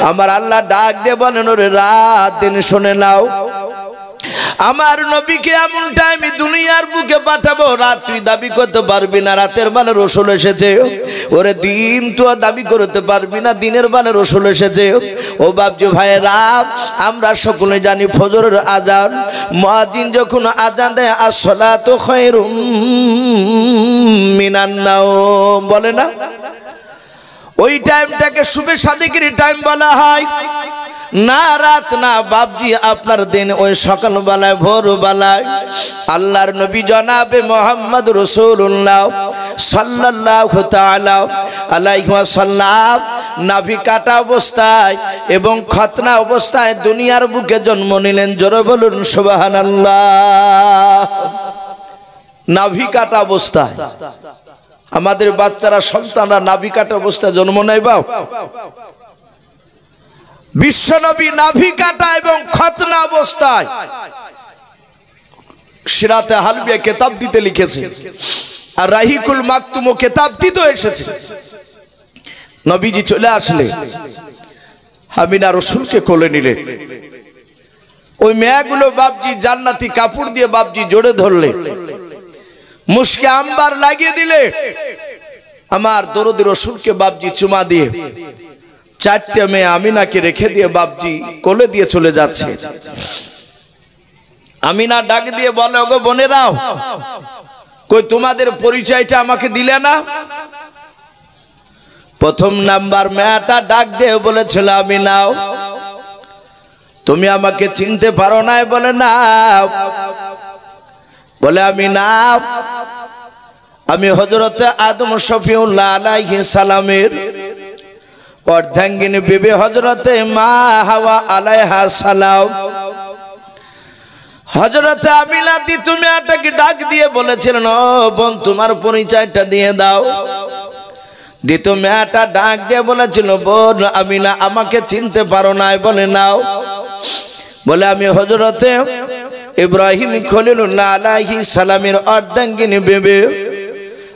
আমার আল্লাহ ডাক দিয়ে বলেন ওরে রাত দিন শুনে নাও আমার নবীকে এমন টাইমে দুনিয়ার বুকে পাঠাবো রাত তুই দাবি করতে পারবি না রাতের বেলা রসুল এসেছে ওরে দিন তো দাবি করতে পারবি না দিনের বেলা রসুল এসেছে ও বাপজি ভাইরা আমরা সকলে জানি ফজরের আজান মুয়াজ্জিন যখন আজান দেয় আসসালাতু খায়রুম মিনান নাওম বলে না ওই টাইমটাকে শুভে সাদিকের টাইম বলা হয় না রাত না বাপজি আপনার দিন ওই সকাল বেলায় ভোর বেলায় আল্লাহর নবী জনাবে মুহাম্মদ রাসূলুল্লাহ সাল্লাল্লাহু তাআলা আলাইহি ওয়াসাল্লাম নাভি কাটা অবস্থায় এবং খতনা অবস্থায় দুনিয়ার বুকে জন্ম নিলেন জোরে বলুন সুবহানাল্লাহ নাভি কাটা অবস্থায় আমাদের বাচ্চারা সন্তানরা নাভি কাটা অবস্থায় জন্ম নেয় বাপ বিশ্বনবী নাভি কাটা এবং খতনা অবস্থায় সিরাতে হালবিয়া কিতাব দিতে লিখেছে আর রাহিকুল মাকতুম কিতাব দিতে এসেছে নবীজি চলে আসলে আমিনা রাসূলকে কোলে নিলেন ওই মেয়েগুলো বাপজি জান্নাতি কাপড় দিয়ে বাপজি জোড়ে ধরলে মুশকে আম্বার লাগিয়ে দিলে আমার দরদি রাসূলকে বাপজি চুমা দিয়ে চারটে মেয়ে আমিনাকে রেখে দিয়ে বাপজি কোলে দিয়ে চলে যাচ্ছে আমিনা ডাক দিয়ে বলে ওগো বোনেরাও কই তোমাদের পরিচয়টা আমাকে দিলে না প্রথম নাম্বার মেয়েটা ডাক দিয়ে বলেছিল আমিনাও তুমি আমাকে চিনতে পারো না বলে না বলে আমিনা আমি হযরতে আদম শফিউল্লাহ আলাইহিস সালামের অর্ধাঙ্গিনী বিবি হযরতে মা হাওয়া আলাইহা সালাম হযরতে আমিনা দি তুমি এটাকে ডাক দিয়ে বলেছিলেন ও বোন তোমার পরিচয়টা দিয়ে দাও দিত মেয়েটা ডাক দিয়ে বলেছিল বোন আমিনা আমাকে চিনতে পারো না বলে নাও বলে আমি হযরতে ইব্রাহিম খলিলুল্লাহ আলাইহিস সালামের অর্ধাঙ্গিনী বিবি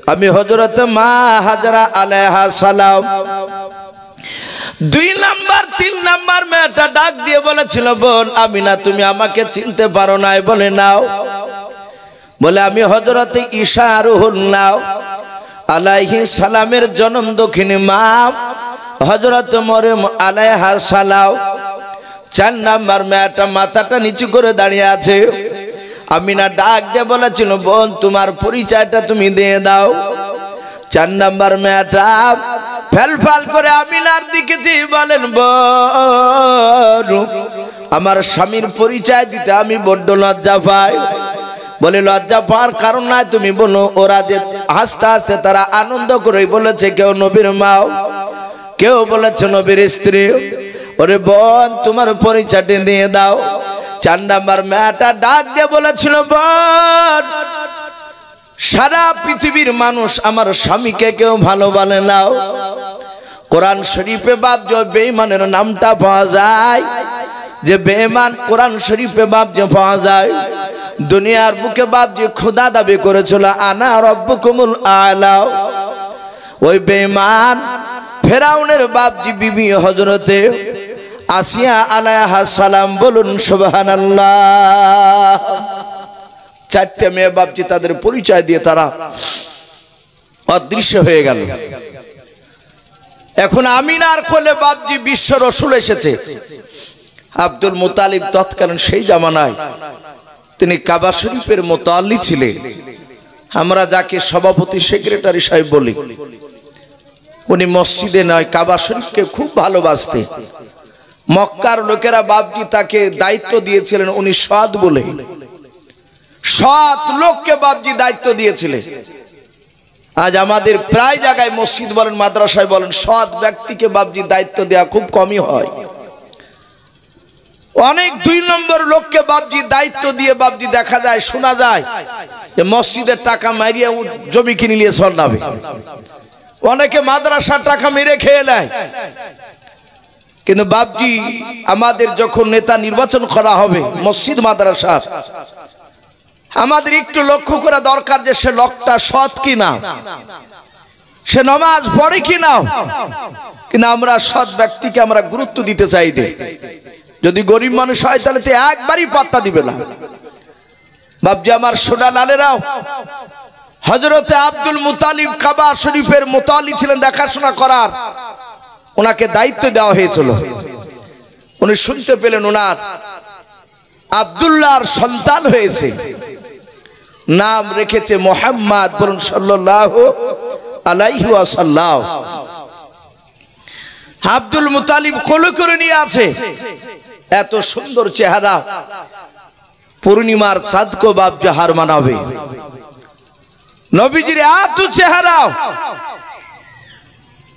আমি হযরতে মা হাজরা আলাইহা সালাম দুই নাম্বার তিন নাম্বার মেয়েটা ডাক দিয়ে বলেছিল বোন আমিনা তুমি আমাকে চিনতে পারো না বলে নাও বলে আমি হযরতে ঈসা রুহুল্লাহ আলাইহিস সালামের জন্ম দক্ষিণী মা হযরতে মরিয়ম আলাইহা সালাম চার নাম্বার মেয়েটা মাথাটা নিচু করে দাঁড়িয়ে আছে আমিনা ডাক দিয়ে বলেছিল বোন তোমার পরিচয়টা তুমি দিয়ে দাও চার নাম্বার মেয়েটা ফেলফাল করে আমিনার দিকে চেয়ে বলেন বোন আমার স্বামীর পরিচয় দিতে আমি বড্ড লজ্জা পাই বলে লজ্জা পাওয়ার কারণ নাই তুমি বলো ওরা যে হাসতে হাসতে তারা আনন্দ করে বলেছে কেউ নবীর মা কেউ বলেছে নবীর স্ত্রী ওরে বোন তোমার পরিচয়টা দিয়ে দাও চার নাম্বার মেয়েটা ডাক দিয়ে বলেছিল বোন সারা পৃথিবীর মানুষ আমার স্বামীকে কেউ ভালো বলে নাও কোরআন শরীফে বাপ যে বেঈমানের নামটা পাওয়া যায় যে বেঈমান কোরআন শরীফে বাপ যে পাওয়া যায় দুনিয়ার বুকে বাপ যে খোদা দাবি করেছিল আনা রব্বুকুমুল আলা ওই বেঈমান ফেরাউনের বাপ জি বিবি হযরতে আসিয়া আলাইহা সালাম বলুন সুবহানাল্লাহ চারটে মেয়ে বাপজি তাদের পরিচয় দিয়ে তারা অদৃশ্য হয়ে গেল এখন আমিনার কোলে বাপজি বিশ্ব রাসূল এসেছে আব্দুল মুতালিব তৎকালীন সেই জামানায় তিনি কাবা শরীফের মুতাল্লি ছিলেন আমরা যাকে সভাপতি সেক্রেটারি সাহেব বলি উনি মসজিদে নয় কাবা শরীফকে খুব ভালোবাসতেন মক্কার লোকেরা বাপজি তাকে দায়িত্ব দিয়েছিলেন উনি সৎ বলে সৎ লোককে বাপজি দায়িত্ব দিয়েছিলেন আজ আমাদের প্রায় জায়গায় মসজিদ বলেন মাদ্রাসায় বলেন সৎ ব্যক্তিকে বাপজি দায়িত্ব দেওয়া খুব কমই হয় অনেক দুই নম্বর লোককে বাপজি দায়িত্ব দিয়ে বাপজি দেখা যায় শোনা যায় যে মসজিদের টাকা মারিয়ে জমি কিনে নিয়ে সরনাবে অনেকে মাদ্রাসার টাকা মেরে খেয়ে নেয় কিন্তু বাপজি আমাদের যখন নেতা নির্বাচন করা হবে মসজিদ মাদ্রাসার আমাদের একটু লক্ষ্য করা দরকার যে সে লোকটা সৎ কিনা সে নামাজ পড়ে কি না, কিন্তু আমরা সৎ ব্যক্তিকে আমরা গুরুত্ব দিতে চাই না। যদি গরিব মানুষ হয় তাহলে তো একবারই পাত্তা দিবে না। বাপজি আমার সোনা লালেরাও, হযরতে আব্দুল মুতালিব কাবা শরীফের মুতালি ছিলেন, দেখাশোনা করার ওনাকে দায়িত্ব দেওয়া হয়েছিল। উনি শুনতে পেলেন ওনার আব্দুল্লাহর সন্তান হয়েছে, নাম রেখেছে মুহাম্মদ, বলুন সাল্লাল্লাহু আলাইহি ওয়াসাল্লাম। আব্দুল মুতালিব কোলে করে নিয়ে আছে, এত সুন্দর চেহারা, পূর্ণিমার চাঁদকে বাপজি হার মানাবে। নবীজির এত চেহারা,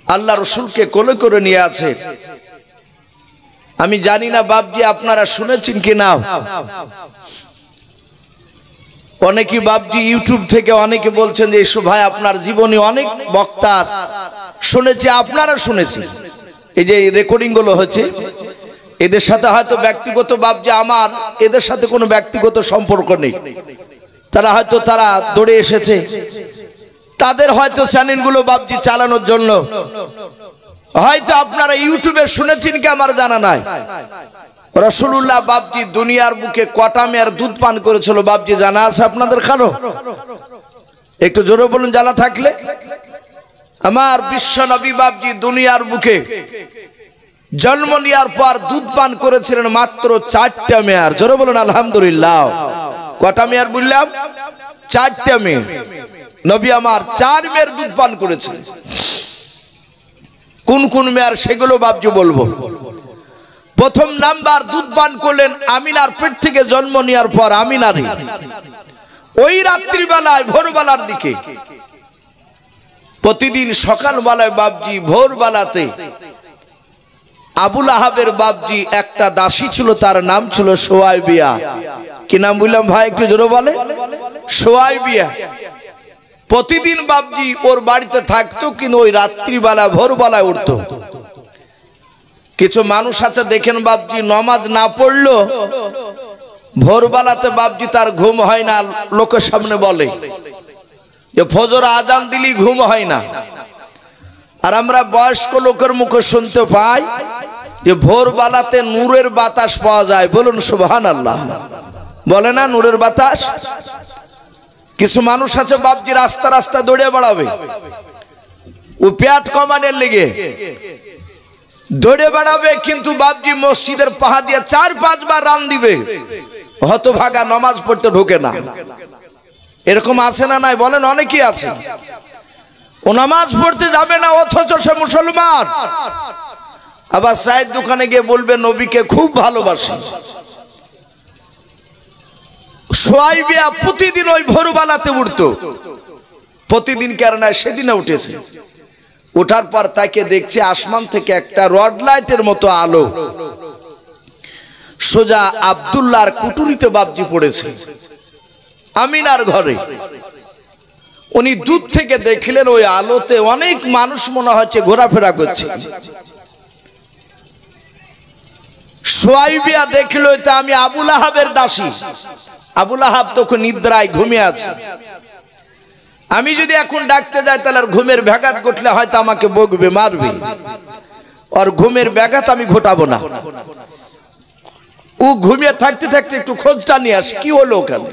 আল্লাহ রসুলকে কোলে করে নিয়ে আছে। আমি জানি না বাপজি আপনারা শুনেছেন কি না, অনেকে বাপজি ইউটিউব থেকে অনেকে বলছেন যে এসো ভাই আপনার জীবনী অনেক বক্তার শুনেছি, আপনারা শুনেছি। এই যে রেকর্ডিং গুলো হচ্ছে, এদের সাথে হয়তো ব্যক্তিগত বাপজি আমার এদের সাথে কোনো ব্যক্তিগত সম্পর্ক নেই, তারা হয়তো তারা দৌড়ে এসেছে, তাদের হয়তো চ্যানেলগুলো বাপজি চালানোর জন্য। হয়তো আপনারা ইউটিউবে শুনেছেন কি আমার জানা নাই। রাসূলুল্লাহ বাপজি দুনিয়ার বুকে কটা মেয়ের দুধ পান করেছিল বাপজি জানা আছে আপনাদের? কারো একটু জোরে বলুন জানা থাকলে। আমার বিশ্ব নবী বাপজি দুনিয়ার বুকে জন্ম নেওয়ার পর দুধ পান করেছিলেন মাত্র 4টা মেয়ার। জোরে বলুন আলহামদুলিল্লাহ। কটা মেয়ার বললাম? 4টা মেয়ে। নবী আমার 4 মেয়ের দুধ পান করেছিলেন। কোন কোন মেয়ার সেগুলো বাপজি বলবো। প্রথম নাম্বার দুধ পান করলেন আমিনার পেট থেকে জন্ম নেওয়ার পর আমিনারই ওই রাত্রিবেলায় ভোরবেলার দিকে, প্রতিদিন সকালবেলায় বাপজি ভোরবেলাতে আবুল আহাবের বাপজি একটা দাসী ছিল, তার নাম ছিল সোয়াইবিয়া। কি নাম বললাম ভাই একটু জোরে বলে? সোয়াইবিয়া। প্রতিদিন বাপজি ওর বাড়িতে থাকতো, কিন্তু ওই রাত্রিবেলা ভোরবেলায় উঠতো। কিছু মানুষ আছে দেখেন বাপজি নামাজ না পড়লো ভোরবেলাতে বাপজি তার ঘুম হয় না, লোকের সামনে বলে যে ফজর আজান দিলি ঘুম হয় না। আর আমরা বয়স্ক লোকের মুখে শুনতে পাই যে ভোরবেলাতে নূরের বাতাস পাওয়া যায়। বলুন সুবহানাল্লাহ। বলে না নূরের বাতাস? কিছু মানুষ আছে বাপজি রাস্তা রাস্তা দৌড়ে বেড়াবে, ও পেট কমানোর লেগে দৌড়ে বেড়াবে, কিন্তু বাপজি মসজিদের পাহা দিয়ে 4-5 বার রান দিবে, হতভাগা নামাজ পড়তে ঢোকে না। এরকম আছে না নাই বলেন? অনেকেই আছে। ও নামাজ পড়তে যাবে না, অথচ সে মুসলমান। আবার চায়ের দোকানে গিয়ে বলবে নবীকে খুব ভালোবাসে। সোয়াইবিয়া প্রতিদিন ওই ভোরবেলাতে উঠতো, প্রতিদিন কেন সেদিনে উঠেছে। ওঠার পর তাকে দেখছে আসমান থেকে একটা রড লাইটের মতো আলো সোজা আব্দুল্লাহর কুটুরিতে বাপজি পড়েছে, আমিনার ঘরে। উনি দূর থেকে দেখলেন ওই আলোতে অনেক মানুষ মনে হচ্ছে ঘোরাফেরা করছে। সোয়াইবিয়া দেখলো এটা আমি আবুল আহাবের দাসী। আবুল আহাব তখন নিদ্রায় ঘুমিয়ে আছে। আমি যদি এখন ডাকতে যাই তাহলে আর ঘুমের ব্যাঘাত ঘটলে হয়তো আমাকে বকবে, মারবে। আর ঘুমের ব্যাঘাত আমি ঘটাবো না। ও ঘুমিয়ে থাকতে থাকতে একটু খোঁজটা নিয়ে আসে কি হলো ওখানে।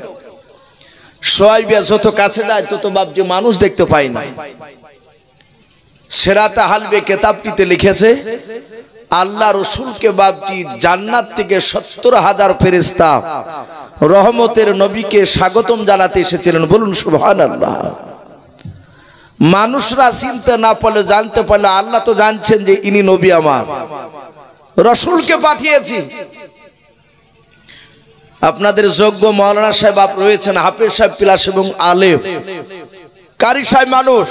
সোয়াইবিয়া যত কাছে যায় তত বাপজি মানুষ দেখতে পাই না। সেরাতে হালবে কেতাবটিতে লিখেছে আল্লাহ রসুলকে বাপজি জান্নাত থেকে 70,000 ফেরেশতা রহমতের নবীকে স্বাগতম জানাতে এসেছিলেন। বলুন সুবহানাল্লাহ। মানুষরা চিনতে না পারলে জানতে পারলে আল্লাহ তো জানছেন যে ইনি নবী আমার, রসুলকে পাঠিয়েছি। আপনাদের যোগ্য মাওলানা সাহেব রয়েছেন, হাফেজ সাহেব পিলাস এবং আলেম কারি সাহেব মানুষ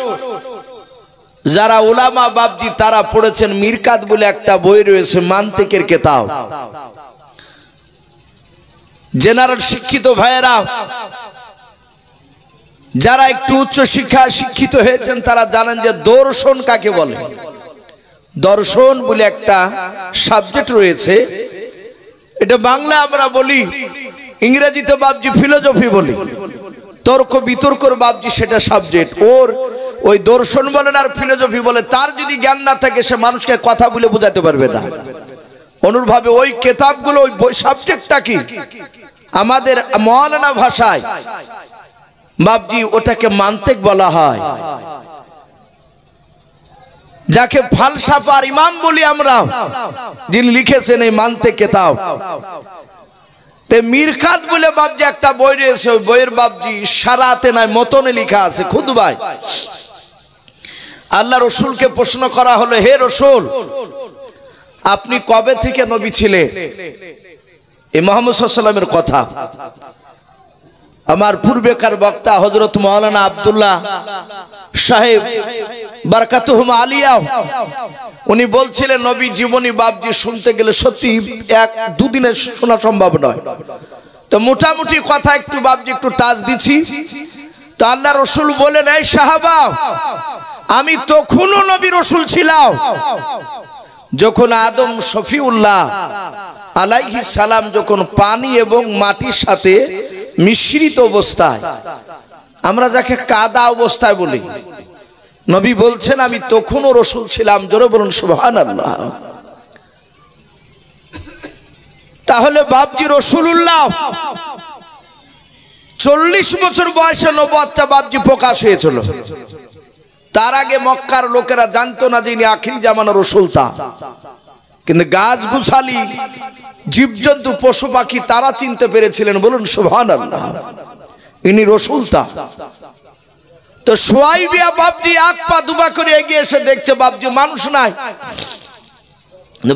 যারা উলামা বাপজি তারা পড়েছেন। মিরকাত বলে একটা বই রয়েছে, মান্তিকের কিতাব। জেনারেল শিক্ষিত ভাইয়েরা যারা একটু উচ্চ শিক্ষা শিক্ষিত হয়েছেন তারা জানেন যে দর্শন কাকে বলে। দর্শন বলে একটা সাবজেক্ট রয়েছে, এটা বাংলা আমরা বলি, ইংরেজিতে বাপজি ফিলোসফি বলি। তর্ক বিতর্কর বাপজি সেটা সাবজেক্ট। ওর ওই দর্শন বলেন আর ফিলোসফি বলে, তার যদি জ্ঞান না থাকে সে মানুষকে কথা বলে বোঝাতে পারবে না। অনুরূপভাবে ওই কিতাবগুলো, ওই সাবজেক্টটা কি আমাদের মওলানা ভাষায় বাবজি ওটাকে মান্তিক বলা হয়, যাকে ফালসাফার ইমাম বলি আমরা, যিনি লিখেছেন এই মান্তিক কিতাব। তে মিরকাত বলে বাবজি একটা বই রয়েছে, ওই বইয়ের বাবজি সারাতে নাই মতনে লেখা আছে খুতবায় আল্লাহ রসুলকে প্রশ্ন করা হলো, হে রসুল আপনি কবে থেকে নবী ছিলেন? এই মুহাম্মদ সাল্লাল্লাহু আলাইহি ওয়াসাল্লামের কথা আমার পূর্বেকার বক্তা হযরত মাওলানা আব্দুল্লাহ সাহেব বারাকাতুহুম আলিয়া উনি বলছিলেন নবী জীবনী বাবজি শুনতে গেলে সত্যি এক দুদিনে শোনা সম্ভব নয়। তো মোটামুটি কথা একটু বাবজি একটু টাচ দিছি। তো আল্লাহ রসুল বলেন, এই সাহাবা আমি তখনও নবী রসুল ছিলাম যখন আদম শফিউল্লাহ আলাইহিস সালাম যখন পানি এবং মাটির সাথে মিশ্রিত অবস্থায়, আমরা যাকে কাদা অবস্থায় বলি, নবী বলছেন আমি তখনও রসুল ছিলাম। জোরে বলুন সুবহানাল্লাহ। তাহলে বাবজি রসুলুল্লাহ 40 বছর বয়সে নবুয়তটা বাবজি প্রকাশ হয়েছিল। তার আগে মক্কার লোকেরা জানতো না যে ইনি আখিরি জামানার রসুল তা, কিন্তু গাছ গুছালি জীবজন্তু পশু পাখি তারা চিনতে পেরেছিলেন। বলুন সুবহানাল্লাহ, ইনি রসুল তা। তো সুয়াইবিয়া বাবজি এক পা দুপা করে এগিয়ে এসে দেখছে বাবজি মানুষ নাই,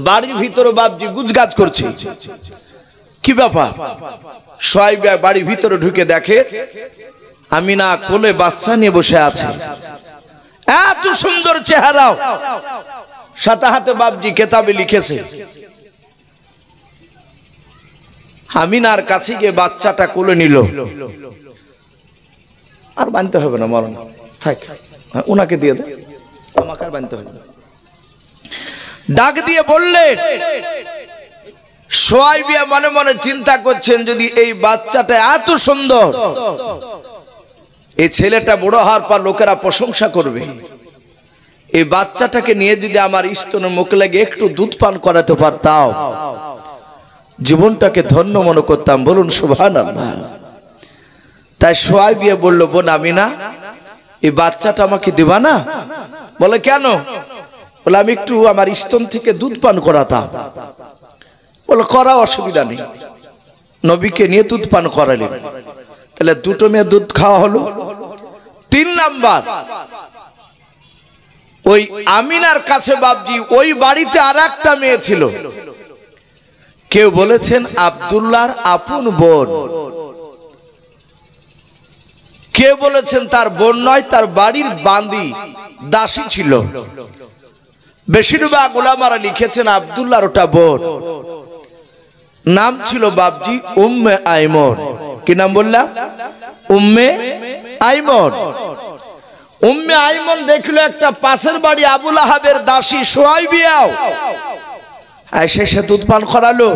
বাড়ির ভিতরে বাবজি গুজগাছ করছে। কি ব্যাপার? সুয়াইবিয়া বাড়ির ভিতরে ঢুকে দেখে আমিনা কোলে বাচ্চা নিয়ে বসে আছে, এত সুন্দর চেহারা, সাথে হাতে বাবজি কেতাবে লিখেছে। আমিনার কাছে গিয়ে বাচ্চাটা কোলে নিল। আর বানতে হবে না মরণ, থাক ওনাকে দিয়ে দে, আমাকে আর বানতে হবে না। ডাক দিয়ে বললেন, সুয়াইবিয়া মনে মনে চিন্তা করছেন যদি এই বাচ্চাটা এত সুন্দর, এই ছেলেটা বড় হওয়ার পর লোকেরা প্রশংসা করবে, এই বাচ্চাটাকে নিয়ে যদি আমার স্তনে মুখ লাগে একটু দুধ পান করাতে পারতাম, জীবনটাকে ধন্য মনে করতাম। বলুন সুবহানাল্লাহ। তাই সুয়াইবিয়া বলল, বোন আমিনা এই বাচ্চাটা আমাকে দিবা না? বলে কেন? বলে আমি একটু আমার স্তন থেকে দুধ পান করাতাম। বলে করা অসুবিধা নেই। নবীকে নিয়ে দুধ পান করালেন। তাহলে দুটো মেয়ে দুধ খাওয়া হলো। 3 নাম্বার, ওই আমিনার কাছে বাবজি ওই বাড়িতে আর একটা মেয়ে ছিল, কেউ বলেছেন আব্দুল্লাহর আপন বোন, কেউ বলেছেন তার বোন নয়, তার বাড়ির বান্দি দাসী ছিল। বেশিরভাগ উলামারা লিখেছেন আব্দুল্লাহর ওটা বোন, নাম ছিল বাবজি উম্মে আইমন। কি নাম বললাম? উম্মে আইমন। উম্মে আইমন দেখলো একটা পাশের বাড়ি আবুল আহাবের দাসী সুয়াইবিয়াও এসে দুধ পান করালো।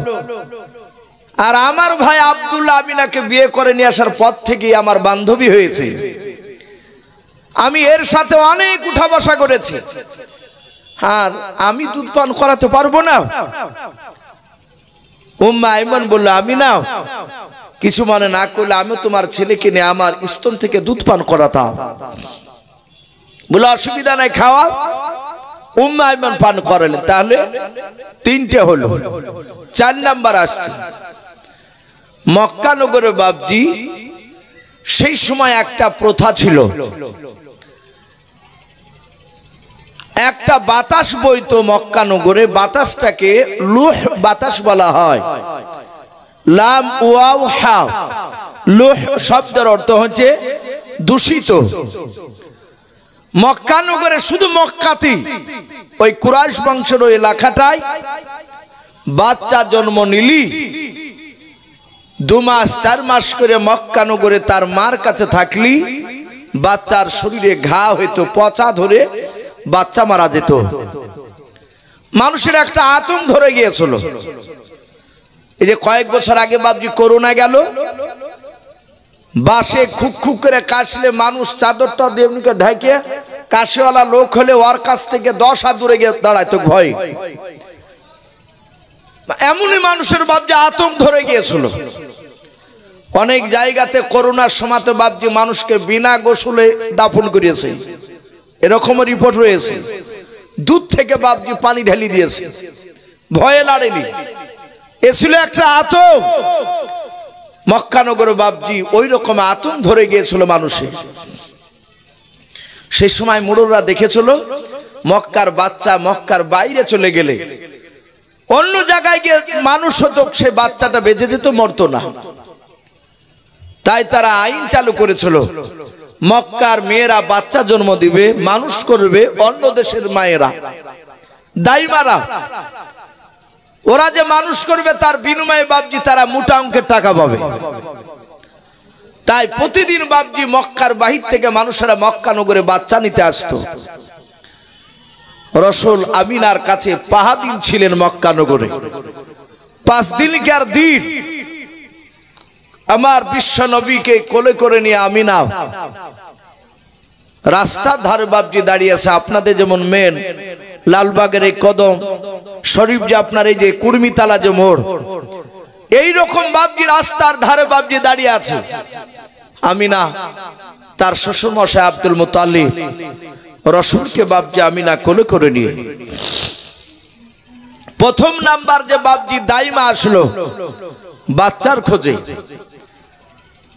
আর আমার ভাই আব্দুল্লাহ আমিনাকে বিয়ে করে নিয়ে আসার পর থেকেই আমার বান্ধবী হয়েছে, আমি এর সাথে অনেক উঠা বসা করেছি, আর আমি দুধ পান করাতে পারবো না? উম্মে আইমন বলল, আমি না কিছু মনে না করলে আমি তোমার ছেলেকে নিয়ে আমার স্তন থেকে দুধ পান করাতাম। বলে অসুবিধা নাই, খাওয়া। উম্মে আইমন পান করালেন। তাহলে 3টে হলো। 4 নাম্বার আসছে, মক্কা নগরে বাবজি সেই সময় একটা প্রথা ছিল, একটা বাতাস বইতো মক্কা নগরে, বাতাসটাকে লুহ বাতাস বলা হয়। লাম ওয়াও হা, লুহ শব্দের অর্থ হচ্ছে দূষিত। মক্কা নগরে শুধু মক্কাতেই, ওই কুরাইশ বংশের ওই এলাকাটায় বাচ্চা জন্ম নিলি 2 মাস 4 মাস করে মক্কা নগরে তার মার কাছে থাকলি বাচ্চার শরীরে ঘা হইতো, পচা ধরে বাচ্চা মারা যেত। মানুষের একটা আতঙ্ক ধরে গিয়েছিল। এই যে কয়েক বছর আগে বাবজি করোনা গেল, বাসে খুক খুক করে কাশলে মানুষ চাদরটা দেবনিকে ঢাকে কাশিওয়ালা লোক হলে ওর কাছ থেকে 10 হাত দূরে গিয়ে দাঁড়াইতো ভয়। এমনই মানুষের বাপজি আতঙ্ক ধরে গিয়েছিল। অনেক জায়গাতে করোনার সময় তো বাপজি মানুষকে বিনা গোসলে দাফন করিয়েছে, এরকম রিপোর্ট রয়েছে। দুধ থেকে বাপজি পানি ঢেলে দিয়েছে, ভয়ে লাড়েনি। এ ছিল একটা আতঙ্ক। মক্কানগর বাপজি ওই রকম আতঙ্ক ধরে গিয়েছিল মানুষের। সেই সময় মুড়োরা দেখেছিল মক্কার বাচ্চা মক্কার বাইরে চলে গেলে অন্য জায়গায় গিয়ে মানুষ হতো, সে বাচ্চাটা বেঁচে যেত, মরতো না। তাই তারা আইন চালু করেছিল, মক্কার মেয়েরা বাচ্চা জন্ম দিবে, মানুষ করবে অন্য দেশের মায়েরা, দাইমারা। ওরা যে মানুষ করবে তার বিনিময়ে বাপজি তারা মোটা অঙ্কের টাকা পাবে। তাই প্রতিদিন বাপজি মক্কার বাহির থেকে মানুষেরা মক্কা নগরে বাচ্চা নিতে আসতো। রাসূল আমিনার কাছে 5 দিন ছিলেন মক্কা নগরে। 5 দিনকার দিন আমার বিশ্ব নবীকে কোলে করে নিয়ে আমিনা রাস্তার ধারে বাপজি দাঁড়িয়ে আছে। আপনাদের যেমন মেন লালবাগের এই কদম শরীফ, যে আপনার এই যে কুর্মিতালা যে মোড়, এইরকম বাপজি রাস্তার ধারে বাপজি দাঁড়িয়ে আছে আমিনা। তার শ্বশুর মশাই আব্দুল মুত্তালিব রাসূলকে বাপজি আমিনা কোলে করে নিয়ে প্রথম নাম্বার যে বাপজি দাইমা আসলো বাচ্চার খোঁজে।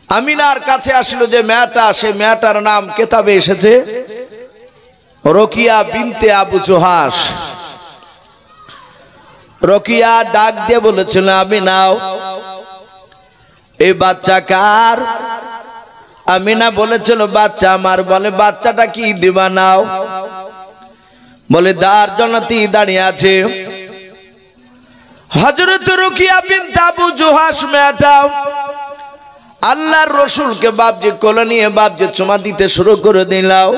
আমিনার কাছে আসলো যে মেয়েটা, সে মেয়েটার নাম কিতাবে এসেছে রকিয়া বিনতে আবু জোহাস। রকিয়া ডাক দিয়ে বলেছিল, আমিনাও এই বাচ্চা কার? আমিনা বলেছিল বাচ্চা আমার। বলে বাচ্চাটা কি দিবা নাও? বলে দার জন্নতি দাঁড়িয়ে আছে। হযরত রকিয়া বিনতে আবু জোহাস মেয়েটা আল্লাহর রাসূলকে বাপজি কোলে নিয়ে বাপজি চুমা দিতে শুরু করে দিলাও।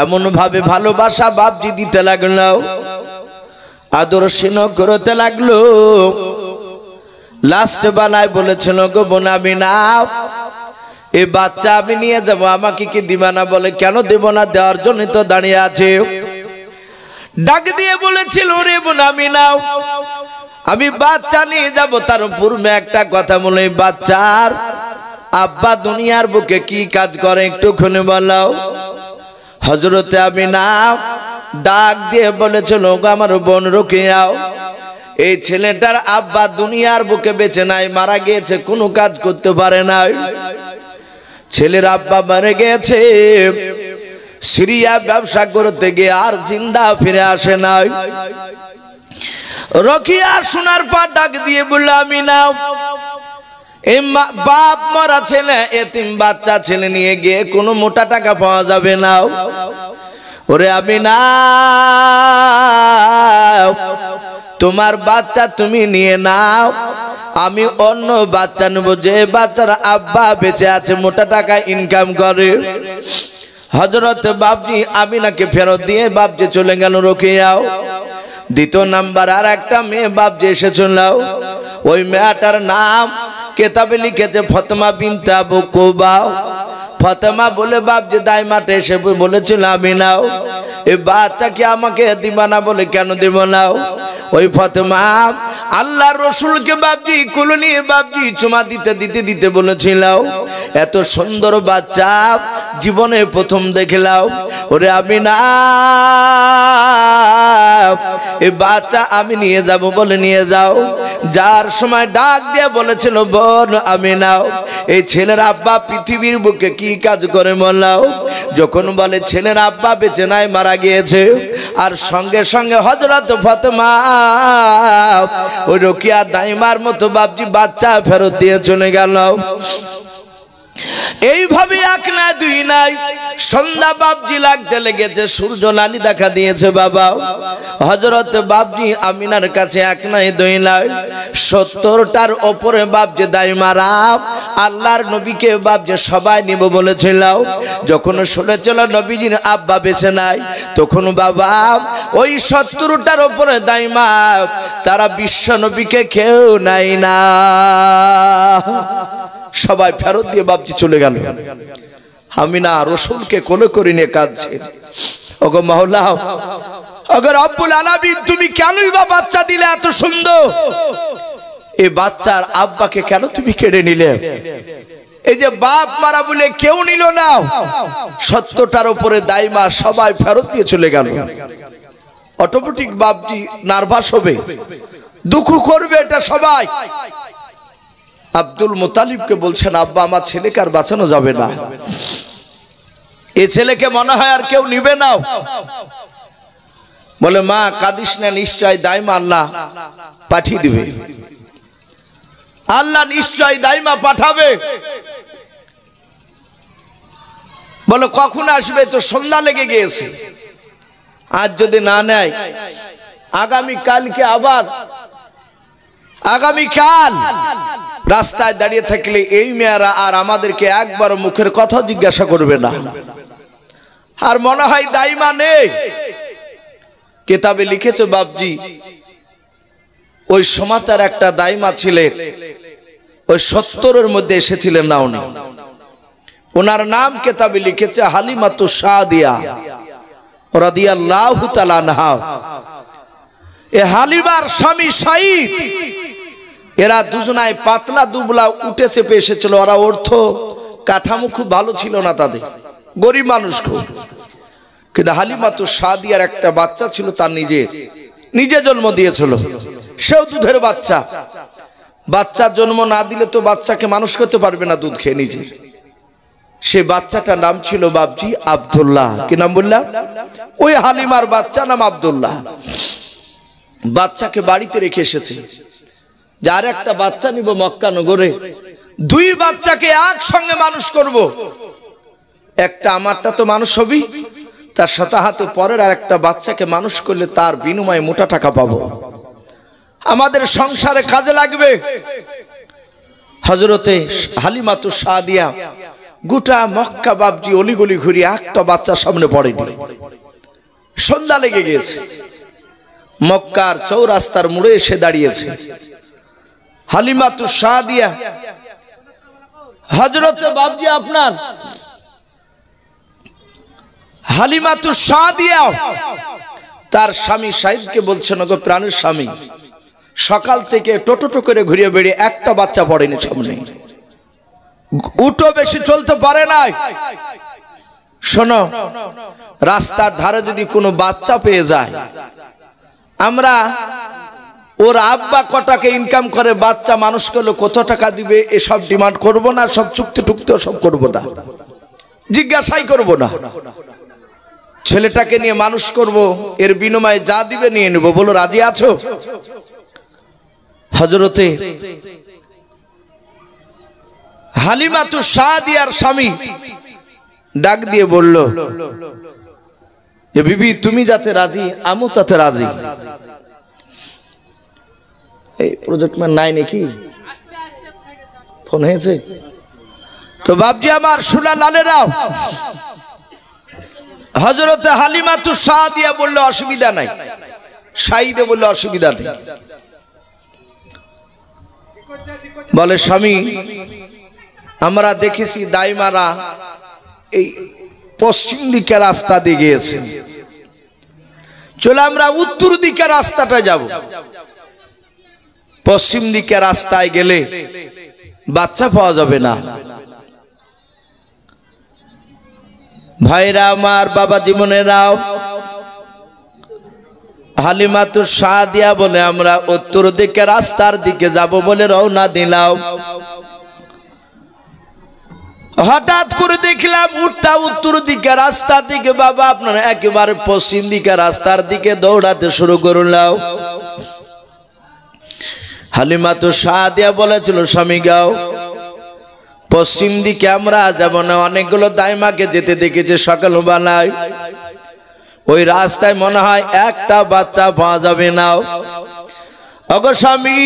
এমন ভাবে ভালোবাসা বাপজি দিতে লাগলো, আদর স্নেহ করতে লাগলো। লাস্ট বেলায় বলেছিল, গো বোন আমিনা এই বাচ্চা আমি নিয়ে যাব, আমাকে কি দিবা না? বলে কেন দেব না, দেওয়ার জন্য তো দাঁড়িয়ে আছে। ডাক দিয়ে বলেছিল, রে বোন আমিনা আমি বাচ্চা নিয়ে যাব, তার পূর্বে একটা কথা বলে, বাচ্চার আব্বা দুনিয়ার বুকে কি কাজ করে একটুখানি বলো। হযরতে আমিনা ডাক দিয়ে বলেছিল, আমার বোন রুকিয়াও এই ছেলেটার আব্বা দুনিয়ার বুকে বেঁচে নাই, মারা গিয়েছে, কোনো কাজ করতে পারে নাই। ছেলের আব্বা মারা গেছে, সিরিয়া ব্যবসা করতে গিয়ে আর জিন্দা ফিরে আসে নাই। রকিয়া শোনার পর ডাক দিয়ে বলল, আমিনা এই বাপ মরা ছেলে এতিম বাচ্চা ছেলে নিয়ে গিয়ে কোনো মোটা টাকা পাওয়া যাবে না। ওরে আমিনা তোমার বাচ্চা তুমি নিয়ে নাও, আমি অন্য বাচ্চা নেব যে বাচ্চার আব্বা বেঁচে আছে, মোটা টাকা ইনকাম করে। হযরত বাপজি আমিনাকে ফেরত দিয়ে বাপজি চলে গেল রকিয়াও। দ্বিতীয় নাম্বার আর একটা মেয়ে বাপজি এসে চলল। ওই মেয়েটার নাম কিতাবে লিখেছে ফাতেমা বিনতে আবু কুবা। ফাতেমা বলে বাপজি দাইমাটা এসে বলেছিল, আমিনাও এই বাচ্চাকে আমাকে দিবা না? বলে কেন দিব না? ওই ফাতেমা আল্লাহর রাসূলকে বাপজি কোলে নিয়ে বাপজি চুমা দিতে দিতে দিতে বলেছিল, এত সুন্দর বাচ্চা জীবনে প্রথম দেখলাম। ওরে আমিনা এই বাচ্চা আমি নিয়ে যাব। বলে নিয়ে যাও। যার সময় ডাক দিয়ে বলেছিল, বোন আমিনা এই ছেলের আব্বা পৃথিবীর বুকে কি কাজ করে বললাও? যখন বলে ছেলের আব্বা বেঁচে নাই, মারা গিয়েছে, আর সঙ্গে সঙ্গে হযরত ফাতেমা ওই রকিয়া দাইমার মতো বাপজি বাচ্চা ফেরত দিয়ে চলে গেল। এইভাবে এক না দুই নাই, সন্ধ্যা বাপজি লাগতে লেগেছে, সূর্য লালি দেখা দিয়েছে। বাবা হযরত বাপজি আমিনার কাছে এক নাই দুই নাই 70টার ওপরে বাপজি দাইমারা আল্লাহর নবীকে বাপজি সবাই নিব বলেছিল। যখন শুনেছিল নবীজির আব্বা বেঁচে নাই, তখন বাবা ওই 70টার ওপরে দাইমা তারা বিশ্ব নবীকে কেউ নাই না, সবাই ফেরত দিয়ে বাপজি চলে গেল। আমিনা রাসূলকে কোলে করে নিয়ে কাঁদছে। ওগো মাওলা, ওগো রব্বুল আলামিন, তুমি কেনই বা বাচ্চা দিলে এত সুন্দর? এই বাচ্চার আব্বাকে কেন তুমি কেড়ে নিলে? এই যে বাপ মারা বলে কেউ নিল না, 70টার উপরে দাইমা সবাই ফেরত দিয়ে চলে গেল। অটোমেটিক বাপজি নার্ভাস হবে, দুঃখ করবে, এটা সবাই। আব্দুল মুতালিবকে বলছেন, আব্বা আমার ছেলেকে আর বাঁচানো যাবে না, এই ছেলেকে মনে হয় আর কেউ নিবে না। বলে, মা কাঁদিস না, নিশ্চয় দাইমা আল্লাহ পাঠিয়ে দিবে, আল্লাহ নিশ্চয় দাইমা পাঠাবে। বলো কখন আসবে? তো সন্ধ্যা লেগে গিয়েছে, আজ যদি না নেয় আগামী কালকে, আবার আগামীকাল। রাস্তায় দাঁড়িয়ে থাকলে এই মেয়েরা আর আমাদেরকে একবার মুখের কথা জিজ্ঞাসা করবে না, আর মনে হয় দাইমা নেই। কিতাবে লিখেছে বাপজি, ওই সমাতার একটা দাইমা ছিলেন, ওই 70-এর মধ্যে এসেছিলেন না উনি। ওনার নাম কিতাবে লিখেছে হালিমাতু সাদিয়া রাদিয়াল্লাহু তাআলা আনহা। এ হালিমার স্বামী সাঈদ, এরা দুজনায় পাতলা দুবলা উঠে চেপে এসেছিল। ওরা অর্থ কাঠামো খুব ভালো ছিল না, তাদের গরিব মানুষ খুব। কিন্তু হালিমাতু সাদিয়ার একটা বাচ্চা ছিল, তার নিজে জন্ম দিয়েছিল, সেও দুধের বাচ্চা। বাচ্চা জন্ম না দিলে তো বাচ্চাকে মানুষ করতে পারবে না দুধ খেয়ে নিজে। সে বাচ্চাটার নাম ছিল বাপজি আব্দুল্লাহ। কি নাম বললাম? ওই হালিমার বাচ্চা নাম আব্দুল্লাহ। বাচ্চাকে বাড়িতে রেখে এসেছে, যার একটা বাচ্চা নিব মক্কা নগরে, দুই বাচ্চাকে একসঙ্গে মানুষ করব। একটা আমারটা তো মানুষ হবি, তার সাথে হাতে পরের আর একটা বাচ্চাকে মানুষ করলে তার বিনিময়ে মোটা টাকা পাবো, আমাদের সংসারে কাজে লাগবে। হযরতে হালিমাতু সাদিয়া গোটা মক্কা বাপজি অলিগলি ঘুরিয়ে একটা বাচ্চা সামনে পড়েনি। সন্ধ্যা লেগে গিয়েছে, মক্কার চৌরাস্তার মোড়ে এসে দাঁড়িয়েছে হালিমাতু সাদিয়া। হযরতে বাপজি আপনার হালিমাতু সাদিয়া তার স্বামী সাঈদকে বলছেন, ওগো প্রাণের স্বামী, সকাল থেকে টোটো করে ঘুরিয়ে বেরিয়ে একটা বাচ্চা পড়েনি সামনে, উঠো বেশি চলতে পারে নাই। শোনো, রাস্তার ধারে যদি কোনো বাচ্চা পেয়ে যায়, আমরা ওর আব্বা কটাকে ইনকাম করে বাচ্চা মানুষ করলে কত টাকা দিবে এসব ডিমান্ড করব না, সব চুক্তি টুক্তি সব করব না, জিজ্ঞাসাই করব না। ছেলেটাকে নিয়ে মানুষ করব, এর বিনিময়ে যা দিবে নিয়ে নেব। বলো রাজি আছো? হযরতে হালিমাতু সাদিয়ার স্বামী ডাক দিয়ে বলল যে, বিবি তুমি যাতে রাজি আমিও তাতে রাজি। এই প্রজেক্ট ম্যান নাই নাকি? ফোন হয়েছে তো বাপজি আমার সুলা লালেরাও। হযরতে হালিমাতু সাদিয়া বলল, অসুবিধা নাই। সাঈদে বলল, অসুবিধা নেই। বলে, স্বামী আমরা দেখেছি দাইমারা এই পশ্চিম দিকে রাস্তা দিয়ে গিয়েছে, চলে আমরা উত্তর দিকে রাস্তাটা যাব। পশ্চিম দিকে রাস্তায় গেলে বাচ্চা পাওয়া যাবে না। ভাইরা আমার, বাবা জীবনেরাও, হালিমাতু সাদিয়া বলে আমরা উত্তর দিকে রাস্তার দিকে যাব বলে রওনা দিলাম। হঠাৎ করে দেখলাম উঠটা উত্তর দিকে রাস্তা দিকে, বাবা আপনার একেবারে পশ্চিম দিকে রাস্তার দিকে দৌড়াতে শুরু করলাম। হালিমাতু সাদিয়া বলেছিল, স্বামী গাও, পশ্চিম দিকে আমরা যাব না। অনেকগুলো দাইমাকে যেতে দেখেছে সকালবেলায়, ওই রাস্তায় মনে হয় একটা বাচ্চা পাওয়া যাবে না। ওগো স্বামী,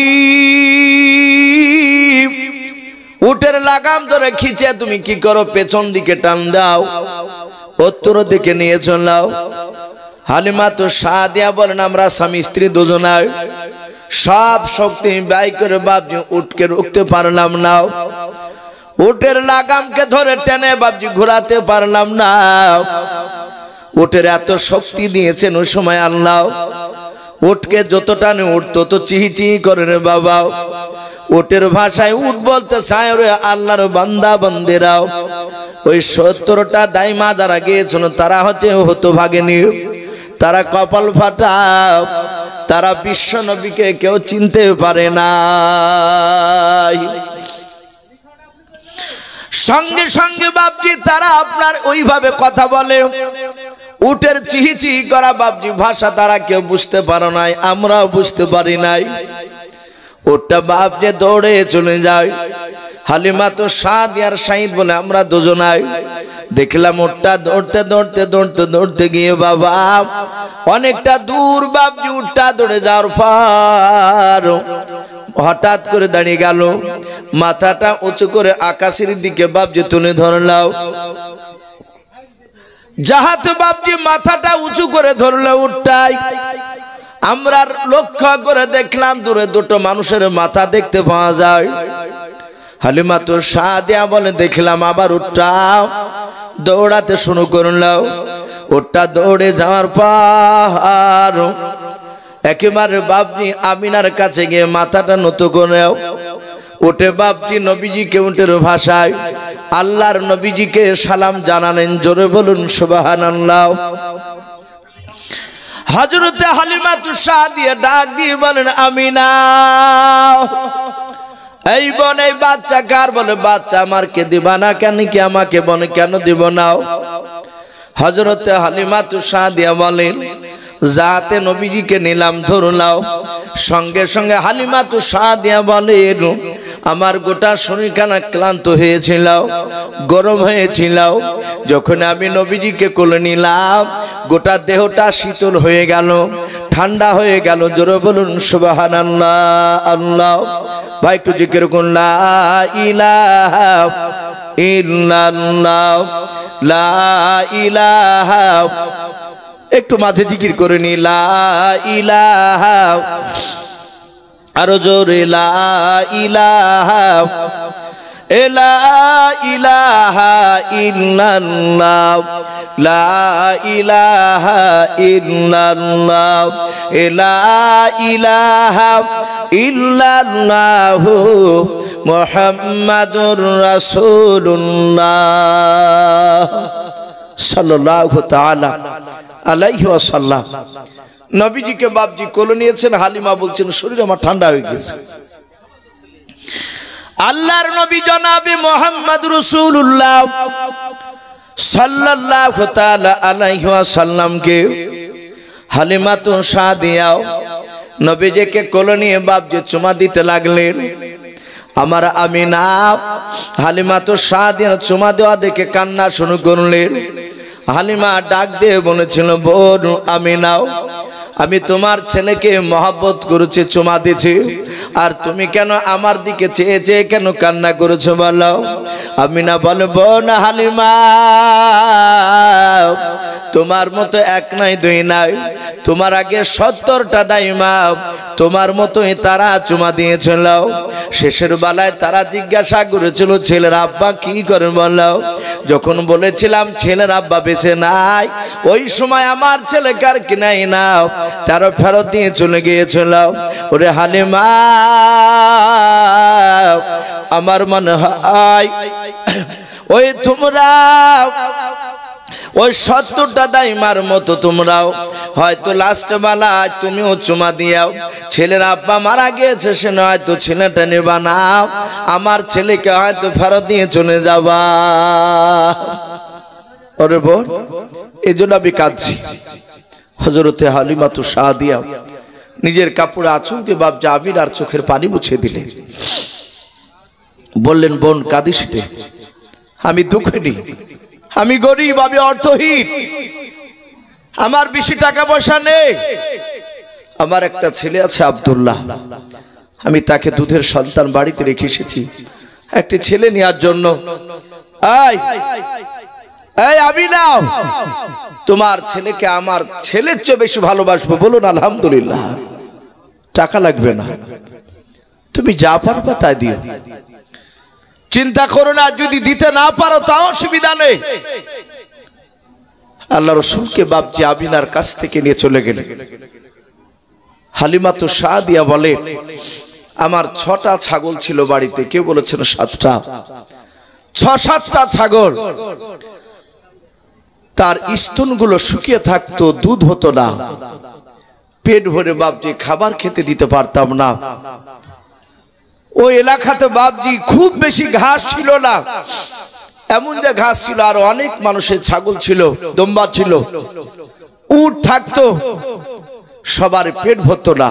উটের লাগাম ধরে খিচে তুমি কি করো, পেছন দিকে টান দাও, উত্তর দিকে নিয়ে চলাও। হালিমাতু সাদিয়া বলেন, আমরা স্বামী স্ত্রী দুজনায় সব শক্তি ব্যয় করে বাপজি উটকে রুখতে পারলাম না। উটের লাগামকে ধরে টেনে বাপজি ঘোরাতে পারলাম না। উটের এত শক্তি দিয়েছেন ওই সময় আল্লাহ। উটকে যত টানে উঠ তত চিহি চিহি করে রে বাবা। উটের ভাষায় উট বলতে চায় রে আল্লাহর বান্দা বান্দেরাও। ওই 70টা দাইমা যারা গিয়েছিল তারা হচ্ছে হতভাগিনী, তারা কপাল ফাটা, তারা বিশ্ব নবীকে কেউ চিনতে পারে না। সঙ্গে সঙ্গে বাপজি তারা আপনার ওইভাবে কথা বলে। উটের চিহি চিহি করা বাপজি ভাষা তারা কেউ বুঝতে পারে নাই, আমরাও বুঝতে পারি নাই। ওটা বাপজি দৌড়ে চলে যায়। হালিমা তো সাদিয়ার সাইদ বলে আমরা দুজনাই দেখলাম ওটা দৌড়তে দৌড়তে দৌড়তে দৌড়তে গিয়ে বাবা অনেকটা দূর বাপজি উটটা দৌড়ে যাওয়ার পর হঠাৎ করে দাঁড়িয়ে গেল, মাথাটা উঁচু করে আকাশের দিকে বাপজি তুলে ধরলাও। যাহাতে বাপজি মাথাটা উঁচু করে ধরলো উটটাই, আমরা লক্ষ্য করে দেখলাম দূরে দুটো মানুষের মাথা দেখতে পাওয়া যায়। হালিমা তো সাদিয়া বলে দেখলাম আবার উটটা দৌড়াতে শুরু করলো। উটটা দৌড়ে যাওয়ার পর একেবারে বাপজি আমিনার কাছে গিয়ে মাথাটা নত করে উঠে বাপজি নবীজিকে উটের ভাষায় আল্লাহর নবীজিকে সালাম জানালেন। জোরে বলুন সুবহানাল্লাহ। হযরতে হালিমাতু সাদিয়া ডাক দিয়ে বলেন আমিনা, এই বোন এই বাচ্চা কার? বলে বাচ্চা আমার কে দিবা না কেন? কি আমাকে বনে কেন দিব না? হযরতে হালিমাতু সাদিয়া বলেন যাতে নবীজিকে নিলাম ধরলাও। সঙ্গে সঙ্গে হালিমাতু সাদিয়া বলেন আমার গোটা শরীরখানা ক্লান্ত হয়েছিল, গরম হয়েছিল, যখন আমি নবীজিকে কোলে নিলাম গোটা দেহটা শীতল হয়ে গেল, ঠান্ডা হয়ে গেল। জোরে বলুন সুবহানাল্লাহ। আল্লাহ ভাই একটু জিকির করুন লা ইলাহা ইল্লাল্লাহ, লা ইলাহা, একটু মাঝে জিকির করে নি লা ইলাহা, আরো জোরে লা ইলাহা, লা ইলাহা ইল্লাল্লাহ, লা ইলাহা ইল্লাল্লাহ, লা ইলাহা ইল্লাল্লাহ মুহাম্মাদুর রাসূলুল্লাহ সাল্লাল্লাহু তাআলা আলাইহি ওয়াসাল্লাম। নবীজিকে বাপজি কোলে নিয়েছেন। হালিমা বলছেন শরীর আমার ঠান্ডা হয়ে গেছে। আল্লাহর নবী জনাবে মুহাম্মদ রাসূলুল্লাহ সাল্লাল্লাহু তাআলা আলাইহি ওয়াসাল্লামকে হালিমাতু সাদিয়া নবীজিকে কোলে নিয়ে বাপজি চুমা দিতে লাগলেন। আমার আমিনা হালিমাতু সাদিয়া চুমা দেওয়া দেখে কান্না শুরু করলেন। হালিমা ডাক দিয়ে বলেছিল বোন আমিনাও, আমি তোমার ছেলেকে মহব্বত করেছি, চুমা দিছি, আর তুমি কেন আমার দিকে চেয়ে চেয়ে কেন কান্না করেছো বলো? আমিনা বলে বোন হালিমা তোমার মতো এক নাই দুই নাই, তোমার আগে 70টা দাইমা তোমার মতোই তারা চুমা দিয়েছিল। শেষের বেলায় তারা জিজ্ঞাসা করেছিল ছেলের আব্বা কি করে বলো? যখন বলেছিলাম ছেলের আব্বা বেঁচে নাই, ওই সময় আমার ছেলে কার কি নাই নাও তারা ফেরত দিয়ে চলে গিয়েছিল। ওরে হালিমা আমার মনে হয় ওই তোমরা ওই 70টা দাইমার মতো তোমরাও হয়তো লাস্ট বেলায় তুমিও চুমা দিয়াও। ছেলের আব্বা মারা গিয়েছে, সে হয়তো ছেলেটা নেবা না, আমার ছেলেকে হয়তো ফেরত দিয়ে চলে যাবা। ওরে বোন এই জন্য আমি কাঁদছি। হযরতে হালিমাতু সাদিয়া নিজের কাপড়ে আঁচল দিয়ে বাপ জাবির আর চোখের পানি মুছে দিলেন। বললেন বোন কাঁদিস রে, আমি দুঃখিনী, আমি গরিব, আমি অর্থহীন, আমার বেশি টাকা পয়সা নেই। আমার একটা ছেলে আছে আব্দুল্লাহ, আমি তাকে দুধের সন্তান বাড়িতে রেখে এসেছি একটি ছেলে নেওয়ার জন্য। এই আমি নাও তোমার ছেলেকে আমার ছেলের চেয়ে বেশি ভালোবাসবো। বলুন আলহামদুলিল্লাহ। টাকা লাগবে না, তুমি যা পারবা তাই দিও। চিন্তা করো না, যদি দিতে না পারো তাও অসুবিধা নেই। আল্লাহ রসুলকে বাপজি আমিনার কাছ থেকে নিয়ে চলে গেলেন। হালিমা তো সাদিয়া বলে, আমার 6টা ছাগল ছিল বাড়িতে, কেউ বলেছেন 7টা, 6-7টা ছাগল। তার স্তনগুলো শুকিয়ে থাকতো, দুধ হতো না, পেট ভরে বাপজি খাবার খেতে দিতে পারতাম না। ওই এলাকাতে বাপজি খুব বেশি ঘাস ছিল না, এমন যে ঘাস ছিল আর অনেক মানুষের ছাগল ছিল, দম্বা ছিল, উট থাকতো, সবার পেট ভরতো না।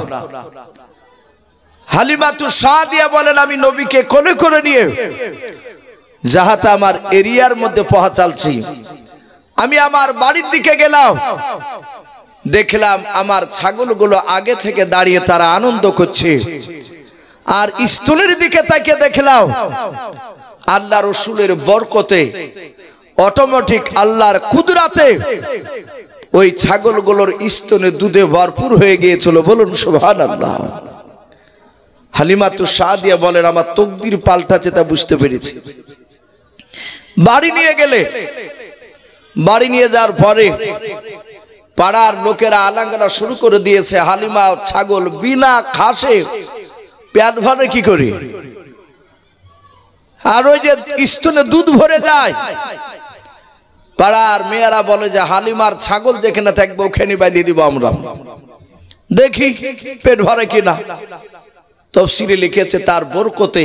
হালিমাতু সাদিয়া বলেন, আমি নবীকে কোলে করে নিয়ে যাহাতে আমার এরিয়ার মধ্যে পৌঁছালছি, আমি আমার বাড়ির দিকে গেলাম। দেখলাম আমার ছাগলগুলো আগে থেকে দাঁড়িয়ে তারা আনন্দ করছে, আর স্তনের দিকে তাকিয়ে দেখলাম আল্লাহ রসুলের বরকতে অটোমেটিক আল্লাহর কুদরাতে ওই ছাগলগুলোর স্তনে দুধে ভরপুর হয়ে গিয়েছিল। বলুন সুবহানাল্লাহ। হালিমাতু সাদিয়া বলেন, আমার তকদির পাল্টাছে তা বুঝতে পেরেছি। বাড়ি নিয়ে গেলে, বাড়ি নিয়ে যাওয়ার পরে পাড়ার লোকেরা আলাঙ্গনা শুরু করে দিয়েছে, হালিমা ছাগল বিনা ঘাসে পেট ভরে কি করে, আর ওই যে স্তনে দুধ ভরে যায়। পাড়ার মেয়েরা বলে যে হালিমার ছাগল যেখানে থাকবে ওখানে বাই দিয়ে দিব আমরা, দেখি পেট ভরে কিনা। তাফসীরে লিখেছে তার বরকতে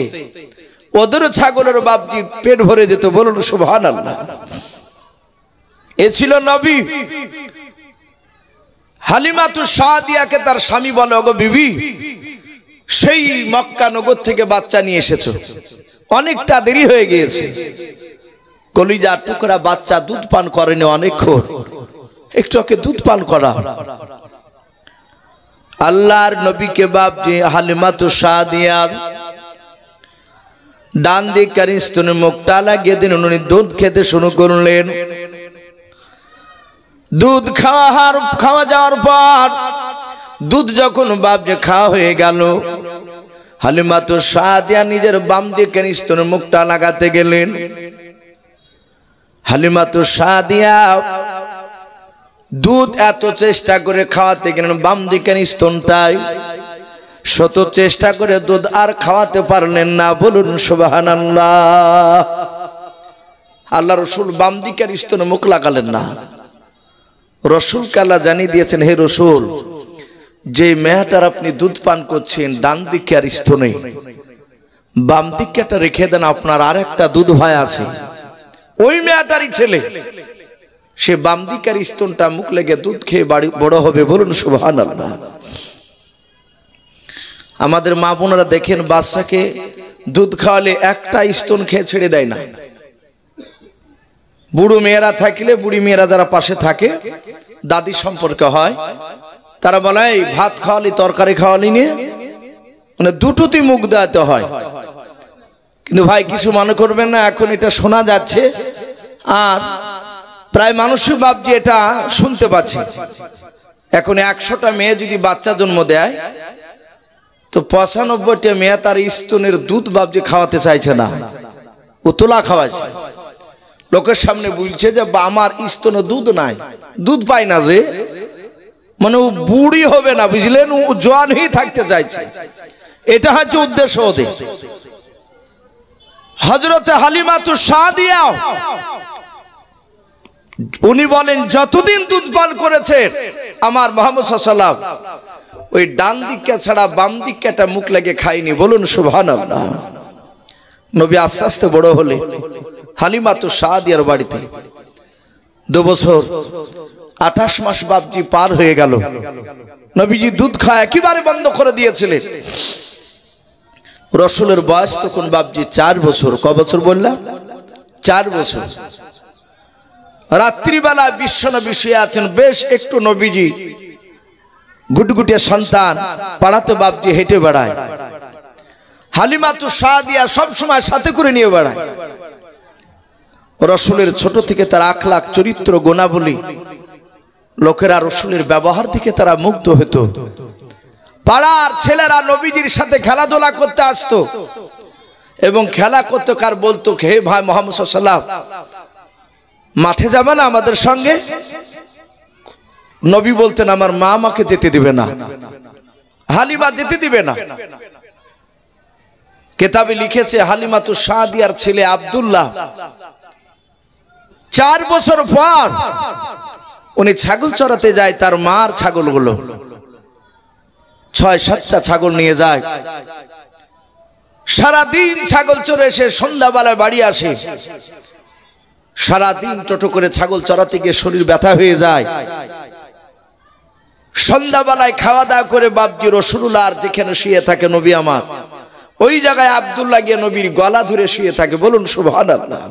ওদের ছাগলের বাপজি পেট ভরে যেত। বলুন সুবহানাল্লাহ। এ ছিল নবী। হালিমাতু সাদিয়াকে তার স্বামী বলে, ওগো বিবি, সেই মক্কা নগর থেকে বাচ্চা নিয়ে এসেছো, অনেকটা দেরি হয়ে গিয়েছে, কলিজা টুকরা বাচ্চা দুধ পান করেনি অনেকক্ষণ, একটু ওকে দুধ পান করা। আল্লাহর নবীকে বাপজি হালিমাতু সাদিয়ার ডান দিকের স্তনে মুখটা লাগিয়ে দিন, উনি দুধ খেতে শুরু করলেন। দুধ খাওয়া যাওয়ার পর দুধ যখন বাপজি খাওয়া হয়ে গেল, হালিমাতু সাদিয়া নিজের বাম দিকের স্তনে মুখটা লাগাতে গেলেন। হালিমাতু সাদিয়া দুধ এত চেষ্টা করে খাওয়াতে গেলেন বাম দিকের স্তনটায়, শত চেষ্টা করে দুধ আর খাওয়াতে পারলেন না। বলুন সুবহানাল্লাহ। আল্লাহ রসুল বাম দিকের স্তনে মুখ লাগালেন না। রসুলকে আল্লাহ জানিয়ে দিয়েছেন, হে রসুল, যে মেয়েটার আপনি দুধ পান করছেন ডান দিকে আর স্তনে, বাম দিকটা রেখে দেন, আপনার আর একটা দুধ ভাই আছে, ওই মেয়েটারই ছেলে, সে বাম দিকের স্তনটা মুখ লেগে দুধ খেয়ে বড় হবে। বলুন সুবহানাল্লাহ। আমাদের মা বোনেরা দেখেন, বাচ্চাকে দুধ খাওয়ালে একটা স্তন খেয়ে ছেড়ে দেয় না। বুড়ো মেয়েরা থাকলে, বুড়ি মেয়েরা যারা পাশে থাকে, দাদি সম্পর্কে হয়, তারা বলে এই ভাত খাওয়ালি তরকারি খাওয়ালি নিয়ে, মানে দুটোতেই মুখ দেওয়াতে হয়। কিন্তু ভাই কিছু মনে করবেন না, এখন এটা শোনা যাচ্ছে, আর প্রায় মানুষই বাপজি এটা শুনতে পাচ্ছে। এখন 100টা মেয়ে যদি বাচ্চা জন্ম দেয়, তো 95টা মেয়ে তার স্তনের দুধ বাপজি খাওয়াতে চাইছে না, ও তোলা খাওয়াচ্ছে। লোকের সামনে বলছে যে আমার স্তনে দুধ নাই, দুধ পাই না, যে মানে ও বুড়ি হবে না, বুঝলেন, ও জোয়ান হয়ে থাকতে চাইছে, এটা হচ্ছে উদ্দেশ্য ওদের। হযরতে হালিমাতু সাদিয়া উনি বলেন, যতদিন দুধ পান করেছে আমার মুহাম্মদ সাল্লাল্লাহু আলাইহি ওয়াসাল্লাম, ওই ডান দিকটা ছাড়া বাম দিকটা মুখ লাগে খায়নি। বলুন সুবহানাল্লাহ। নবী আস্তে আস্তে বড় হলে হালিমাতু সাদিয়ার বাড়িতে 2 বছর 28 মাস বাপজি পার হয়ে গেল। নবীজি দুধ খাওয়া একেবারে বন্ধ করে দিয়েছিলেন। রসুলের বয়স তখন বাপজি 4 বছর। ক বছর বললাম? 4 বছর। রাত্রিবেলা বিশ্বনবী শুয়ে আছেন, বেশ একটু নবীজি গুটগুটিয়া সন্তান পাড়াতে বাপজি হেঁটে বেড়ায়, হালিমাতু সাদিয়া সব সময় সাথে করে নিয়ে বেড়ায়। রসুলের ছোট থেকে তার আখলাক, চরিত্র, গুণাবলী, লোকেরা রসুলের ব্যবহার থেকে তারা মুগ্ধ হতো। পাড়ার ছেলেরা নবীজির সাথে খেলাধুলা করতে আসতো, এবং খেলা করতে কার বলতো, হে ভাই মুহাম্মদ সাল্লাল্লাহু আলাইহি ওয়াসাল্লাম মাঠে যাবে না আমাদের সঙ্গে? নবী বলতেন আমার মা আমাকে যেতে দিবে না, হালিমা যেতে দিবে না। কিতাবে লিখেছে হালিমাতু সাদিয়ার ছেলে আব্দুল্লাহ 4 বছর পর উনি ছাগল চড়াতে যায়, তার মার ছাগলগুলো 6-7টা ছাগল নিয়ে যায়। সারাদিন ছাগল চড়ে এসে সন্ধ্যাবেলায় বাড়ি আসে। সারাদিন টোটো করে ছাগল চড়াতে গিয়ে শরীর ব্যথা হয়ে যায়। সন্ধ্যাবেলায় খাওয়া দাওয়া করে বাপজি রাসূলুল্লাহ যেখানে শুয়ে থাকে নবী আমার, ওই জায়গায় আব্দুল্লাহ গিয়ে নবীর গলা ধরে শুয়ে থাকে। বলুন সুবহানাল্লাহ।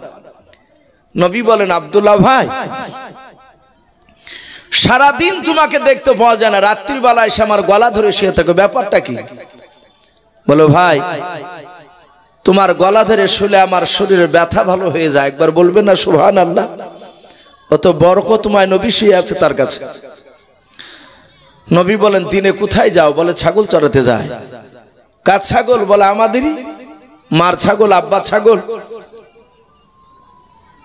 নবী বলেন আব্দুল্লাহ ভাই, সারাদিন তোমাকে দেখতে পাওয়া যায় না, রাত্রির বেলায় এসে আমার গলা ধরে শুয়ে থাকে, ব্যাপারটা কি? বলো ভাই, তোমার গলা ধরে শুলে আমার শরীরের ব্যথা ভালো হয়ে যায়। একবার বলবে না সুবহানাল্লাহ? অত বরকতময় নবী শুয়ে আছে তার কাছে। নবী বলেন দিনে কোথায় যাও? বলে ছাগল চড়াতে যায়। কার ছাগল? বলে আমাদেরই, মার ছাগল, আব্বা ছাগল।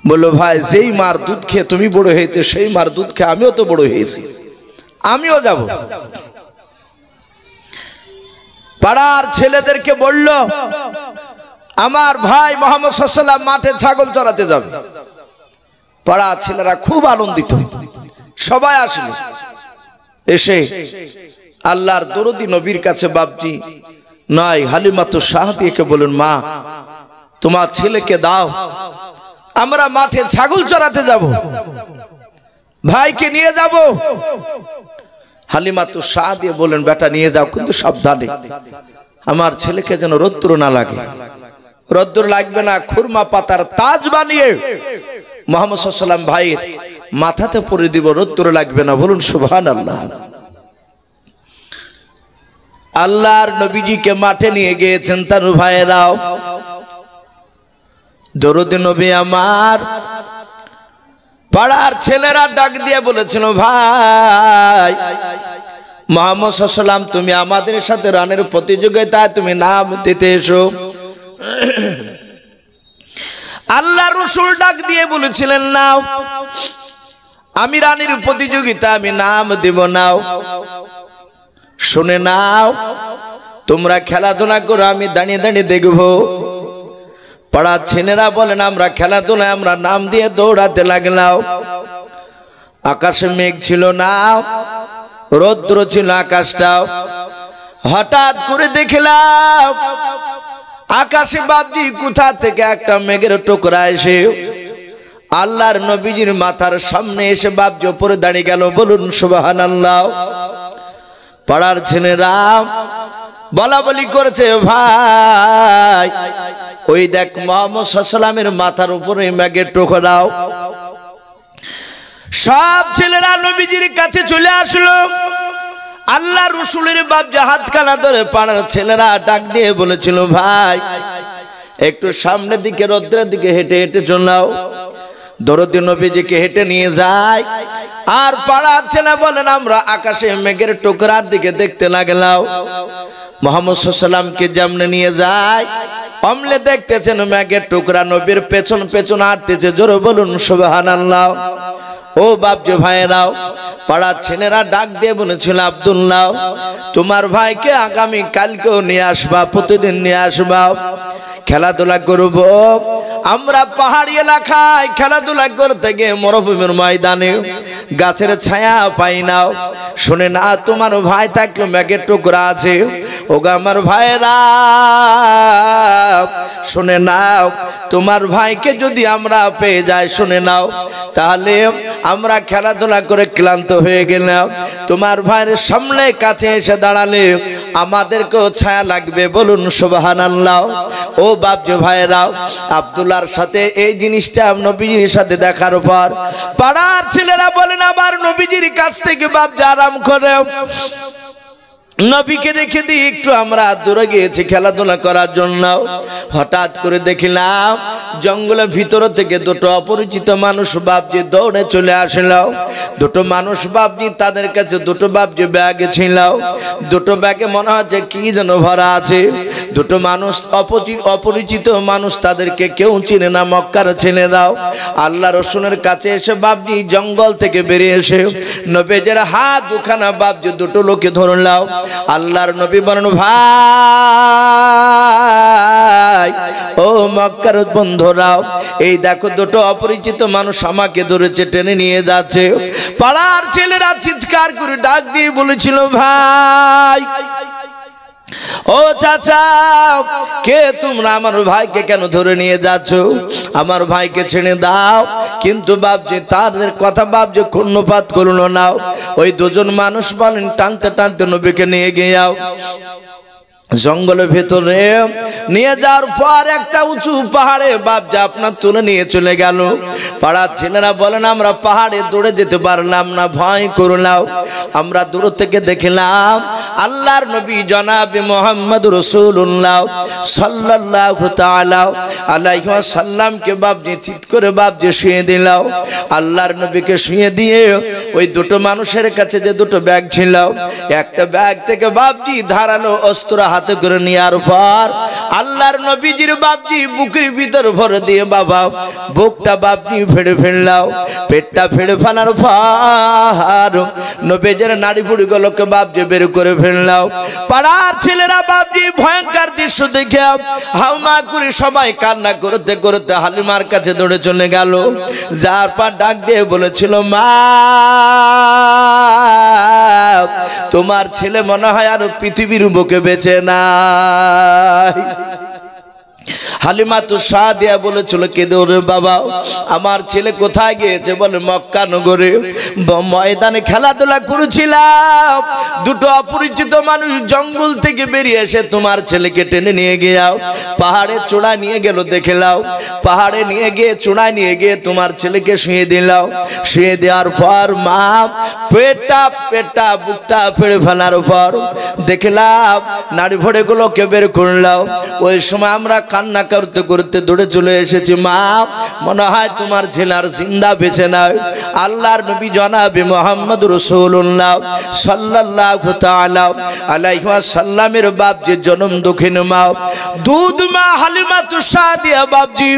বললো ভাই, যেই মার দুধ খেয়ে তুমি বড় হয়েছে সেই মার দুধ খেয়ে আমিও তো বড় হয়েছি, আমিও যাব। পাড়ার ছেলেদেরকে বলল আমার ভাই মুহাম্মদ সাল্লাল্লাহু আলাইহি ওয়াসাল্লাম মাঠে ছাগল চড়াতে যাবে। পাড়ার ছেলেরা খুব আনন্দিত, সবাই আসলো। এসে আল্লাহর দরদি নবীর কাছে বাপজি নয় হালিমাতু সাদিয়াকে বলেন, মা তোমার ছেলেকে দাও, আমরা মাঠে ছাগল চড়াতে যাব, ভাইকে নিয়ে যাব। হালিমাতু সাদিয়া বলেন, বেটা নিয়ে যাও, কিন্তু সাবধানে, আমার ছেলেকে যেন রৌদ্র না লাগে। রৌদ্র লাগবে না, খুরমা পাতার তাজ বানিয়ে মুহাম্মদ সাল্লাল্লাহু আলাইহি ওয়াসাল্লাম ভাইয়ের মাথাতে পরে দিব, রৌদ্র লাগবে না। বলুন সুবহানাল্লাহ। আল্লাহর নবীজিকে মাঠে নিয়ে গিয়েছেন তার ভাইয়েরাও। দরুদ নবী আমার, পাড়ার ছেলেরা ডাক দিয়ে বলেছিল, ভাই মুহাম্মদ সাল্লাল্লাহু আলাইহি ওয়াসাল্লাম তুমি আমাদের সাথে রানের প্রতিযোগিতায় তুমি নাম দিতে এসো। আল্লাহ রাসূল ডাক দিয়ে বলেছিলেন, নাও, আমি রানের প্রতিযোগিতা আমি নাম দেব, নাও, শুনে নাও, তোমরা খেলাধুলা করো, আমি দাঁড়িয়ে দাঁড়িয়ে দেখবো। পাড়ার ছেলেরা বলেন আমরা খেলাধুলায় আমরা নাম দিয়ে দৌড়াতে লাগলাম। আকাশে মেঘ ছিল না, রৌদ্র ছিল আকাশটাও। হঠাৎ করে দেখলাম আকাশে বাপজি কোথা থেকে একটা মেঘের টুকরা এসে আল্লাহর নবীজির মাথার সামনে এসে বাপজি উপরে দাঁড়িয়ে গেল। বলুন সুবহানাল্লাহ। পাড়ার ছেলেরা বলা বলি করেছে, ভাই ওই দেখ মুহাম্মদ সাল্লাল্লাহু আলাইহি ওয়াসাল্লামের মাথার উপরে মেঘের টুকরাও। সব ছেলেরা নবীজির কাছে চলে আসলো। আল্লাহ রাসূলের বাপ হাত খানা ধরে পাড়ার ছেলেরা ডাক দিয়ে বলেছিল, ভাই একটু সামনের দিকে রৌদ্রের দিকে হেঁটে হেঁটে চলাও। দরদি নবীজিকে হেঁটে নিয়ে যায়। আর পাড়ার ছেলে বলেন আমরা আকাশে মেঘের টুকরার দিকে দেখতে লাগলাম। মুহাম্মদ সাল্লাল্লাহু আলাইহি ওয়াসাল্লামকে যেমনে নিয়ে যায় অমলে দেখতেছেন মেঘের টুকরা নবীর পেছন পেছন হাঁটতেছে। জোরে বলুন সুবহানাল্লাহ। ও বাপজি ভাইরাও, পাড়ার ছেলেরা ডাক দিয়ে বলেছিল, আব্দুল্লাহ তোমার ভাইকে আগামী কালকেও নিয়ে আসবা, প্রতিদিন নিয়ে আসবা, খেলাধুলা করব। আমরা পাহাড়ি এলাকায় খেলাধুলা করতে গিয়ে মরুভূমির ময়দানে গাছের ছায়া পাই না। শুনে না, তোমার ভাই থাকলে মেঘের টুকরা আছে। ওগো আমার ভাইরা শুনে নাও, তোমার ভাইকে যদি আমরা পেয়ে যাই, শুনে নাও, তাহলে আমরা খেলাধুলা করে ক্লান্ত হয়ে গেলাম, তোমার ভাইয়ের সামনে কাছে এসে দাঁড়ালে আমাদেরকেও ছায়া লাগবে। বলুন সুবহানাল্লাহ। ও বাপজি ভাইরা, আব্দুল্লাহর সাথে এই জিনিসটা নবীজির সাথে দেখার পর পাড়ার ছেলেরা বলেন, আবার নবীজির কাছ থেকে বাপজি আরাম করে নবীকে রেখে দিয়ে একটু আমরা দূরে গিয়েছি খেলাধুলা করার জন্য। হঠাৎ করে দেখলাম জঙ্গলের ভিতর থেকে দুটো অপরিচিত মানুষ বাপজি দৌড়ে চলে আসলো। দুটো মানুষ বাপজি, তাদের কাছে দুটো বাপজি ব্যাগ ছিল। দুটো ব্যাগে মনে হচ্ছে কি যেন ভরা আছে। দুটো মানুষ অপরিচিত মানুষ, তাদেরকে কেউ চিনে না, মক্কার ছেলেরাও। আল্লাহ রসুলের কাছে এসে বাপজি জঙ্গল থেকে বেরিয়ে এসে নবীজের হাত দুখানা বাপজি দুটো লোকে ধরলাম। আল্লাহর নবী বলেন, ভাই ও মক্কার বন্ধুরাও, এই দেখো দুটো অপরিচিত মানুষ আমাকে ধরেছে, টেনে নিয়ে যাচ্ছে। পাড়ার ছেলেরা চিৎকার করে ডাক দিয়ে বলেছিল, ভাই ও চাচা, কে তোমরা? আমার ভাইকে কেন ধরে নিয়ে যাচ্ছ? আমার ভাইকে ছেড়ে দাও। কিন্তু বাপজি তাদের কথা বাপজি কর্ণপাত করলো না। ওই দুজন মানুষ বলেন, টানতে টানতে নবীকে নিয়ে গিয়াও জঙ্গলের ভেতরে নিয়ে যাওয়ার পর একটা উঁচু পাহাড়ে বাপজি আপনার তুলে নিয়ে চলে গেল। পাড়ার ছেলেরা বলেন, আমরা পাহাড়ে দৌড়ে যেতে পারলাম না, ভয় করলাম। আমরা দূর থেকে দেখলাম আল্লাহর নবী জনাবে মুহাম্মদ রাসূলুল্লাহ সাল্লাল্লাহু তাআলা আলাইহি ওয়াসাল্লামকে বাপজি চিৎ করে বাপজি শুয়ে দিলাম। আল্লাহর নবীকে শুয়ে দিয়ে ওই দুটো মানুষের কাছে যে দুটো ব্যাগ ছিল, একটা ব্যাগ থেকে বাপজি ধারালো অস্ত্র হাতে করে নেওয়ার পর আল্লাহর নবীজির বাপজি বুকের ভিতর ভরে দিয়ে বাবা বুকটা বাপজি ফেড়ে ফেললাম। পেটটা ফেড়ে ফেলার পর নবীজির নাড়ি ভুড়িগুলোকে বাপজি বের করে ফেললাম। পাড়ার ছেলেরা বাপজি ভয়ঙ্কর দৃশ্য দেখে হাউমা করে সবাই কান্না করতে করতে হালিমার কাছে দৌড়ে চলে গেল। যার পর ডাক দিয়ে বলেছিল, মা তোমার ছেলে মনে হয় আর পৃথিবীর বুকে বেঁচে নাই। হালিমা তো সাদিয়া বলেছিল, কেঁদে ওরে বাবা, আমার ছেলে কোথায় গিয়েছে? বলে মক্কা নগরে ময়দানে খেলাধুলা করেছিলাম, দুটো অপরিচিত মানুষ জঙ্গল থেকে বেরিয়ে এসে তোমার ছেলেকে টেনে নিয়ে গিয়াও পাহাড়ে চূড়া নিয়ে গেল। দেখে লাও, পাহাড়ে নিয়ে গিয়ে চূড়ায় নিয়ে গিয়ে তোমার ছেলেকে শুয়ে দিলাও। শুয়ে দেওয়ার পর মা পেটটা বুকটা ফেড়ে ফেলার পর দেখলাম নাড়ি ভরে গুলোকে বের করলাম। ওই সময় আমরা কান্না করতে করতে দৌড়ে চলে এসেছি, মা মনে হয় তোমার ছেলে আর জিন্দা বেঁচে নাই। আল্লাহর নবী জনাবে মুহাম্মদ রাসূলুল্লাহ সাল্লাল্লাহু তাআলা আলাইহি ওয়াসাল্লামের বাপজি জন্ম দক্ষিণ মা দুধ মা হালিমাতু সাদিয়া বাপজি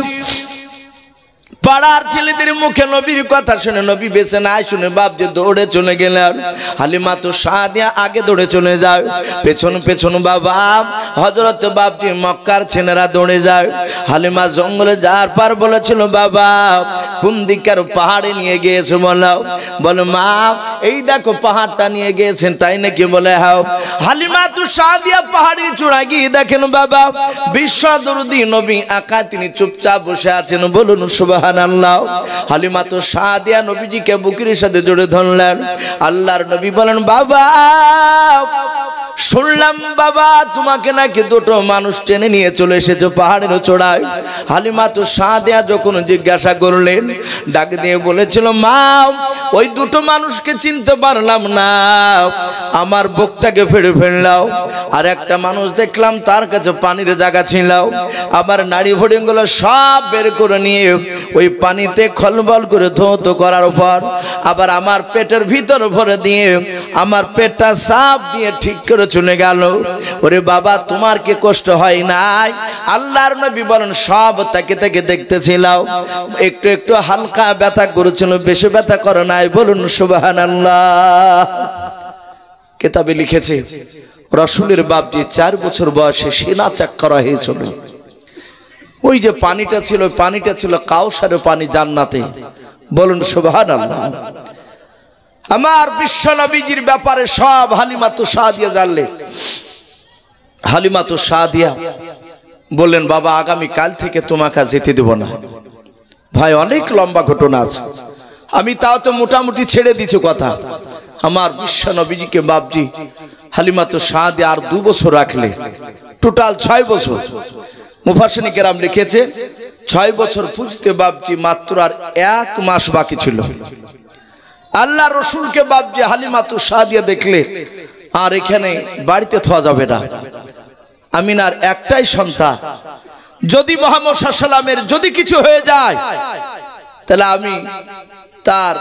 পাড়ার ছেলেদের মুখে নবীর কথা শুনে, নবী বেঁচে নাই শুনে বাপজি দৌড়ে চলে গেলেন। হালিমাতু সাদিয়া আগে দৌড়ে চলে যায়, পেছন পেছন বাবা হযরত বাপজি মক্কার ছেলেরা দৌড়ে যায়। হালিমা জঙ্গলে যাওয়ার পর বলেছিল, বাবা কোন দিকের পাহাড়ে নিয়ে গিয়েছে বলো? বলে মা এই দেখো পাহাড়টা নিয়ে গিয়েছেন। তাই নাকি? বলে হ্যাঁ। হালিমাতু সাদিয়া পাহাড়ের চূড়ায় গিয়ে দেখেন বাবা বিশ্ব দরদি নবী আকা, তিনি চুপচাপ বসে আছেন। বলুন সুবহানাল্লাহ। হালিমাতু সাদিয়া নবীজিকে বুকের সাথে জড়িয়ে ধরলেন। আল্লাহর নবী বলেন, বাবা শুনলাম বাবা তোমাকে নাকি দুটো মানুষ টেনে নিয়ে চলে এসেছে পাহাড়ের চূড়ায়। হালিমাতু সাদিয়া যখন জিজ্ঞাসা করলেন, ডাক দিয়ে বলেছিল, মা ওই দুটো মানুষকে চিনতে পারলাম না, আমার বুকটাকে ফেড়ে ফেললাম। আর একটা মানুষ দেখলাম তার কাছে পানির জায়গা ছিল, আমার নাড়ি ভুঁড়িগুলো সব বের করে নিয়ে ওই পানিতে খলবল করে ধৌত করার পর আবার আমার পেটের ভিতর ভরে দিয়ে আমার পেটটা সাপ দিয়ে ঠিক করে চলে গেল। ওরে বাবা তোমার কি কষ্ট হয় নাই? আল্লাহর নবী বলেন, সব তাকে তাকে দেখতেছিলাম, একটু একটু হালকা ব্যথা করেছিল, বেশি ব্যথা করে নাই। বলুন সুবহানাল্লাহ। কিতাবে লিখেছে রাসূলের বাপজি 4 বছর বয়সে সিনা চাক করা হয়েছিল। ওই যে পানিটা ছিল, পানিটা ছিল কাউসারের পানি জান্নাতে। বলুন সুবহানাল্লাহ। আমার বিশ্ব নবীজির ব্যাপারে সব হালিমাতু সাদিয়া জানলে। হালিমাতু সাদিয়া বললেন, বাবা আগামী কাল থেকে তোমাকে যেতে দেব না। ভাই অনেক লম্বা ঘটনা আছে, আমি তাও তো মোটামুটি ছেড়ে দিছি কথা। আমার বিশ্ব নবীজিকে বাপজি হালিমাতু সাদিয়া আর 2 বছর রাখলে, টোটাল 6 বছর। মুফাসসিরিন কেরাম লিখেছে 6 বছর পুজতে বাপজি মাত্র আর 1 মাস বাকি ছিল। আল্লাহ রসুলকে বাপজি হালিমাতু সাদিয়া দেখলে আর এখানে বাড়িতে থাকা যাবে না। আমিনার একটাই সন্তান, যদি মুহাম্মদ সাল্লাল্লাহু আলাইহি ওয়াসাল্লামের যদি কিছু হয়ে যায় তাহলে আমি তার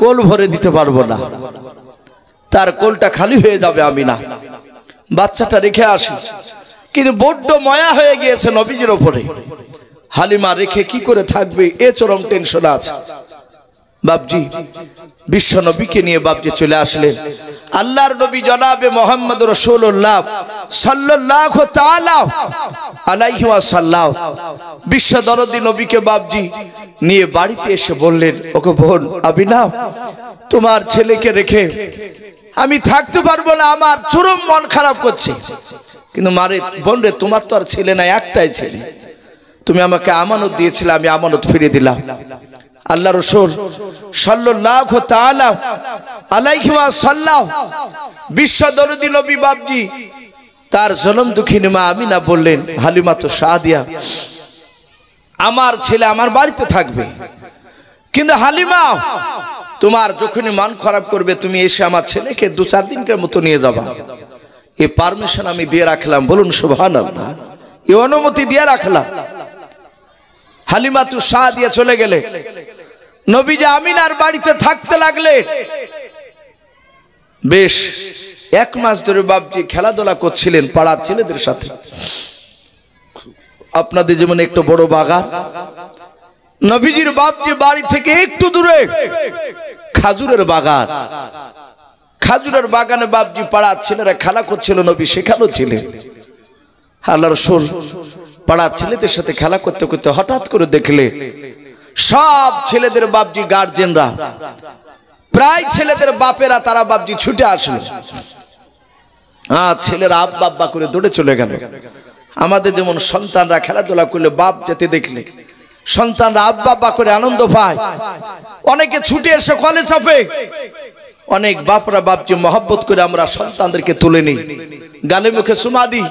কোল ভরে দিতে পারবো না, তার কোলটা খালি হয়ে যাবে। আমিনা বাচ্চাটা রেখে আসি, কিন্তু বড্ড মায়া হয়ে গিয়েছে নবীজির উপরে। হালিমা রেখে কি করে থাকবে, এ চরম টেনশন আছে। বাপজি বিশ্ব নবীকে নিয়ে বাপজি চলে আসলেন। আল্লাহর নবী জনাবে মুহাম্মদ রাসূলুল্লাহ সাল্লাল্লাহু তাআলা আলাইহি ওয়াসাল্লাম বিশ্ব দরদি নবীকে বাপজি নিয়ে বাড়িতে এসে বললেন, ওগো বোন আমিনা, তোমার ছেলেকে রেখে আমি থাকতে পারবো না, আমার চরম মন খারাপ করছে। কিন্তু মারে বোন রে, তোমার তো আর ছেলে না, একটাই ছেলে, তুমি আমাকে আমানত দিয়েছিলে, আমি আমানত ফিরিয়ে দিলাম। আল্লাহ রাসূল সাল্লাল্লাহু তাআলা আলাইহি ওয়াসাল্লাম বিশ্ব দরদি নবী বাপজি তার জনম দুঃখিনী মা আমিনা বললেন, হালিমা তো সাদিয়া, আমার ছেলে আমার বাড়িতে থাকবে, কিন্তু হালিমা তোমার যখনই মন খারাপ করবে তুমি এসে আমার ছেলেকে 2-4 দিনের মতো নিয়ে যাবা। এই পারমিশন আমি দিয়ে রাখলাম, বলুন সুবহানাল্লাহ, এই অনুমতি দিয়ে রাখলাম। হালিমা তো সাদিয়া চলে গেলে নবীজি আমিনার বাড়িতে থাকতে লাগলেন। বেশ 1 মাস ধরে বাপজি খেলাধুলা করছিলেন পাড়ার ছেলেদের সাথে। আপনাদের যেমন একটু বড় বাগান, নবীজির বাপজি বাড়ি থেকে একটু দূরে খাজুরের বাগান, খাজুরের বাগানে বাপজি পাড়ার ছেলেরা খেলা করছিল, নবী সেখানেও ছিলেন। আল্লাহ রাসূল পাড়ার ছেলেদের সাথে খেলা করতে করতে হঠাৎ করে দেখলে সব ছেলেদের বাপজি গার্জেনরা, প্রায় ছেলেদের বাপেরা, তারা বাপজি ছুটে আসলো। ছেলেরা আব্বা আব্বা করে দৌড়ে চলে গেল। আমাদের যেমন সন্তানরা খেলাধুলা করলে বাপ যেতে দেখলে সন্তানরা আব্বা আব্বা করে আনন্দ পায়, অনেকে ছুটে এসে কলে চাপে। অনেক বাপরা বাপজি মহব্বত করে আমরা সন্তানদেরকে তুলে নিই, গালে মুখে চুমা দিই।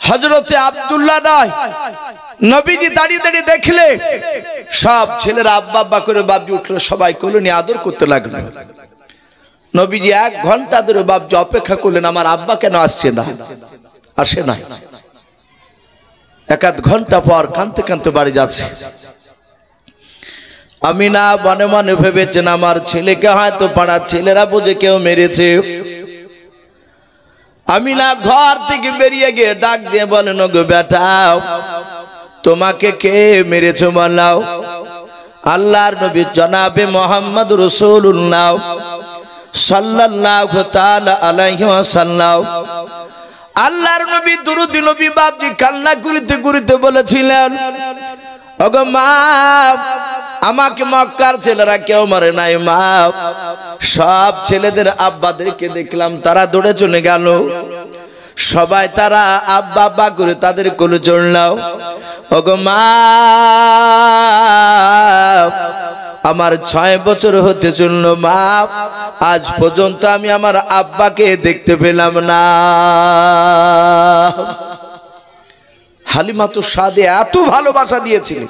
হযরতে আব্দুল্লাহ নয়, নবীজি দাঁড়িয়ে দাঁড়িয়ে দেখলে সব ছেলেরা আব্বা আব্বা করে বাপজি উঠলো, সবাই কোলে নিয়ে আদর করতে লাগলো। নবীজি 1 ঘন্টা ধরে বাপজি অপেক্ষা করলেন, আমার আব্বা কেন আসছে না, আসে না। 1-8 ঘন্টা পর কাঁদতে কাঁদতে বাড়ি যাচ্ছে। আমিনা মনে মনে ভেবেছেন আমার ছেলেকে হয়তো পাড়ার ছেলেরা বুঝে কেউ মেরেছে। আমিনা ঘর থেকে বেরিয়ে গিয়ে ডাক দিয়ে বলেন, ওগো বেটা, তোমাকে কে মেরেছে বলাও। আল্লাহর নবী জনাবে মুহাম্মদ রাসূলুল্লাহ সাল্লাল্লাহু তাআলা আলাইহি ওয়াসাল্লাম, আল্লাহর নবী দুরূদ নবী বাপজি কান্না করিতে করিতে বলেছিলেন, ওগো মা, আমাকে মক্কার ছেলেরা কেউ মারে নাই মা, সব ছেলেদের আব্বাদেরকে দেখলাম তারা দৌড়ে চলে গেল, সবাই তারা আব্বা আব্বা করে তাদের কোলে চড়লাও। ওগো মা, আমার 6 বছর হতে চলল মা, আজ পর্যন্ত আমি আমার আব্বাকে দেখতে পেলাম না। হালিমা তো সাদিয়া এত ভালোবাসা দিয়েছিলেন,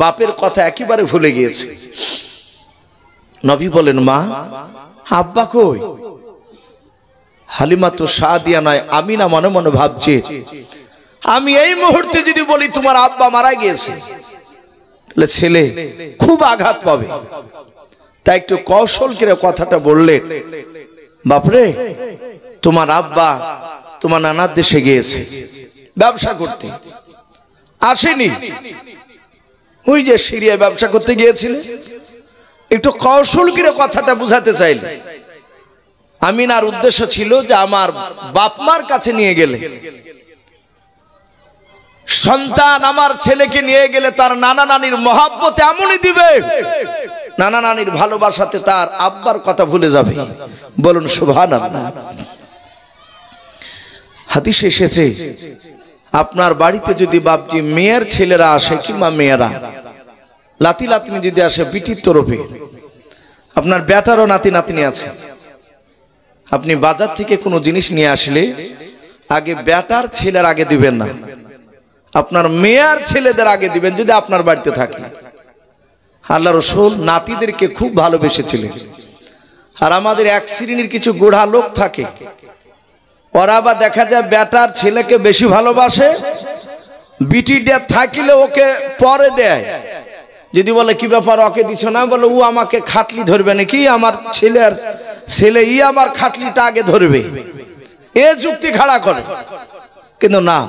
বাপের কথা একেবারে ভুলে গিয়েছে। নবী বলেন, মা আব্বা কই? হালিমা তো সাদিয়া নয়, আমিনা মনে মনে ভাবছে, আমি এই মুহূর্তে যদি বলি তোমার আব্বা মারা গিয়েছে তাহলে ছেলে খুব আঘাত পাবে, তাই একটু কৌশল করে কথাটা বললেন, বাপরে তোমার আব্বা তোমার নানার দেশে গিয়েছে ব্যবসা করতে, আসেনি, ওই যে সিরিয়া ব্যবসা করতে গিয়েছিল। একটু কৌশল করে কথাটা বুঝাতে চাইলে। আমিনার উদ্দেশ্য ছিল যে আমার বাপ মার কাছে নিয়ে গেলে, সন্তান আমার ছেলেকে নিয়ে গেলে তার নানা নানির মহব্বত এমনই দিবে, নানা নানির ভালোবাসাতে তার আব্বার কথা ভুলে যাবে। বলুন সুবহানাল্লাহ। হাদিসে এসেছে, আপনার বাড়িতে যদি বাপজি মেয়ের ছেলেরা আসে কিংবা মেয়েরা লাতি লাতিনি যদি আসে বিটির তরফে, আপনার বেটারও নাতি নাতনি আছে, আপনি বাজার থেকে কোনো জিনিস নিয়ে আসলে আগে বেটার ছেলের আগে দিবেন না, আপনার মেয়ের ছেলেদের আগে দিবেন যদি আপনার বাড়িতে থাকে। আল্লাহ রাসূল নাতিদেরকে খুব ভালোবেসেছিলেন। আর আমাদের এক শ্রেণীর কিছু গোড়া লোক থাকে, ওরা আবার দেখা যায় বেটার ছেলেকে বেশি ভালোবাসে, বিটিটা থাকলে ওকে পরে দেয়। যদি বলে কি ব্যাপার ওকে দিছ না, বলে ও আমাকে খাটলি ধরবে নাকি, আমার ছেলে আমার খাটলিটা আগে ধরবে, এ যুক্তি খাড়া করে। কিন্তু না,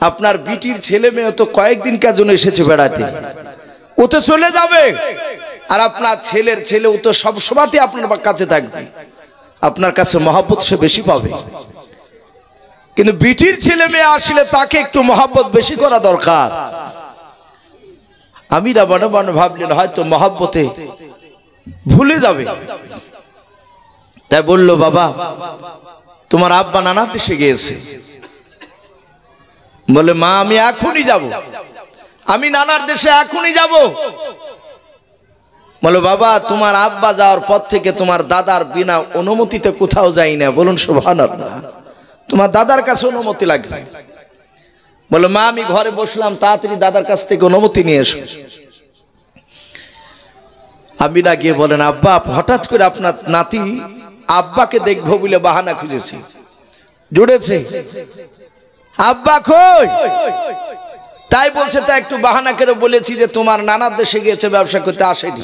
আপনার বিটির ছেলে মেয়ে তো কয়েকদিন কার জন্য এসেছে বেড়াতে, ও তো চলে যাবে। আর আপনার ছেলের ছেলে ও তো সব সময়তে আপনার কাছে থাকবে, আপনার কাছে মহব্বত সে বেশি পাবে। কিন্তু বিটির ছেলে মেয়ে আসলে তাকে একটু মহব্বত বেশি করা দরকার। আমিরা মনে মনে ভাবলেন হয়তো মহব্বতে ভুলে যাবে, তাই বলল বাবা তোমার আব্বা নানা দেশে গিয়েছে। বলে মা আমি এখনই যাব, আমি নানার দেশে এখনই যাব। বলো বাবা তোমার আব্বা যাওয়ার পর থেকে তোমার দাদার বিনা অনুমতিতে কোথাও যাই না, বলুন সুবহানাল্লাহ। তোমার দাদার কাছে অনুমতি লাগবে। বলো মা আমি ঘরে বসলাম, তাড়াতাড়ি দাদার কাছ থেকে অনুমতি নিয়ে এসো। আমিরা গিয়ে বলেন আব্বা হঠাৎ করে আপনার নাতি আব্বাকে দেখবো বলে বাহানা খুঁজেছি, জুড়েছে আব্বা কই, তাই বলছে তা একটু বাহানা করে বলেছি যে তোমার নানার দেশে গিয়েছে ব্যবসা করতে, আসেনি,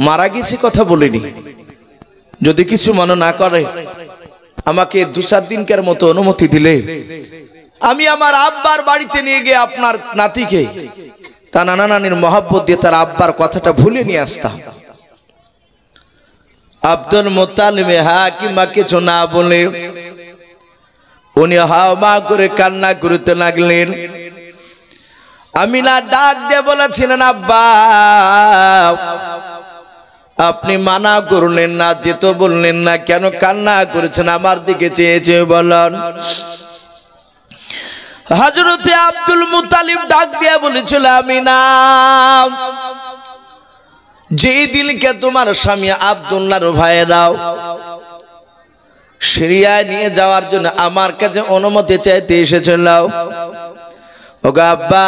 মারা গেছে কথা বলিনি। যদি কিছু মনে না করে আমাকে 2-4 দিনকার মতো অনুমতি দিলে আমি আমার আব্বার বাড়িতে নিয়ে গিয়ে আপনার নাতিকে তা নানা নানির মহব্বত দিয়ে তার আব্বার কথাটা ভুলে নিয়ে আসতাম। আব্দুল মুত্তালিব হাকিমা কিছু না বলে উনি হাওয়া করে কান্না করতে লাগলেন। আমিনা ডাক দিয়ে বলেছিলেন আব্বা আপনি মানা করলেন না, যেতে বললেন না, কেন কান্না করেছেন? আমার দিকে চেয়ে চেয়ে বলেন। হযরতে আব্দুল মুত্তালিব ডাক দিয়ে বলেছিল আমিনা যেই দিনকে তোমার স্বামী আব্দুল্লাহর ভাইরাও সিরিয়ায় নিয়ে যাওয়ার জন্য আমার কাছে অনুমতি চাইতে এসেছিল, ওগো আব্বা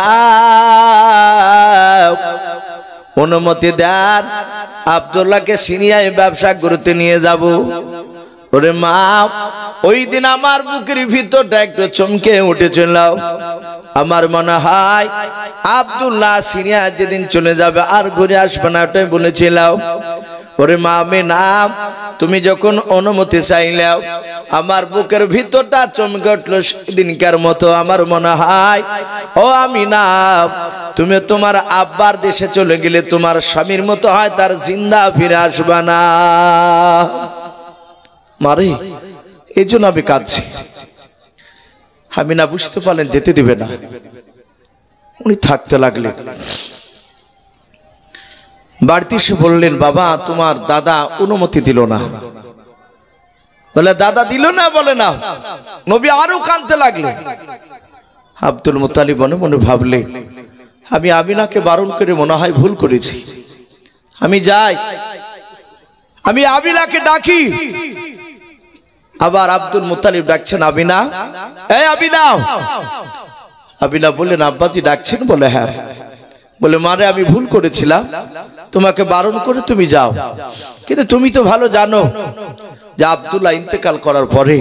অনুমতি দেন, আব্দুল্লাহকে সিরিয়ায় ব্যবসা করতে নিয়ে যাব। ওরে মা ওই দিন আমার বুকের ভিতরটা একটু চমকে উঠেছিল। আমার মনে হয় আব্দুল্লাহ সিরিয়া যেদিন চলে যাবে আর ঘুরে আসবে না, ওটাই বলেছিলাম। ওরে মা আমিনা তুমি যখন অনুমতি চাইলাও আমার বুকের ভিতরটা চমকে উঠলো সেদিনকার মতো। আমার মনে হয় ও আমিনা তুমি তোমার আব্বার দেশে চলে গেলে তোমার স্বামীর মতো হয় তার জিন্দা ফিরে আসবে না। মারে এই জন্য আমি কাঁদছি। আমিনা বুঝতে পারলেন যেতে দিবে না, উনি থাকতে লাগলেন। বাড়িতে এসে বললেন বাবা তোমার দাদা অনুমতি দিল না। বলে দাদা দিল না? বলে না। নবী আরো কাঁদতে লাগলেন। আব্দুল মুত্তালিব মনে মনে ভাবলেন আমি আমিনাকে বারণ করে মনে হয় ভুল করেছি, আমি যাই, আমি আমিনাকে ডাকি। আবার আব্দুল মুত্তালিব ডাকছেন আমিনা, এই আমিনা। আমিনা বললেন আব্বাজি ডাকছেন? বলে হ্যাঁ। বলে মারে আমি ভুল করেছিলাম, তোমাকে বারণ করে তুমি যাও, কিন্তু তুমি তো ভালো জানো যে আব্দুল্লাহ ইন্তেকাল করার পরে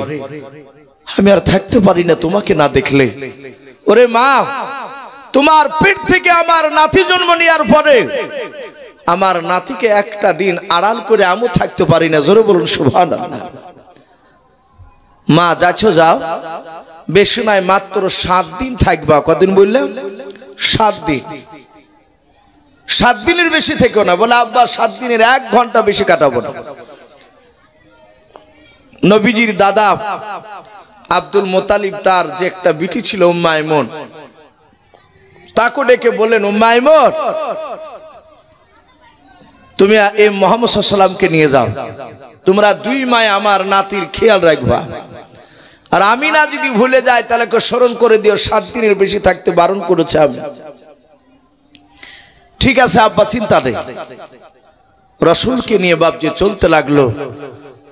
আমি আর থাকতে পারি না তোমাকে না দেখলে। ওরে মা তোমার পেট থেকে আমার নাতি জন্ম নেওয়ার পরে আমার নাতিকে একটা দিন আড়াল করে আমিও থাকতে পারি না। জোরে বলুন সুবহানাল্লাহ। মা যাচ্ছ যাও, বেশি নয় মাত্র 7 দিন থাকবা। কদিন বললাম? 7 দিন। 7 দিনের বেশি থেকো না। বলে আব্বা 7 দিনের 1 ঘন্টা বেশি কাটাবো না। নবীজির দাদা আব্দুল মুত্তালিব তার যে একটা বিটি ছিল উম্মে আইমন, তাকে ডেকে বললেন উম্মে আইমন তুমি এই মুহাম্মদ সাল্লাল্লাহু আলাইহি ওয়াসাল্লামকে নিয়ে যাও, তোমরা 2 মায়ে আমার নাতির খেয়াল রাখবা, আর আমি না যদি ভুলে যাই তাহলে স্মরণ করে দিও 7 দিনের বেশি থাকতে বারণ করেছে আমি। ঠিক আছে আব্বা চিন্তা নেই। রাসূলকে নিয়ে বাপজি চলতে লাগলো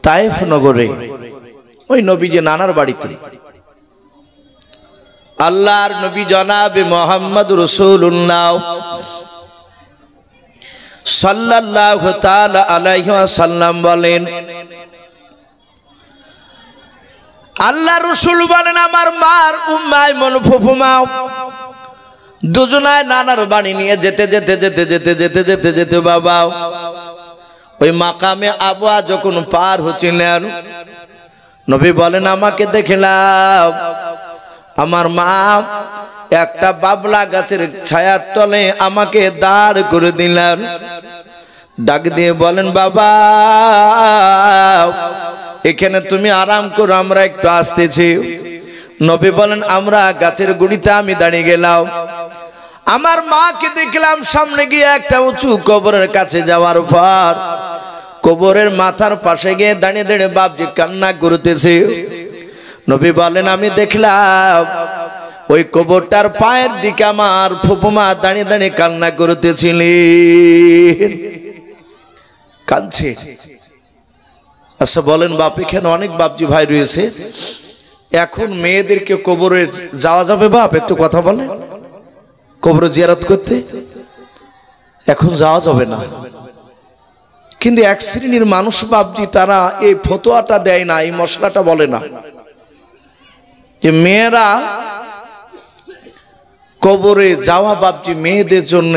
তায়েফ নগরে, ওই নবীজি নানার বাড়িতে। আল্লাহর নবী জনাবে মুহাম্মদ রাসূলুল্লাহ সাল্লাল্লাহু তাআলা আলাইহি ওয়াসাল্লাম বলেন, আল্লাহ রাসূল বলেন, আমার মার উম্মে আইমন ফুফুমা দুজনায় নানার বাড়ি নিয়ে যেতে যেতে যেতে যেতে যেতে যেতে যেতে বাবা ওই মাকামে আবওয়া যখন পার হচ্ছিলেন, নবী বলেন, আমাকে দেখলাম আমার মা একটা বাবলা গাছের ছায়ার তলে আমাকে দাঁড় করে দিলেন। ডাক দিয়ে বলেন, বাবা এখানে তুমি আরাম করো, আমরা একটু আসতেছি। নবী বলেন, আমরা গাছের গুড়িতে আমি দাঁড়িয়ে গেলাম। আমার মাকে দেখলাম সামনে গিয়ে একটা উঁচু কবরের কাছে যাওয়ার পর কবরের মাথার পাশে গিয়ে দাঁড়িয়ে দাঁড়িয়ে বাপজি কান্না করতেছে। নবী বলেন, আমি দেখলাম ওই কবরটার পায়ের দিকে আমার ফুফুমা দাঁড়িয়ে দাঁড়িয়ে কান্না করতেছিলেন, কাঁদছে। আচ্ছা বলেন বাপ, এখানে অনেক বাপজি ভাই রয়েছে, এখন মেয়েদেরকে কবরে যাওয়া যাবে বাপ? একটু কথা বলেন। কবরে জিয়ারত করতে এখন যাওয়া যাবে না, কিন্তু এক শ্রেণীর মানুষ বাপজি তারা এই ফতোয়াটা দেয় না, এই মশলাটা বলে না যে মেয়েরা কবরে যাওয়া বাপজি মেয়েদের জন্য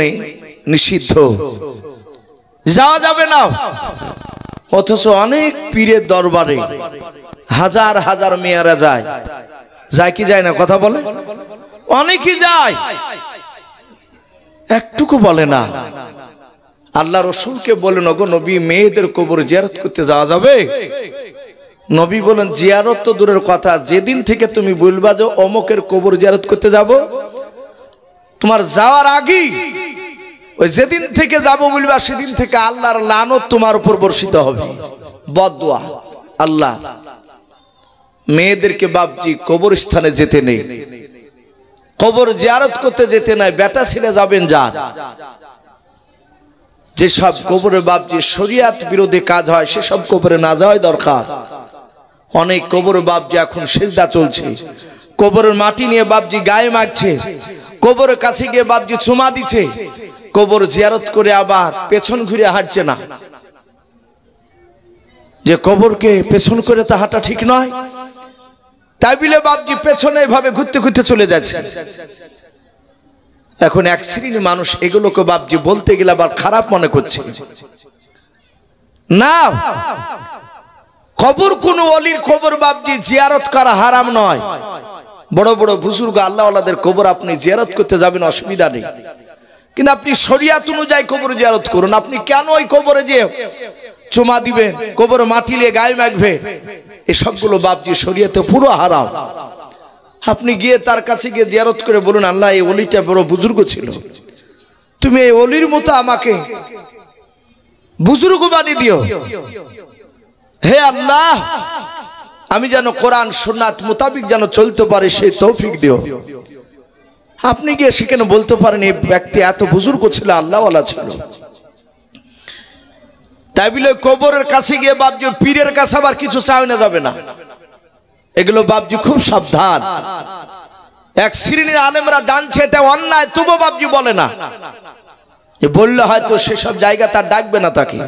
নিষিদ্ধ, যাওয়া যাবে না। অথচ অনেক পীরের দরবারে হাজার হাজার মেয়েরা যায়, যায় কি যায় না? কথা বলে, অনেকেই যায়, একটুকু বলে না। আল্লাহ রাসূলকে বলেন, ওগো নবী, মেয়েদের কবর জিয়ারত করতে যাওয়া যাবে? নবী বলেন, জিয়ারত তো দূরের কথা, যেদিন থেকে তুমি বলবা যে অমুকের কবর জিয়ারত করতে যাব, তোমার যাওয়ার আগেই ওই যেদিন থেকে যাব বলবা সেদিন থেকে আল্লাহর লানত তোমার উপর বর্ষিত হবে, বদদুয়া। আল্লাহ মেয়েদেরকে বাপজি কবরস্থানে যেতে নেই, কবর জিয়ারত করতে যেতে নাই, বেটা ছেলে যাবেন যান। যেসব কবরে বাপজি শরিয়াত বিরোধী কাজ হয় সেসব কবরে না যাওয়াই দরকার। অনেক কবরে বাপজি এখন সিজদা চলছে, কবরের মাটি নিয়ে বাপজি গায়ে মাখছে, কবরের কাছে গিয়ে বাপজি চুমা দিচ্ছে, কবর জিয়ারত করে আবার পেছন ঘুরে হাঁটছে না। যে কবরকে পেছন করে তা হাঁটা ঠিক নয়, তাই বলে বাপজি পেছনে এভাবে ঘুরতে ঘুরতে চলে যাচ্ছে। এখন এক শ্রেণীর মানুষ এগুলোকে বাপজি বলতে গেলে আবার খারাপ মনে করছে না। কবর কোন ওলির কবর বাপজি জিয়ারত করা হারাম নয়। বড় বড় বুজুর্গ আল্লাহওয়ালাদের কবর আপনি জিয়ারত করতে যাবেন, অসুবিধা নেই, কিন্তু আপনি শরিয়াত অনুযায়ী কবর জিয়ারত করুন। আপনি কেন ওই কবরে যে চুমা দিবেন, কবর মাটি নিয়ে গায়ে মাখবেন, এসবগুলো বাপজি শরিয়াতে পুরো হারাম। আপনি গিয়ে তার কাছে গিয়ে জিয়ারত করে বলুন, আল্লাহ এই ওলিটা বড় বুজুর্গ ছিল, তুমি এই ওলির মতো আমাকে বুজুর্গ বানিয়ে দিও। হে আল্লাহ, আমি যেন কোরআন সুন্নাত মোতাবিক যেন চলতে পারে সেই তৌফিক দিও। আপনি গিয়ে সেখানে বলতে পারেন এই ব্যক্তি এত বুজুর্গ ছিল, আল্লাহওয়ালা ছিল। তাই বলে কবরের কাছে গিয়ে বাপজি পীরের কাছে আবার কিছু চাই না যাবে না, এগুলো বাপজি খুব সাবধান। এক শ্রেণীর আলেমরা জানছে এটা অন্যায়, তবু বাপজি বলে না, বললে হয়তো সেসব জায়গা তার ডাকবে না তাকে।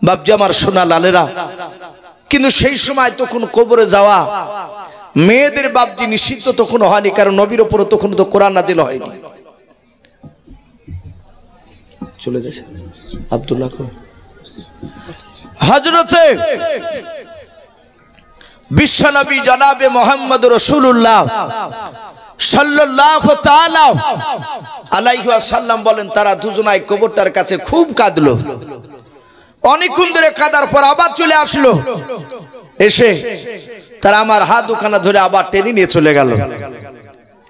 বাপজি আমার সোনা লালেরা, কিন্তু সেই সময় তখন কবরে যাওয়া মেয়েদের বাপজি নিষিদ্ধ তখন হয়নি, কারণ নবীর উপর তখন তো কোরআন নাজিল হয়নি। চলে যাচ্ছে আব্দুল্লাহ হযরতে বিশ্বনবী জনাবে মুহাম্মদ রাসূলুল্লাহ সাল্লাল্লাহু তাআলা আলাইহি ওয়াসাল্লাম বলেন, তারা দুজনাই কবরটার কাছে খুব কাঁদলো। অনেকক্ষণ ধরে কাঁদার পর আবার চলে আসলো, এসে তারা আমার হাত দুখানা ধরে আবার টেনে নিয়ে চলে গেল।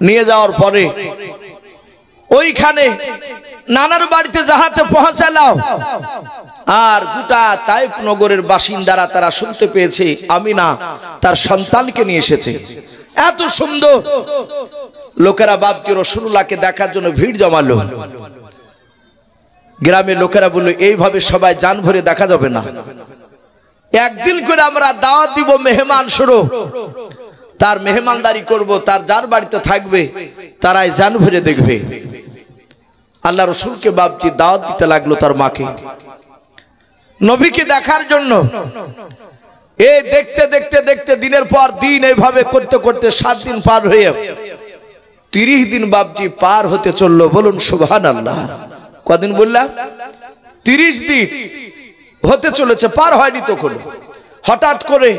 নিয়ে যাওয়ার পরে ওইখানে নানার বাড়িতে যাহাতে পৌঁছালাম, আর গোটা তাইফ নগরের বাসিন্দারা তারা শুনতে পেয়েছে আমিনা তার সন্তানকে নিয়ে এসেছে। এত সুন্দর লোকেরা বাপজি রাসূলুল্লাহকে দেখার জন্য ভিড় জমালো। গ্রামের লোকেরা বলল, এইভাবে সবাই জান ভরে দেখা যাবে না, একদিন করে আমরা দাওয়াত দিব মেহমান স্বরূপ, তার মেহমানদারি করব, তার যার বাড়িতে থাকবে তারাই জান ভরে দেখবে। আল্লাহ রসুলকে বাপজি দাওয়াত দিতে লাগলো তার মাকে নবীকে দেখার জন্য। এই দেখতে দেখতে দেখতে দিনের পর দিন এইভাবে করতে করতে 7 দিন পার হয়ে 30 দিন বাপজি পার হতে চললো। বলুন সুবহানাল্লাহ। কদিন বললাম? 30 দিন হতে চলেছে, পার হয়নি তো কোনো। হঠাৎ করে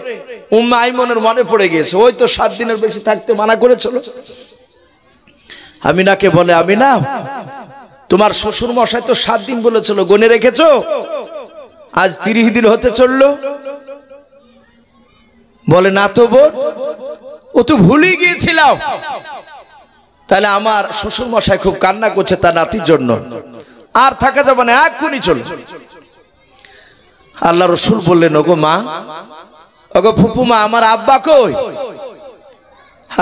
উম্মে আইমনের মনে পড়ে গিয়েছে, ওই তো 7 দিনের বেশি থাকতে মানা করেছিল। আমিনাকে বলে, আমিনা তোমার শ্বশুর মশাই তো 7 দিন বলেছিল, গনে রেখেছো? আজ 30 দিন হতে চললো। বলে, না তো বোন, ও তো ভুলেই গিয়েছিলাম। তাহলে আমার শ্বশুর মশাই খুব কান্না করছে তার নাতির জন্য, আর থাকা যাবে না, এক্ষুনি চলো। আল্লাহ রসুল বললেন, ওগো মা, ওগো ফুপুমা, আমার আব্বা কই?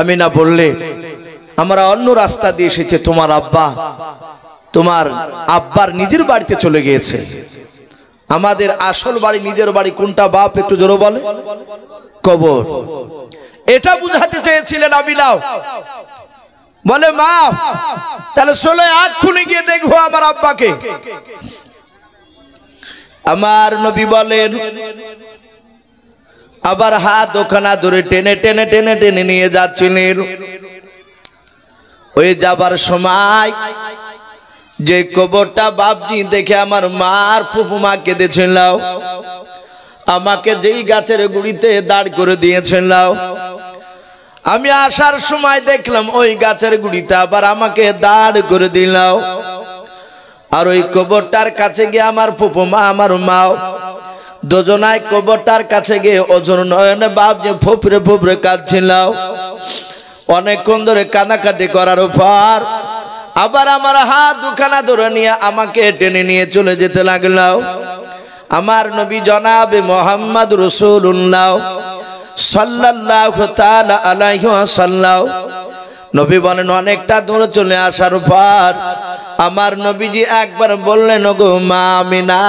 আমিনা বললে, আমরা অন্য রাস্তা দিয়ে এসেছে, তোমার আব্বার নিজের বাড়িতে চলে গিয়েছে। আমাদের আসল বাড়ি, নিজের বাড়ি কোনটা বাপ? একটু জোরে বলে। কবর। এটা বুঝাতে চেয়েছিলেন আমিনাও। বলে, মা তাহলে চলো এক্ষুনি গিয়ে দেখবো আমার আব্বাকে। আমার নবী বলেন, আবার হাত ওখানা ধরে টেনে টেনে টেনে টেনে নিয়ে যাচ্ছিলেন। ওই যাবার সময় যে কবরটা বাপজি দেখে আমার মার ফুপুমা কেঁদেছিল, আমাকে যেই গাছের গুড়িতে দাঁড় করে দিয়েছিল, আমি আসার সময় দেখলাম ওই গাছের গুড়িতে আবার আমাকে দাঁড় করে দিল। আর ওই কবরটার কাছে গিয়ে আমার ফুপুমা আমার মাও দুজনায় কবরটার কাছে গিয়ে ওজন নয়নে বাপ যে ফুপরে ফুপরে কাঁদছিল। অনেকক্ষণ ধরে কান্নাকাটি করার পর আবার আমার হাত দুখানা ধরে নিয়ে আমাকে টেনে নিয়ে চলে যেতে লাগলো আমার নবী জনাবে মোহাম্মদ রাসূলুল্লাহ সাল্লাল্লাহু তাআলা আলাইহি ওয়াসাল্লাম। নবী বলেন, অনেকটা দূরে চলে আসার পর আমার নবীজি একবার বললেন, ওগো মা আমিনা,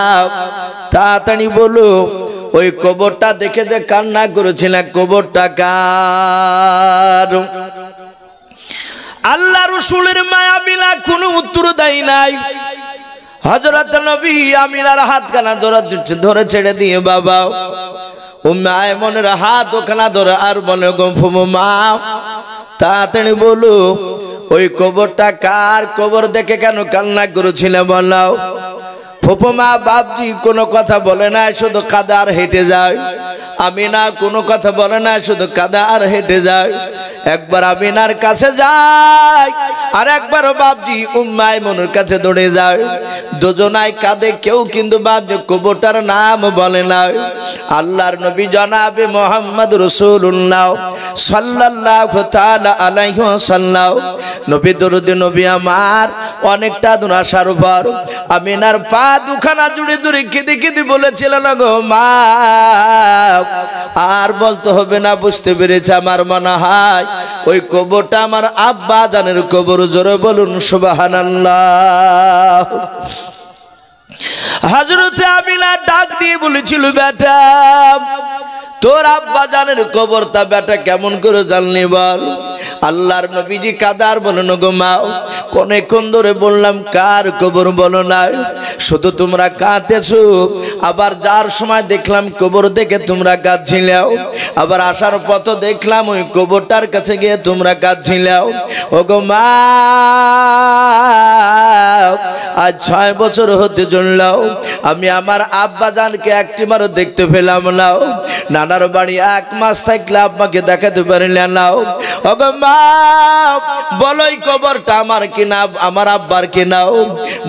তাড়াতাড়ি বলো ওই কবরটা দেখে যে কান্না করেছিল, কবরটা কার? আল্লাহ রাসূলের মা আমিনা কোনো উত্তর দেয় নাই। হযরত নবী আমিনার হাতখানা ধরে ছেড়ে দিয়ে বাবা উম্মে আইমনের হাত ওখানা ধরে আর বলে, গো ফুমা তাড়াতাড়ি বলো ওই কবরটা কার? কবর দেখে কেন কান্না করেছিল বলো। ফুপুমা বাপজি কোনো কথা বলে না, শুধু কাঁদা আর হেঁটে যায়। আমিনা কোনো কথা বলে না, শুধু কাঁদা আর হেঁটে যায়। একবার আমিনার কাছে যায় আর একবার বাপজি উম্মে আইমনের কাছে দৌড়ে যায়। দুজনায় কাঁদে, কেউ কিন্তু বাপজি কবরটার নাম বলে না। আল্লাহর নবী জনাবে মোহাম্মদ রাসূলুল্লাহ সাল্লাল্লাহু তাআলা আলাইহি ওয়াসাল্লাম নবী দরুদে নবী আমার অনেকটা দূর আসার পর আমিনার পা দুখানা জুড়ে জুড়ে কেঁদে কেঁদে বলেছিলেন, গো মা আর বলতে হবে না, বুঝতে পেরেছে আমার মনে হয় ওই কবরটা আমার আব্বা জানের কবর। জোরে বলুন সুবহানাল্লাহ। হযরতে আমিনা ডাক দিয়ে বলেছিল, বেটা তোর আব্বা জানের কবরটা বেটা কেমন করে জানলি বল? আল্লাহর নবীজি কাদার বলেন, গো মা অনেকক্ষণ ধরে বললাম কার কবর বলো না, শুধু তোমরা কাঁদতেছো। আবার যার সময় দেখলাম কবর দেখে তোমরা কাঁদছিলাও, আবার আসার পথ দেখলাম ওই কবরটার কাছে গিয়ে তোমরা কাঁদছিলাও। ও গো মা আজ 6 বছর হতে চললাও আমি আমার আব্বা জানকে একটিবারও দেখতে পেলাম না। নানার বাড়ি 1 মাস থাকলে আব্বাকে দেখাতে পারিলাম না। ও গো মা বলো এই কবরটা আমার কিনা আমার আব্বার কিনা?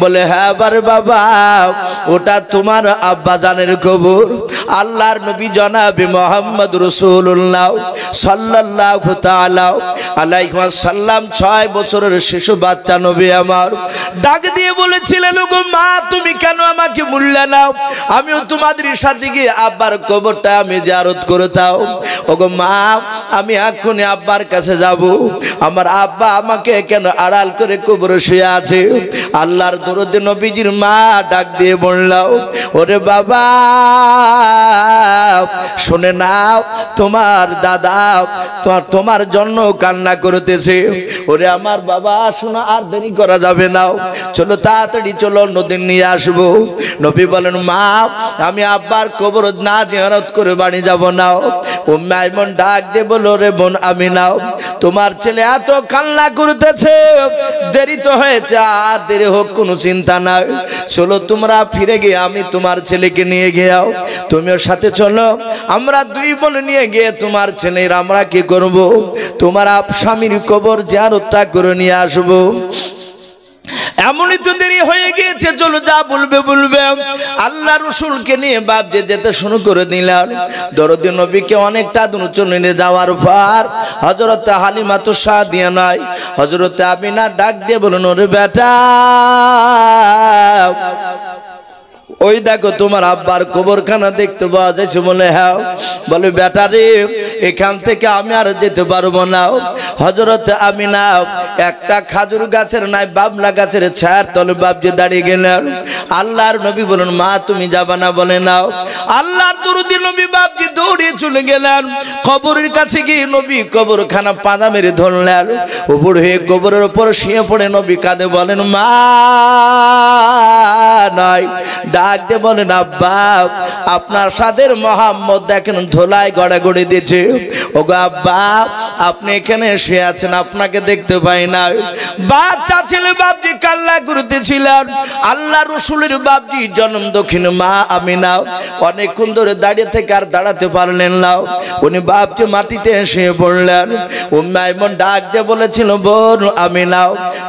বলে, হ্যাঁ বারে বাবা ওটা তোমার আব্বা জানের কবর। আল্লাহর নবী জনাবে মোহাম্মদ রাসূলুল্লাহ সাল্লাল্লাহু তাআলা আলাইহি ওয়াসাল্লাম 6 বছরের শিশু বাচ্চা নবী আমার ডাক দিয়ে বলেছিলেন, গো মা তুমি কেন আমাকে ভুললে নাও? আমিও তোমাদের সাথে গিয়ে আব্বার কবরটা আমি জিয়ারত করে দাও। ও গো মা আমি এখনই আব্বার কাছে যাব। আমার আব্বা আমাকে কেন আড়াল করে কবরে শুয়ে আছে? আল্লাহর দরুদে নবীজির মা ডাক দিয়ে বলল, ওরে বাবা শুনে নাও, তোমার দাদা তোমার জন্য কান্না করতেছে। ওরে আমার বাবা শোনো, আর দেরি করা যাবে না, চলো চলো তাড়াতাড়ি চলো নদী নিয়ে আসবো। নবী বলেন মা আমি আব্বার কবর না জিয়ারত করে বাড়ি যাব না। উম্মে আইমন ডাক দিয়ে বলল রে বোন আমিনা তোমার ছেলে এত কান্না করতেছে, দেরি তো হয়েছে, আর দেরি হোক কোনো চিন্তা নাই, চলো তোমরা ফিরে গিয়ে আমি তোমার ছেলেকে নিয়ে গিয়াও, তুমিও সাথে চলো, আমরা দুই বোন নিয়ে গিয়ে তোমার ছেলের আমরা কি করব, তোমার স্বামীর কবর জিয়ারতটা করে নিয়ে আসবো। এমনই তো দেরি হয়ে গিয়েছে, চলো যা বলবে বলবে। আল্লাহ রসুলকে নিয়ে বাপজি যেতে শুরু করে দিলেন। দরদি নবীকে অনেকটা দূর চলে নিয়ে যাওয়ার পর হযরত হালিমা তো সাদিয়া নয়, হযরত আমিনা ডাক দিয়ে বললেন ওরে বেটা ওই দেখো তোমার আব্বার কবরখানা দেখতে পাওয়া যাচ্ছে। বলে হ্যাঁ। বলে বেটা রে এখান থেকে আমি আর যেতে পারবো না। হযরত আমিনা একটা খাজুর গাছের নাই বাবলা গাছের ছায়ার তলে বাপজি দাঁড়িয়ে গেলেন। আল্লাহর নবী বলেন মা তুমি যাবা না? বলে নাও। আল্লাহর দরদি নবী বাপজি দৌড়ে চলে গেলেন কবরের কাছে গিয়ে নবী কবরখানা পাঁজা মেরে ধরলেন। উপর হয়ে কবরের উপর শুয়ে পড়ে নবী কাঁদে বলেন মা নয়, ডাক দিয়ে বলেন আব্বা আপনার সাদের মোহাম্মদ দেখেন ধোলায় গড়াগড়ি দিয়েছে। ওগো আব্বা আপনি এখানে শুয়ে আছেন, আপনাকে দেখতে পাই না। বাচ্চা ছেলে বাপজি কান্না করতেছিলেন। আল্লাহ রসুলের বাপজি জন্ম দক্ষিণ মা আমিনা অনেকক্ষণ ধরে দাঁড়িয়ে থেকে আর দাঁড়াতে পারলেন না, উনি বাপজি মাটিতে শুয়ে পড়লেন। উম্মে আইমন ডাক দিয়ে বলেছিল বোন আমিনা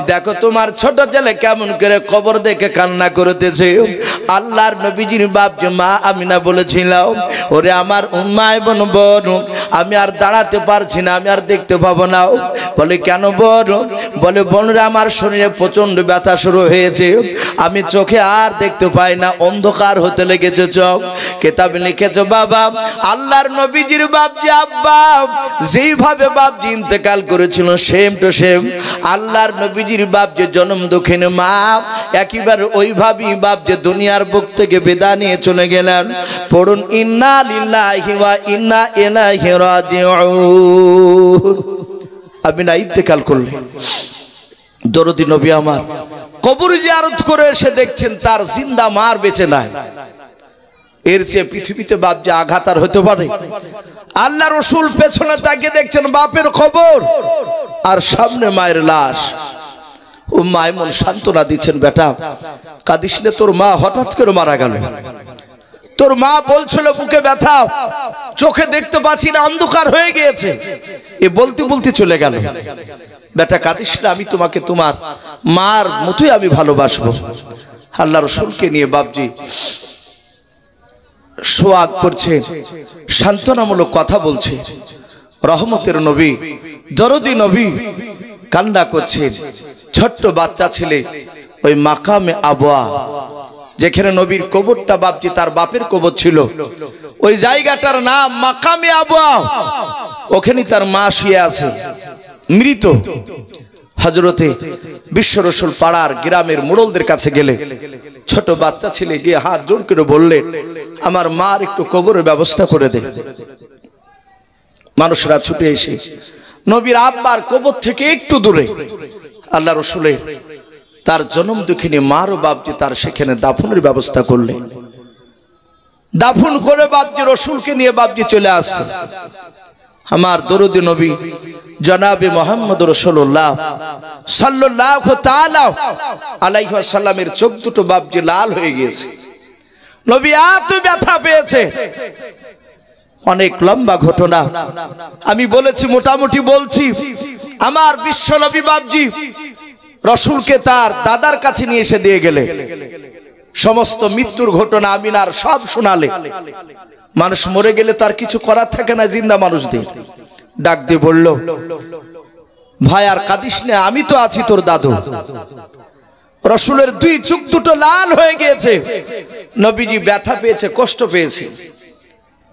দেখো তোমার ছোট ছেলে কেমন করে কবর দেখে কান্না করতেছে। আল্লাহর নবীজির বাপজি মা আমিনা বলেছিল ওরে আমার উম্মে আইমন বোন আমি আর দাঁড়াতে পারছি না, আমি আর দেখতে পাবো না। বলে কেন বোন? বলে বোনরা আমার শরীরে প্রচন্ড ব্যথা শুরু হয়েছে, আমি চোখে আর দেখতে পাই না, অন্ধকার হতে লেগেছে চোখ। কিতাবে লিখেছে বাবা আল্লাহর নবীজির বাপজি আব্বা যেইভাবে বাপজি ইন্তেকাল করেছিল সেম টু সেম আল্লাহর নবীজির বাপজি জন্ম দক্ষিণ মা একইবার ওইভাবেই বাপজি দুনিয়ার বুক থেকে বিদায় নিয়ে চলে গেলেন। পড়ুন ইন্না লিল্লাহি ওয়া ইন্না ইলাইহি রাজিউন। আমিনা ইন্তেকাল করলেন। দরদি নবী আমার কবর জিয়ারত করে এসে দেখছেন তার জিন্দা মার বেঁচে নাই। এর চেয়ে পৃথিবীতে বাপ যে আঘাত আর হতে পারে? আল্লাহ রসুল পেছনে তাকিয়ে দেখছেন বাপের খবর আর সামনে মায়ের লাশ। উম্মে আইমন সান্ত্বনা দিচ্ছেন বেটা কাঁদিস না, তোর মা হঠাৎ করে মারা গেল, তোর মা বলছিল বুকে ব্যথা, চোখে দেখতে পাচ্ছি না, অন্ধকার হয়ে গিয়েছে, এ বলতে বলতে চলে গেল। বেটা কাঁদিস না, আমি তোমাকে তোমার মার মতোই আমি ভালোবাসবো। আল্লাহ রসুলকে নিয়ে বাপজি সোয়াগ করছে, সান্ত্বনামূলক কথা বলছে। রহমতের নবী দরদি নবী কান্না করছেন। ছোট্ট বাচ্চা ছেলে ওই মাকামে আবওয়া যেখানে নবীর কবরটা বাপজি তার বাপের কবর ছিল, ওই জায়গাটার নাম মাকামে আবওয়া। ওখানে তার মা শুয়ে আছে মৃত। হযরতে বিশ্ব রসুল পাড়ার গ্রামের মোড়লদের কাছে গেলে ছোট বাচ্চা ছেলে গিয়ে হাত জোড় করে বললেন আমার মার একটু কবরের ব্যবস্থা করে দে। মানুষরা ছুটে এসে নবীর আব্বার কবর থেকে একটু দূরে আল্লাহ রসুলের তার জন্ম দুঃখিনী মার ও বাপজি তার সেখানে দাফনের ব্যবস্থা করলেন। দাফন করে বাপজি রসুলকে নিয়ে বাপজি চলে আসছে। আমার দরুদ নবী জনাবে মুহাম্মদ রাসূলুল্লাহ সাল্লাল্লাহু তাআলা আলাইহি ওয়াসাল্লামের চোখ দুটো বাপজি লাল হয়ে গিয়েছে। নবী এত ব্যথা পেয়েছে। অনেক লম্বা ঘটনা আমি বলেছি, মোটামুটি বলছি। আমার বিশ্ব নবী বাপজি রসুলকে তার দাদার কাছে নিয়ে এসে দিয়ে গেলে সমস্ত মৃত্যুর ঘটনা আমিনার সব শোনালে। মানুষ মরে গেলে তার কিছু করার থাকে না, জিন্দা মানুষদের ডাক দিয়ে বলল ভাই আর কাঁদিস না, আমি তো আছি তোর দাদু। রসুলের দুই চোখ দুটো লাল হয়ে গিয়েছে। নবীজি ব্যথা পেয়েছে, কষ্ট পেয়েছে।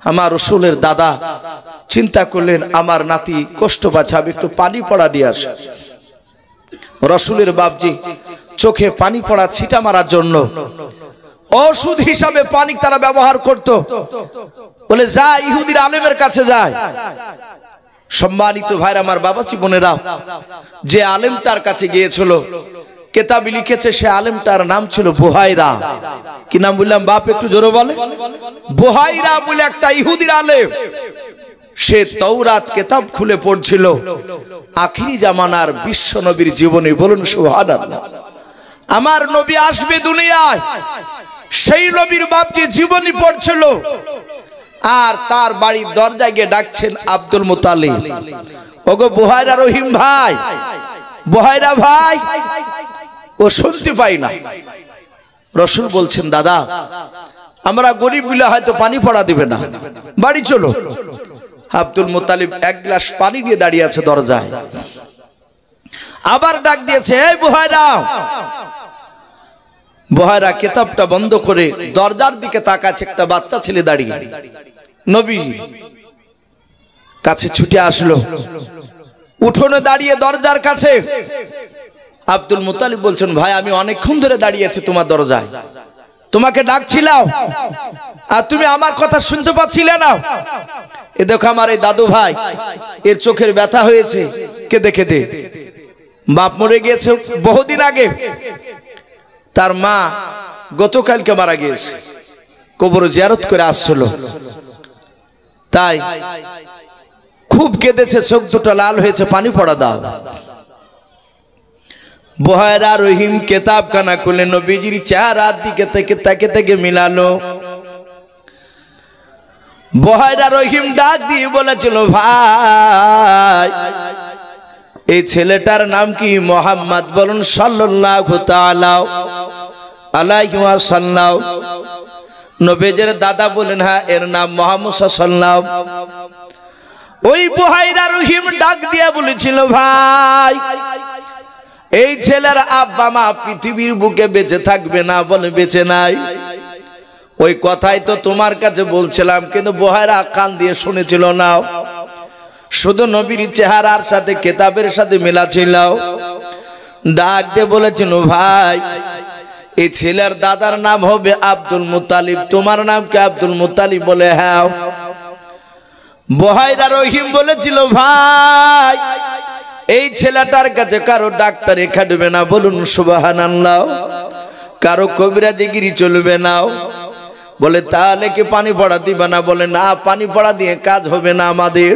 আমার রসুলের দাদা চিন্তা করলেন আমার নাতি কষ্ট পাচ্ছে, আমি একটু পানি পড়া দিয়ে আসি। রসুলের বাপজি চোখে পানি পড়া ছিটা মারার জন্য ওষুধ হিসাবে পানি তারা ব্যবহার করত। বলে যা ইহুদির আলেমের কাছে যায়। সম্মানিত ভাইরা আমার বাবাজি বোনেরা, যে আলেম তার কাছে গিয়েছিল কেতাবে লিখেছে, সে আলেমটার নাম ছিল বুহাইরা। কি নাম বললাম বাপ, একটু জোরে বলে। বুহাইরা বলে একটা ইহুদির আলেম। সে তাওরাত কিতাব খুলে পড়ছিল আখিরি জামানার বিশ্ব নবীর জীবনী। বলুন সুবহানাল্লাহ। আমার নবী আসবে দুনিয়ায়, সেই নবীর বাপজি জীবনী পড়ছিল, আর তার বাড়ির দরজায় গিয়ে ডাকছেন আব্দুল মুতালিব। ওগো বুহাইরা রহিম ভাই, বুহাইরা ভাই। ও শুনতে পাই না। রাসূল বলছেন, দাদা আমরা গরিব বলে হয়তো পানি পড়া দিবে না, বাড়ি চলো। আব্দুল মুতালিব এক গ্লাস পানি নিয়ে দাঁড়িয়ে আছে দরজায়। আবার ডাক দিয়েছে, এই বুহাইরা। বুহাইরা কিতাবটা বন্ধ করে দরজার দিকে তাকাচ্ছে। একটা বাচ্চা ছেলে দাঁড়িয়ে। নবী কাছে ছুটে আসলো, উঠোনে দাঁড়িয়ে দরজার কাছে। আব্দুল মুতালিব বলছেন, ভাই আমি অনেকক্ষণ ধরে দাঁড়িয়ে আছি তোমার দরজায়, তোমাকে ডাকছিলাম আর তুমি আমার কথা শুনতে পাচ্ছিলে না। এ দেখো আমার এই দাদু ভাই, এর চোখের ব্যথা হয়েছে কেঁদে কেঁদে। বাপ মরে গিয়েছে বহুদিন আগে, তার মা গতকালকে মারা গিয়েছে, কবর জিয়ারত করে আসছিল, তাই খুব কেঁদেছে, চোখ দুটো লাল হয়েছে, পানি পড়া দাও। বুহাইরা রহিম কিতাব খানা খুলে নবীজির চেহারার দিকে তাকে থেকে মিলালো। বুহাইরা রহিম ডাক দিয়ে বলেছিল, ভাই এই ছেলেটার নাম কি? মুহাম্মদ। বলুন সাল্লাল্লাহু তাআলা আলাইহি ওয়াসাল্লাম। নবীজির দাদা বলেন, হ্যাঁ এর নাম মুহাম্মদ সাল্লাল্লাহু। ওই বুহাইরা রহিম ডাক দিয়ে বলেছিল, ভাই এই ছেলের আব্বা মা পৃথিবীর বুকে বেঁচে থাকবে না। বলে বেঁচে নাই। ওই কথাই তো তোমার কাছে বলছিলাম, কিন্তু বুহাইরা কান দিয়ে শুনেছিল না, শুধু নবীর চেহারার সাথে কিতাবের সাথে মিলা ছিল। ডাক দিয়ে বলেছিল, ভাই এই ছেলের দাদার নাম হবে আব্দুল মুতালিব, তোমার নাম কি? আব্দুল মুতালিব। বলে হ্যাঁ। বুহাইরা রহিম বলেছিল, ভাই এই ছেলেটার কাছে কারো ডাক্তারি খাটবে না। বলুন সুবহানাল্লাহ। কারো কবিরাজিগিরি চলবে না। বলে তাহলে কি পানি পড়া দিবে না? বলে না, পানি পড়া দিয়ে কাজ হবে না আমাদের।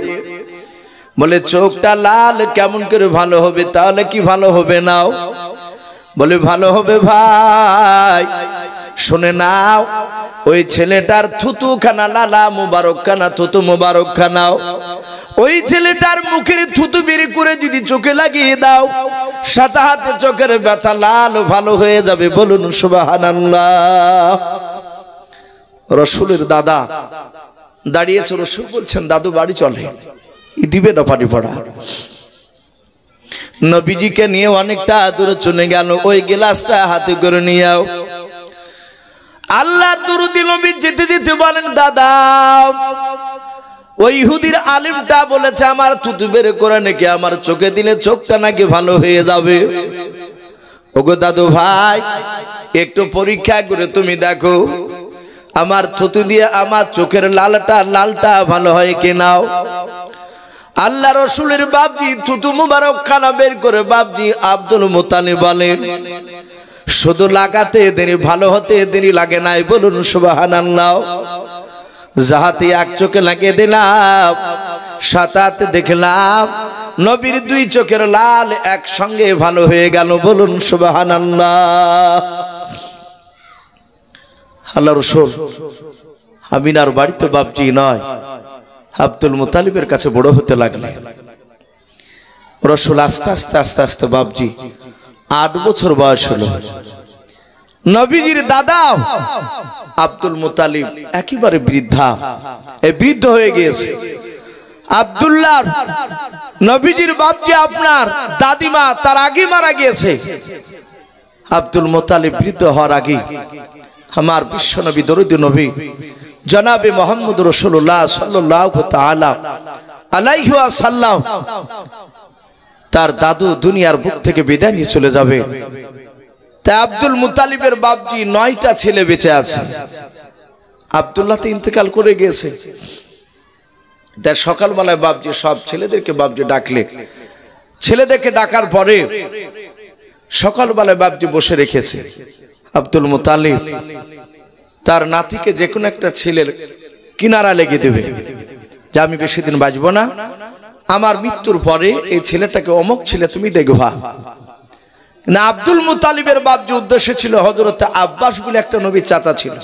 বলে চোখটা লাল কেমন করে ভালো হবে? তাহলে কি ভালো হবে না? বলে ভালো হবে ভাই, শুনে নাও, ওই ছেলেটার থুতু খানা লালা মুবারক খানা, থুতু মুবারক খানাও। ওই ছেলেটার মুখের থুতু বের করে যদি চোখে লাগিয়ে দাও, সাথে হাতে চোখের ব্যথা লাল ভালো হয়ে যাবে। বলুন সুবহানাল্লাহ। রাসূলের দাদা দাঁড়িয়েছে। রাসূল বলছেন, দাদু বাড়ি চলে, দিবে না পানি পড়া। নবীজিকে নিয়ে অনেকটা দূরে চলে গেল। ওই গ্লাসটা হাতে করে নিয়ে আও। আল্লাহর দরুদ নবী যেতে যেতে বলেন, দাদা ওই ইহুদির আলেমটা বলেছে আমার থুতু বের করে নাকি আমার চোখে দিলে চোখটা নাকি ভালো হয়ে যাবে। ওগো দাদু ভাই, একটু পরীক্ষা করে তুমি দেখো আমার থুতু দিয়ে আমার চোখের লালটা ভালো হয় কিনাও। আল্লাহ রসুলের বাপজি থুতু মুবারক খানা বের করে বাপজি আব্দুল মুতালিব বলেন, শুধু লাগাতে দেরি, ভালো হতে দেরি লাগে নাই। বলুন সুবহানাল্লাহ। যাহাতে এক চোখে লাগিয়ে দিলাম, সাথে দেখলাম নবীর দুই চোখের লাল একসঙ্গে ভালো হয়ে গেল। বলুন সুবহানাল্লাহ। আল্লাহ রসুল আমিনার বাড়িতে বাপজি নয়, আব্দুল মুতালিবের কাছে বড় হতে লাগলেন। রসুল আস্তে আস্তে আস্তে আস্তে বাপজি 8 বছর বয়স হলো। নবীজির দাদা আব্দুল মুতালিব একেবারে বৃদ্ধ হয়ে গিয়েছে। আব্দুল্লাহ নবীজির বাপজি আপনার দাদিমা তার আগে মারা গিয়েছে। আব্দুল মুতালিব বৃদ্ধ হওয়ার আগে আমার বিশ্ব নবী দরুদি নবী জনাবে মোহাম্মদ রাসূলুল্লাহ সাল্লাল্লাহু তাআলা আলাইহি ওয়াসাল্লাম তার দাদু দুনিয়ার বুক থেকে বিদায় নিয়ে চলে যাবে। তাই আব্দুল মুতালিবের বাপজি 9টা ছেলে বেঁচে আছে। আব্দুল্লাহ তো ইন্তেকাল করে গিয়েছে। তাই সকালবেলায় বাপজি সব ছেলেদেরকে বাপজি ডাকলে, ছেলেদেরকে ডাকার পরে সকালবেলায় বাপজি বসে রেখেছে আব্দুল মুতালিব তার নাতিকে যে কোনো একটা ছেলের কিনারা লেগে দেবে যে আমি বেশি দিন বাঁচবো না, আমার মৃত্যুর পরে এই ছেলেটাকে অমুক ছেলে তুমি দেখবা না। আব্দুল মুতালিবের বাপজি উদ্দেশ্য ছিল হযরত আব্বাস বলে একটা নবীর চাচা ছিল,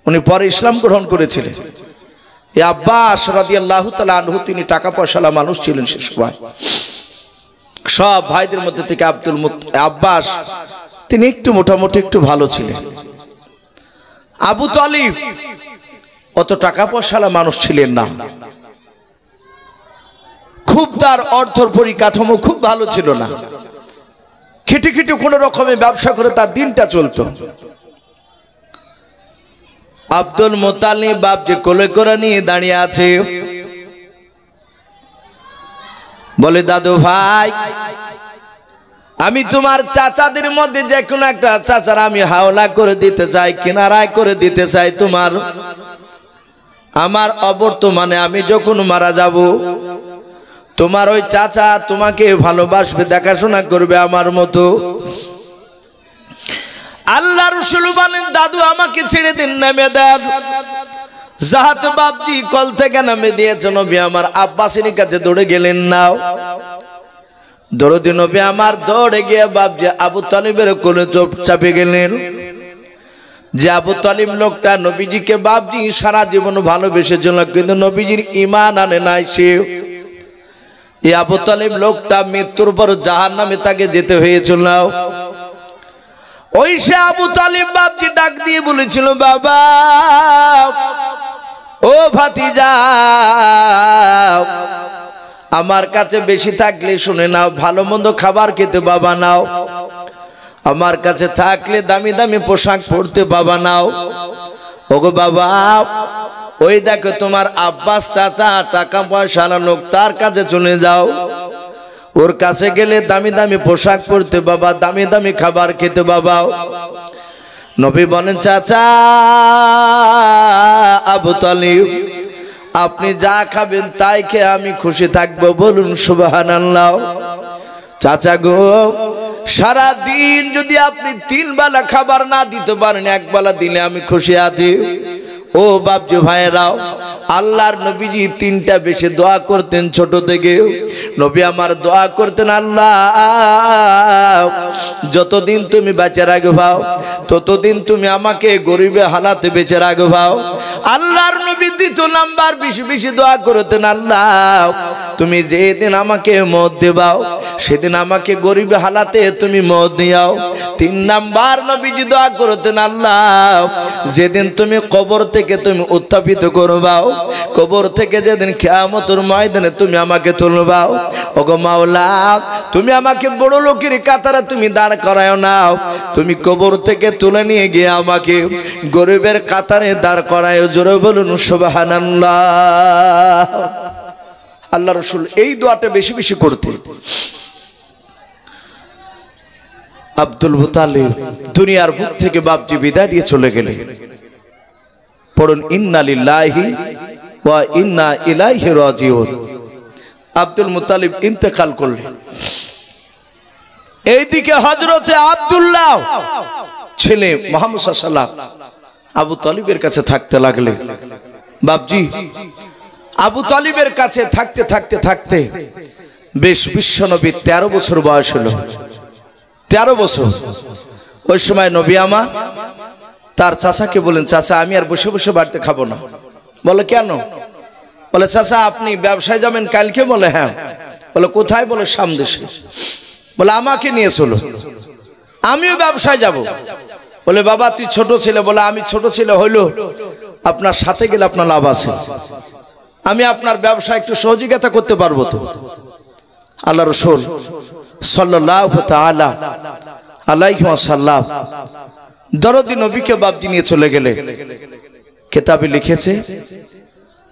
উনি পরে ইসলাম গ্রহণ করেছিলেন। এই আব্বাস রাদিয়াল্লাহু তাআলা আনহু তিনি টাকা পয়সাওয়ালা মানুষ ছিলেন সে সময়। সব ভাইদের মধ্যে থেকে আব্বাস তিনি একটু মোটামুটি একটু ভালো ছিলেন। আবু তালিব অত টাকা পয়সাওয়ালা মানুষ ছিলেন না, খুব তার অর্থর পরিকাঠামো খুব ভালো ছিল না, খেটে খেটে কোন রকমে ব্যবসা করে তার দিনটা চলতো। আব্দুল মুতালিব বাপ যে কোলে করে নিয়ে দাঁড়িয়ে আছে, বলে দাদু ভাই আমি তোমার চাচাদের মধ্যে যে কোনো একটা চাচার আমি হাওলা করে দিতে চাই, কিনারায় করে দিতে চাই তোমার। আমার অবর্তমানে আমি যখন মারা যাব তোমার ওই চাচা তোমাকে ভালোবাসবে, দেখাশোনা করবে আমার মতো। আল্লাহ রাসূল বলেন দাদু আমাকে ছেড়ে দিন, নেমে দেন। জাহাত বাপজি কল থেকে নামে দিয়েছে, নবী আমার আব্বাসের কাছে দৌড়ে গেলেন। নাও দরদি নবী আমার দৌড়ে গিয়ে বাপজি আবু তালিবের কোলে চাপে গেলেন। যে আবু তালিব লোকটা নবীজিকে বাপজি সারা জীবন ভালোবেসেছিল, কিন্তু নবীজির ঈমান আনে নাই সে। এই আবু তালিব লোকটা মৃত্যুর পর জাহান্নামে তাকে যেতে হয়েছিল। ওই সে আবু তালিব বাপজি ডাক দিয়ে বলেছিল, বাবা ও ভাতিজা আমার কাছে বেশি থাকলে শুনে নাও, ভালো মন্দ খাবার খেতে বাবা নাও, আমার কাছে থাকলে দামি দামি পোশাক পরতে বাবা নাও। ওগো বাবা ওই দেখো তোমার আব্বাস চাচা টাকা পয়সা লোক, তার কাছে চলে যাও, ওর কাছে গেলে দামি দামি পোশাক পরতে বাবা, দামি দামি খাবার খেতে বাবা। নবী বলেন চাচা আবু তালিব আপনি যা খাবেন তাই খেয়ে আমি খুশি থাকবো, বলুন সুবহানাল্লাহ। চাচা গো সারা দিন যদি আপনি 3 বেলা খাবার না দিতে পারেন, 1 বেলা দিলে আমি খুশি আছি। ও বাপজি ভাইরাও, আল্লাহর নবীজি 3টা বেশি দোয়া করতেন ছোট থেকে। নবী আমার দোয়া করতেন, আল্লাহ যতদিন তুমি বেঁচে রাখবাও ততদিন তুমি আমাকে গরিবে হালাতে বেঁচে রাখবাও। আল্লাহর নবী 2 নাম্বার বেশি বেশি দোয়া করতেন, আল্লাহ তুমি যেদিন আমাকে মওত দেবাও সেদিন আমাকে গরিবে হালাতে তুমি মওত দিও। 3 নাম্বার নবীজি দোয়া করতেন, আল্লাহ যেদিন তুমি কবর থেকে তুমি উত্থাপিত করবাও, কবর থেকে যেদিন কিয়ামতের ময়দানে তুমি আমাকে তুলবাও, ওগো মাওলা তুমি আমাকে বড় লোকের কাতারে তুমি দাঁড় করায়ও না, তুমি কবর থেকে তুলে নিয়ে গিয়ে আমাকে গরিবের কাতারে দাঁড় করায়ও। জোরে বলুন সুবহানাল্লাহ। আল্লাহ রাসূল এই দোয়াটা বেশি বেশি করতেন। আব্দুল মুতালিব দুনিয়ার বুক থেকে বাপজি বিদায় দিয়ে চলে গেলেন। পড়ুন ইন্না লিল্লাহি ওয়া ইন্না ইলাইহি রাজিউন। আব্দুল মুতালিব ইন্তেকাল করলেন। এইদিকে হযরতে আব্দুল্লাহ ছেলে মুহাম্মদ সাল্লাল্লাহু আলাইহি ওয়াসাল্লাম আবু তালিবের কাছে থাকতে লাগলেন। বাপজি আবু তালিবের কাছে থাকতে থাকতে থাকতে বেশ বিশ্বনবী 13 বছর বয়স হলো। 13 বছর। ওই সময় নবী আমার তার চাচাকে বলেন, চাচা আমি আর বসে বসে বাড়িতে খাবো না। বলে কেন? বলে চাচা আপনি ব্যবসায় যাবেন কালকে? বলে হ্যাঁ। বলে কোথায়? বলে সামদেশে। বলে আমাকে নিয়ে চলো, আমিও ব্যবসায় যাব। বলে বাবা তুই ছোট ছেলে। বলে আমি ছোট ছেলে হইলো আপনার সাথে গেলে আপনার লাভ আছে, আমি আপনার ব্যবসা একটু সহযোগিতা করতে পারবো তো। আল্লাহ রাসূল সাল্লাল্লাহু তাআলা আলাইহি ওয়াসাল্লাম দরদি নবীকে বাপজি নিয়ে চলে গেলেন। কিতাবে লিখেছে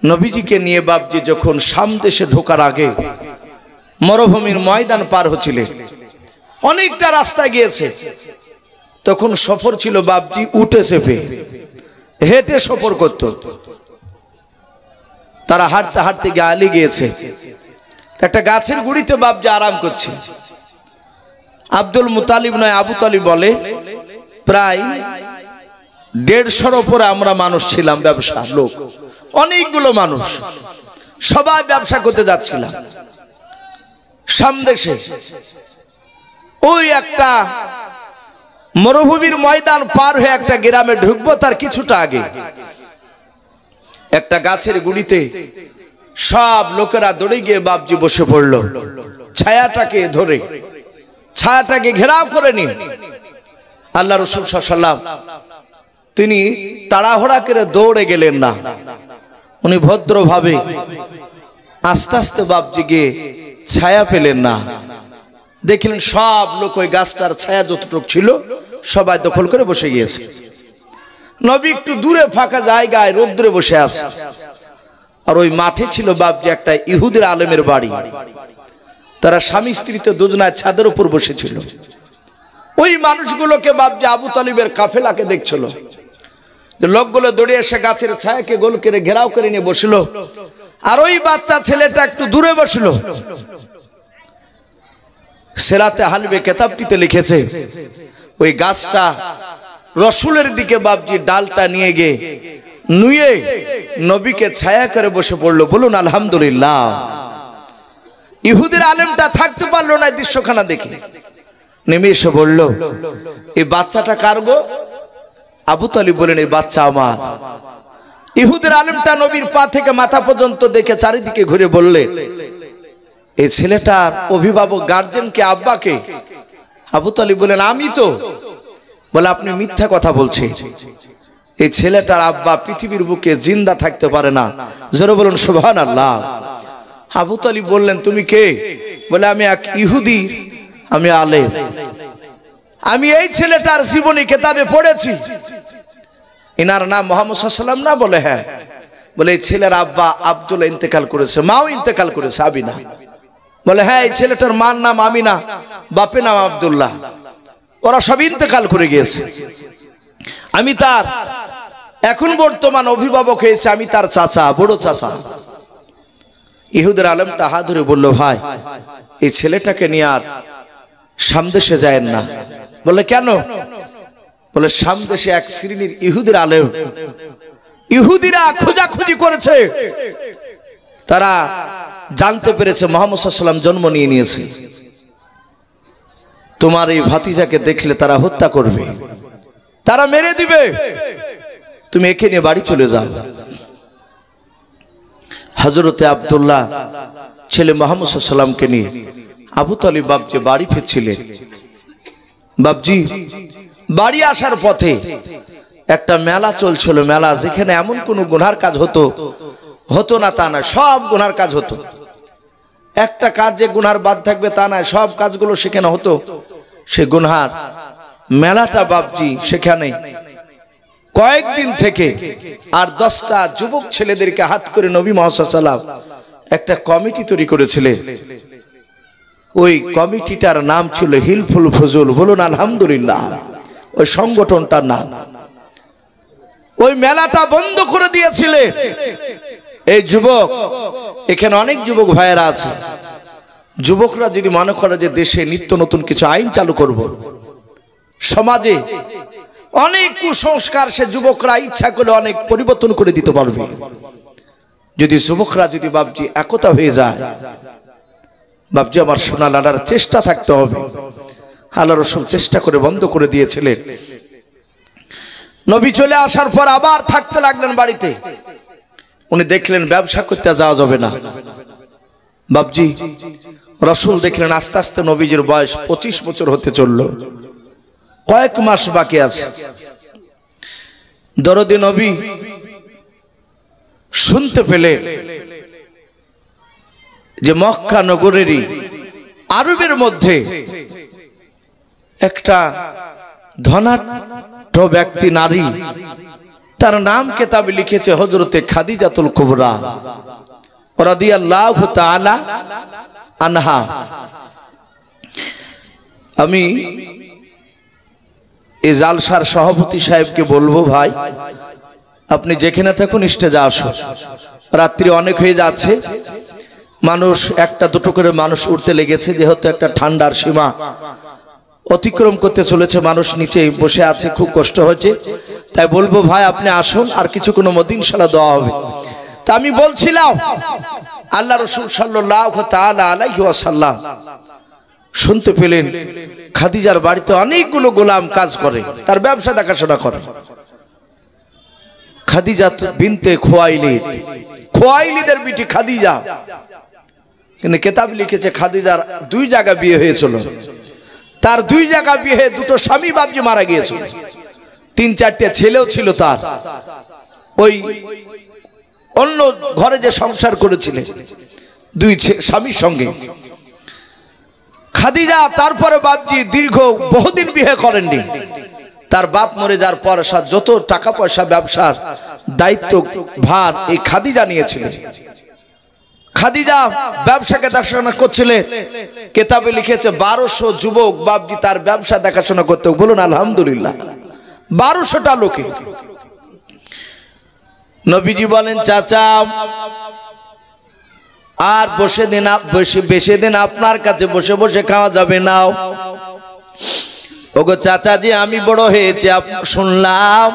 নবীজিকে নিয়ে বাপজি যখন শাম দেশে ঢোকার আগে মরুভূমির ময়দান পার হচ্ছিলেন, অনেকটা রাস্তা গিয়েছে, তখন সফর ছিল বাপজি উঠে চেপে হেঁটে সফর করত। তারা হাঁটতে হাঁটতে গালি গিয়েছে, একটা গাছের গুড়িতে বাপজি আরাম করছে। আব্দুল মুতালিব নয় আবু তালিব বলে প্রায় 150 উপরে আমরা মানুষ ছিলাম, ব্যবসা লোক, অনেকগুলো মানুষ, সবাই ব্যবসা করতে যাচ্ছিলাম সামদেশে। ওই একটা মরুভূমির ময়দান পার হয়ে একটা গ্রামে ঢুকবো, তার কিছুটা আগে একটা গাছের গুড়িতে সব লোকেরা দৌড়ে গিয়ে বাপজি বসে পড়লো, ছায়াটাকে ধরে, ছায়াটাকে ঘেরাও করে নিয়ে। আল্লাহ রাসূল সাল্লাল্লাহু আলাইহি ওয়াসাল্লাম তিনি তাড়াহুড়া করে দৌড়ে গেলেন না, উনি ভদ্রভাবে আস্তে আস্তে বাপজি গিয়ে ছায়া পেলেন না। দেখলেন সব লোক ওই গাছটার ছায়া যতটুকু ছিল সবাই দখল করে বসে গিয়েছে। নবী একটু দূরে ফাঁকা জায়গায় রোদ্রে বসে আছে। আর ওই মাঠে ছিল বাপজি একটা ইহুদির আলেমের বাড়ি, তারা স্বামী স্ত্রীতে দুজনায় ছাদের উপর বসেছিল। ওই মানুষগুলোকে বাপজি আবু তালিবের কাফেলাকে দেখছিল, লোকগুলো দৌড়ে এসে গাছের ছায়াকে গোল করে ঘেরাও করে নিয়ে বসলো, আর ওই বাচ্চা ছেলেটা একটু দূরে বসলো। সেরাতে হালবে কেতাবটিতে লিখেছে ওই গাছটা রসুলের দিকে বাপজি ডালটা নিয়ে গিয়ে নুয়ে নবীকে ছায়া করে বসে পড়লো। বলুন আলহামদুলিল্লাহ। ইহুদির আলেমটা থাকতে পারলো না দৃশ্যখানা দেখে, নেমে এসে বলল এই বাচ্চাটা কার গো? আবু তালিব বলেন এই বাচ্চা আমার। ইহুদির আলেমটা নবীর পা থেকে মাথা পর্যন্ত দেখে চারিদিকে ঘুরে বললেন এই ছেলেটার অভিভাবক গার্জেনকে, আব্বাকে? আবু তালিব বলেন আমি তো। বলে আপনি মিথ্যা কথা বলছেন, এই ছেলেটার আব্বা পৃথিবীর বুকে জিন্দা থাকতে পারে না। জোরে বলুন সুবহানাল্লাহ। আবু তালিব বললেন তুমি কে? বলে আমি এক ইহুদি, আমি আলেম, আমি এই ছেলেটার জীবনী কিতাবে পড়েছি। ইনার নাম মুহাম্মদ সাল্লাল্লাহু আলাইহি ওয়াসাল্লাম না? বলে হ্যাঁ। বলে এই ছেলের আব্বা আব্দুল্লাহ ইন্তেকাল করেছে, মাও ইন্তেকাল করেছে, আমিনা। বলে হ্যাঁ, এই ছেলেটার মার নাম আমিনা, বাপের নাম আব্দুল্লাহ, ওরা সব ইন্তেকাল করে গিয়েছে। আমি তার এখন বর্তমান অভিভাবক হয়েছে, আমি তার চাচা, বড় চাচা। ইহুদের আলেমটা হাত ধরে বলল ভাই এই ছেলেটাকে নিয়ে আর সামদেশে যায়েন না। বলে কেন? বলে সামদেশে এক শ্রেণীর ইহুদের আলেম, ইহুদিরা খোঁজাখুঁজি করেছে, তারা জানতে পেরেছে মুহাম্মদ সাল্লাল্লাহু আলাইহি ওয়াসাল্লাম জন্ম নিয়েছে। তোমার এই ভাতিজাকে দেখলে তারা হত্যা করবে, তারা মেরে দিবে, তুমি একে নিয়ে বাড়ি চলে যাও। হযরতে আব্দুল্লাহ ছেলে মুহাম্মদ সাল্লাল্লাহু আলাইহি ওয়াসাল্লামকে নিয়ে আবু তালিব বাপজি বাড়ি ফিরছিলেন। বাপজি বাড়ি আসার পথে একটা মেলা চলছিল, মেলা যেখানে এমন কোন গুনার কাজ হতো না তা না, সব গুনার কাজ হতো। একটা কাজ যে গুনার বাদ থাকবে তা না, সব কাজগুলো সেখানে হতো। সে গুনার মেলাটা বাপজি সেখানে কয়েকদিন থেকে আর 10টা যুবক ছেলেদেরকে হাত করে নবী মুহাম্মদ সাল্লাল্লাহু আলাইহি ওয়াসাল্লাম একটা কমিটি তৈরি করেছিলেন। ওই কমিটিটার নাম ছিল হিলফুল ফুজুল। বলুন আলহামদুলিল্লাহ। ওই সংগঠনটার নাম। ওই মেলাটা বন্ধ করে দিয়েছিলেন এই যুবক। এখানে অনেক যুবক ভাইয়েরা আছে, যুবকরা যদি মনে করে যে দেশে নিত্য নতুন কিছু আইন চালু করব, সমাজে অনেক কুসংস্কার সে যুবকরা ইচ্ছা করলে অনেক পরিবর্তন করে দিতে পারবে। যদি যুবকরা যদি বাপজি একতা হয়ে যায়, বাপজি আমার সোনা লাডার চেষ্টা থাকতে হবে। আল্লাহ রাসূল চেষ্টা করে বন্ধ করে দিয়েছিলেন। নবী চলে আসার পর আবার থাকতে লাগলেন বাড়িতে। উনি দেখলেন ব্যবসা করতে যাওয়া যাবে না। বাপজি রাসূল দেখলেন আস্তে আস্তে নবীজির বয়স 25 বছর হতে চলল, কয়েক মাস বাকি আছে। দরদি নবী শুনতে পেলেন যে মক্কা নগরেরই আরবের মধ্যে একটা ধনাঢ্য ব্যক্তি নারী, তার নাম কিতাবে লিখেছে হযরতে খাদিজাতুল কুবরা রাদিয়াল্লাহু তাআলা আনহা। আমি এই জালসার সভাপতি সাহেবকে বলবো ভাই আপনি যেখানে থাকুন স্টেজে আসুন, রাত্রি অনেক হয়ে যাচ্ছে, মানুষ একটা দুটো করে মানুষ উঠতে লেগেছে, যেহেতু একটা ঠান্ডার সীমা অতিক্রম করতে চলেছে, মানুষ নিচে বসে আছে, খুব কষ্ট হচ্ছে। তাই বলবো ভাই আপনি আসুন, আর কিছুক্ষণ মধ্যে ইনশাআল্লাহ দোয়া হবে। তা আমি বলছিলাম আল্লাহ রাসূল সাল্লাল্লাহু তাআলা আলাইহি ওয়াসাল্লাম শুনতে পেলেন খাদিজার বাড়িতে অনেকগুলো গোলাম কাজ করে, তার ব্যবসা দেখাশোনা করে। খাদিজা বিনতে খুয়াইলিদ, খুয়াইলিদের বিটি খাদিজা। কিন্তু কিতাব লিখেছে খাদিজার 2 জায়গা বিয়ে হয়েছিল, তার 2 জায়গা বিয়ে, 2টো স্বামী বাপজি মারা গিয়েছিল, 3-4টে ছেলেও ছিল তার। ওই অন্য ঘরে যে সংসার করেছিলেন 2 স্বামীর সঙ্গে খাদিজা। তারপরে বাপজি দীর্ঘ বহুদিন বিয়ে করেননি। তার বাপ মরে যাওয়ার পর যত টাকা পয়সা ব্যবসার দায়িত্ব ভার এই খাদিজা নিয়েছিলেন। খাদিজা ব্যবসাকে দেখাশোনা করছিলেন। কিতাবে লিখেছে 1200 যুবক বাপজি তার ব্যবসা দেখাশোনা করতে। বলুন আলহামদুলিল্লাহ, 1200টা লোকে। নবীজি বলেন চাচা আর বেশি দিন আপনার কাছে বসে বসে খাওয়া যাবে না। ওগো চাচাজি আমি বড় হয়েছি, শুনলাম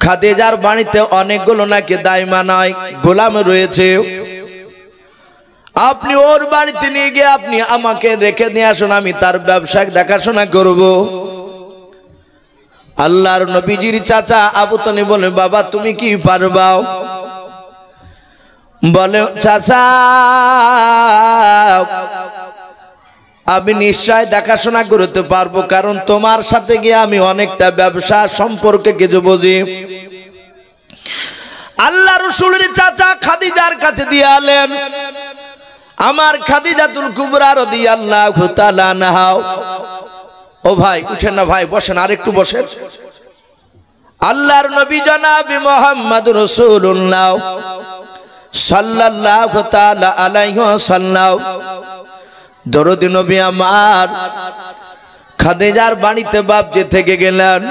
খাদিজার বাড়িতে অনেকগুলো নাকি দাইমা নয় গোলাম রয়েছে। আপনি ওর বাড়িতে নিয়ে গিয়ে আপনি আমাকে রেখে দিয়ে আসুন, আমি তার ব্যবসা দেখাশোনা করব। আল্লাহর নবীজির চাচা আবু তালিব বলে বাবা তুমি কি পারবা? বলে চাচা আমি নিশ্চয় দেখাশোনা করতে পারবো, কারণ তোমার সাথে গিয়ে আমি অনেকটা ব্যবসা সম্পর্কে কিছু বুঝি। আল্লাহ রাসূলের চাচা খাদিজার কাছে দিয়ে আলেন আমার খাদিজাতুল কুবরা রাদিয়াল্লাহু তাআলা আনহা। ও ভাই উঠেন না ভাই, বসেন, আর একটু বসেন। আল্লাহর নবী জনাব মুহাম্মদ রাসূলুল্লাহ সাল্লাল্লাহু তাআলা আলাইহি ওয়াসাল্লাম দরদি নবী আমার খাদিজার বাড়িতে বাপজি থেকে গেলেন।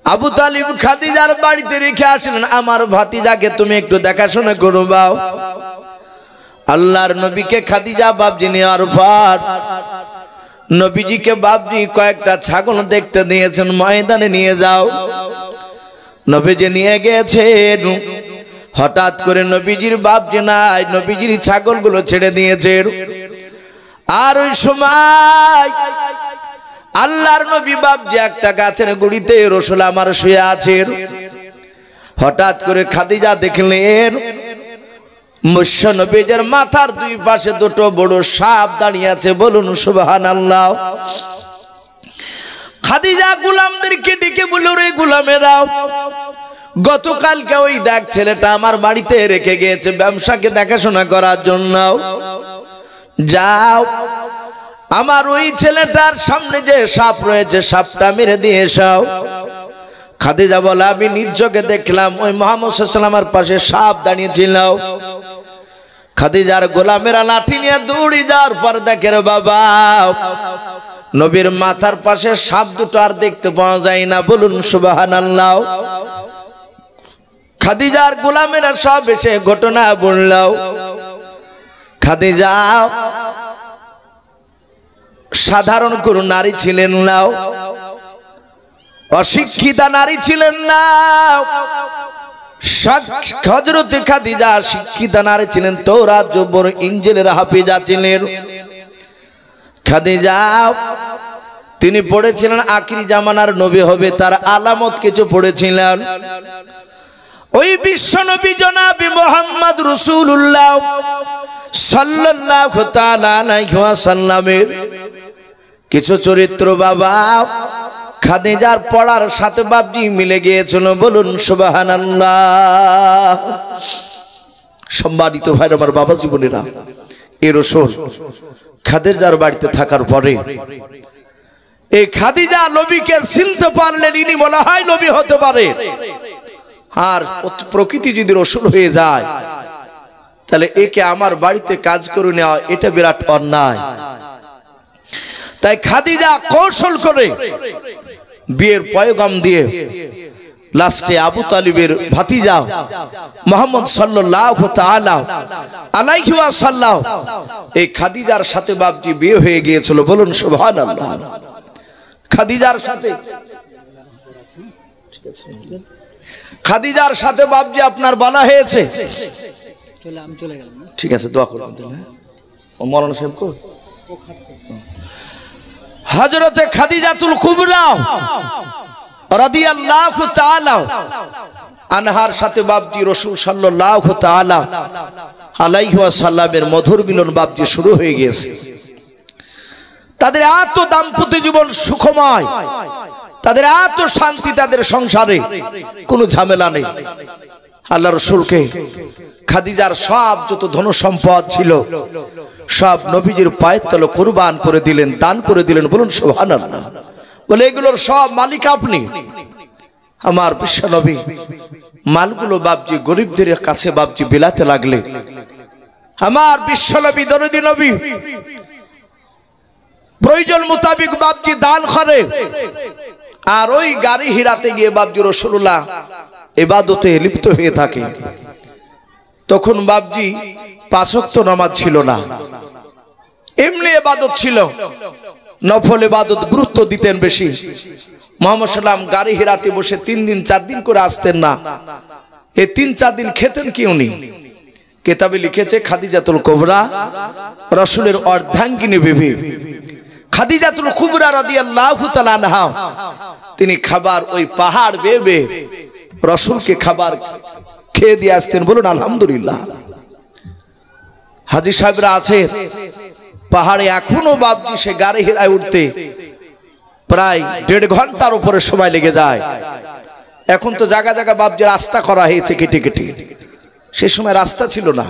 আবু তালিব খাদিজার বাড়িতে রেখে আসলেন আমার ভাতিজাকে তুমি একটু দেখাশোনা করবা। আল্লাহর নবীকে খাদিজা বাপজি নেওয়ার পর নবীজিকে বাপজি কয়েকটা ছাগল দেখতে দিয়েছেন, ময়দানে নিয়ে যাও। নবীজি নিয়ে গেছেন। হঠাৎ করে নবীজির বাপজি নাই, নবীজির ছাগলগুলো ছেড়ে দিয়েছেন। আর ওই সময় আল্লাহর নবী বাপজি একটা গাছের গুড়িতে রাসূল আমার শুয়ে আছেন। হঠাৎ করে খাদিজা দেখলেন মুসা নবীর মাথার 2 পাশে 2টো বড় সাপ দাঁড়িয়ে আছে। বলুন সুবহানাল্লাহ। খাদিজা গোলামদেরকে ডেকে বলল রে গোলামেরাও, গতকালকে ওই দেখ ছেলেটা আমার বাড়িতে রেখে গিয়েছে ব্যবসাকে দেখাশোনা করার জন্য, যাও আমার ওই ছেলেটার সামনে যে সাপ রয়েছে সাপটা মেরে দিয়ে এসো। খাদিজা বলে আমি নিজ চোখে দেখলাম ওই মুহাম্মদ সাল্লাল্লাহু আলাইহি ওয়াসাল্লামের পাশে সাপ দাঁড়িয়ে ছিল। খাদিজার গোলামেরা লাঠি নিয়ে দৌড়ে যাওয়ার পর দেখে রে বাবা নবীর মাথার পাশে সাপ দুটো আর দেখতে পাওয়া যায় না। বলুন সুবহানাল্লাহ। খাদিজার গোলামেরা সব এসে ঘটনা বলল। খাদিজা সাধারণ কোনো নারী ছিলেন না, অশিক্ষিতা নারী ছিলেন না। হযরত খাদিজা শিক্ষিতা নারী ছিলেন, তাওরাত জবর ইনজিলের হাফেজা ছিলেন। খাদিজা তিনি পড়েছিলেন আখিরি জামানার নবী হবে, তার আলামত কিছু পড়েছিলেন। ওই বিশ্ব নবী জনাব মুহাম্মদ রাসূলুল্লাহ সাল্লাল্লাহু তাআলা আলাইহি ওয়াসাল্লামের কিছু চরিত্র বাবা খাদিজার পড়ার সাথে বাপজি মিলে গিয়েছিল। বলুন সুবহানাল্লাহ। সম্মানিত ভাইরা আমার বাবা জীবনেরা, এই রাসূল খাদিজার বাড়িতে থাকার পরে এই খাদিজা নবীকে চিনতে পারলেন, ইনি বলা হয় নবী হতে পারে। আর প্রকৃতি যদি রাসূল হয়ে যায় তাহলে একে আমার বাড়িতে কাজ করে নেওয়া এটা বিরাট অন্যায়। তাই খাদিজা কৌশল করে বিয়ের পয়গাম দিয়ে লাস্টে আবু তালিবের ভাতিজা মুহাম্মদ সাল্লাল্লাহু তাআলা আলাইহি ওয়াসাল্লাম এই খাদিজার সাথে বাপজি বিয়ে হয়ে গিয়েছিল। বলুন সুবহানাল্লাহ। খাদিজার সাথে, খাদিজার সাথে বাপজি আপনার বলা হয়েছে। ঠিক আছে, দোয়া করবেন। মৌলানা সাহেব কো হযরতে খাদিজাতুল কুবরা রাদিয়াল্লাহু তাআলা আনহার সাথে বাপজি রাসূল সাল্লাল্লাহু তাআলা আলাইহি ওয়াসাল্লামের মধুর মিলন বাপজি শুরু হয়ে গিয়েছে। তাদের এত দাম্পত্য জীবন সুখময়, তাদের এত শান্তি, তাদের সংসারে কোনো ঝামেলা নেই। আল্লাহ রাসূলকে খাদিজার সব যত ধন সম্পদ ছিল সব নবীজির পায়ের তলে কুরবান করে দিলেন, দান করে দিলেন। বলুন সুবহানাল্লাহ। বলে এগুলোর সব মালিক আপনি। আমার বিশ্ব নবী মালগুলো বাপজি গরিবদের কাছে বাপজি বিলাতে লাগলে আমার বিশ্ব নবী দরদি নবী প্রয়োজন মোতাবেক বাপজি দান করে। আর ওই গাড়ি হিরাতে গিয়ে বাপজি রাসূলুল্লাহ ইবাদতে লিপ্ত হয়ে থাকে। তখন বাপজি 5 ওয়াক্ত নামাজ ছিল না, এমনি ইবাদত ছিল, নফল ইবাদত গুরুত্ব দিতেন বেশি। মুহাম্মদ সাল্লাম গাড়ি হিরাতে বসে 3 দিন 4 দিন করে আসতেন না। এই 3-4 দিন খেতেন কি উনি? কিতাবে লিখেছে খাদিজাতুল কুবরা রাসূলের অর্ধাঙ্গিনী বিবি খাদিজাতুল কুবরা রাদিয়াল্লাহু তাআলা আনহা তিনি খাবার ওই পাহাড় বেয়ে বেয়ে রাসূলকে খাবার খেয়ে দিয়ে আসতেন। বলুন আলহামদুলিল্লাহ। হাজী সাহেবরা আছে পাহাড়ে, এখনো বাপজি সে গাড়ি হিরায় উঠতে প্রায় 1.5 ঘন্টার উপরে সময় লেগে যায়। এখন তো জায়গা জায়গা বাপজি রাস্তা করা হয়েছে কেটে কেটে, সে সময় রাস্তা ছিল না।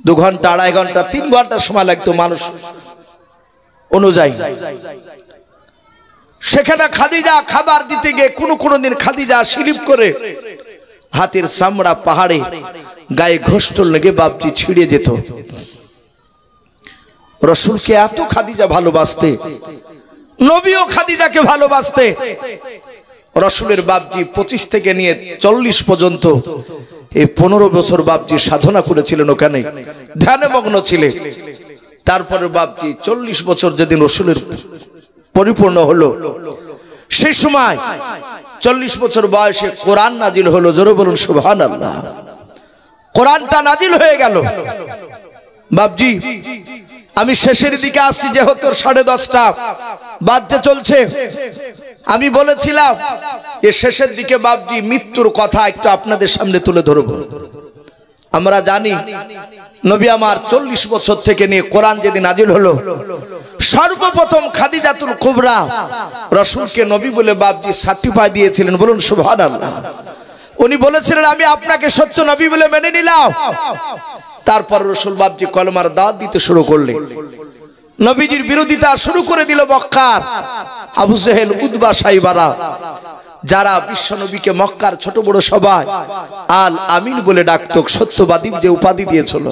2 ঘন্টা, 2.5 ঘন্টা, 3 ঘন্টা সময় লাগতো মানুষ অনুযায়ী। সেখানে খাদিজা খাবার দিতে গিয়ে কোনো দিন খাদিজা স্লিপ করে হাতের চামড়া পাহাড়ে গায়ে ঘোষ্টল লেগে বাপজি ছিঁড়ে যেত। রাসূলকে এত খাদিজা ভালোবাসতে, নবীও খাদিজাকে ভালোবাসতে। রাসূলের বাপজি 25 থেকে নিয়ে 40 পর্যন্ত এই 15 বছর বাপজি সাধনা করেছিলেন, ওখানে ধ্যানে মগ্ন ছিলেন। তারপরে বাপজি 40 বছর যেদিন রাসূলের পরিপূর্ণ হলো, সেই সময় 40 বছর বয়সে কোরআন নাজিল হলো। জোরে বলুন সুবহানাল্লাহ। কোরআনটা নাজিল হয়ে গেল। বাপজি আমি শেষের দিকে আসছি, যেহেতু 10:30টা বাজতে চলছে। আমি বলেছিলাম যে শেষের দিকে বাপজি মৃত্যুর কথা একটু আপনাদের সামনে তুলে ধরব। আমরা জানি নবী আমার 40 বছর থেকে নিয়ে কোরআন যেদিন নাজিল হলো, সর্বপ্রথম খাদিজাতুল কুবরা রাসূলকে নবী বলে বাপজি সার্টিফাই দিয়েছিলেন। বলুন সুবহানাল্লাহ। উনি বলেছিলেন আমি আপনাকে সত্য নবী বলে মেনে নিলাম। তারপর রাসূল বাপজি কলমার দাওয়াত দিতে শুরু করলেন। নবীজির বিরোধিতা শুরু করে দিল মক্কার আবু জেহেল, উতবা, সাইবারা, যারা বিশ্ব নবীকে মক্কার ছোট বড় সবাই আল আমিন বলে ডাকতো। সত্যবাদী যে উপাধি দিয়েছিল,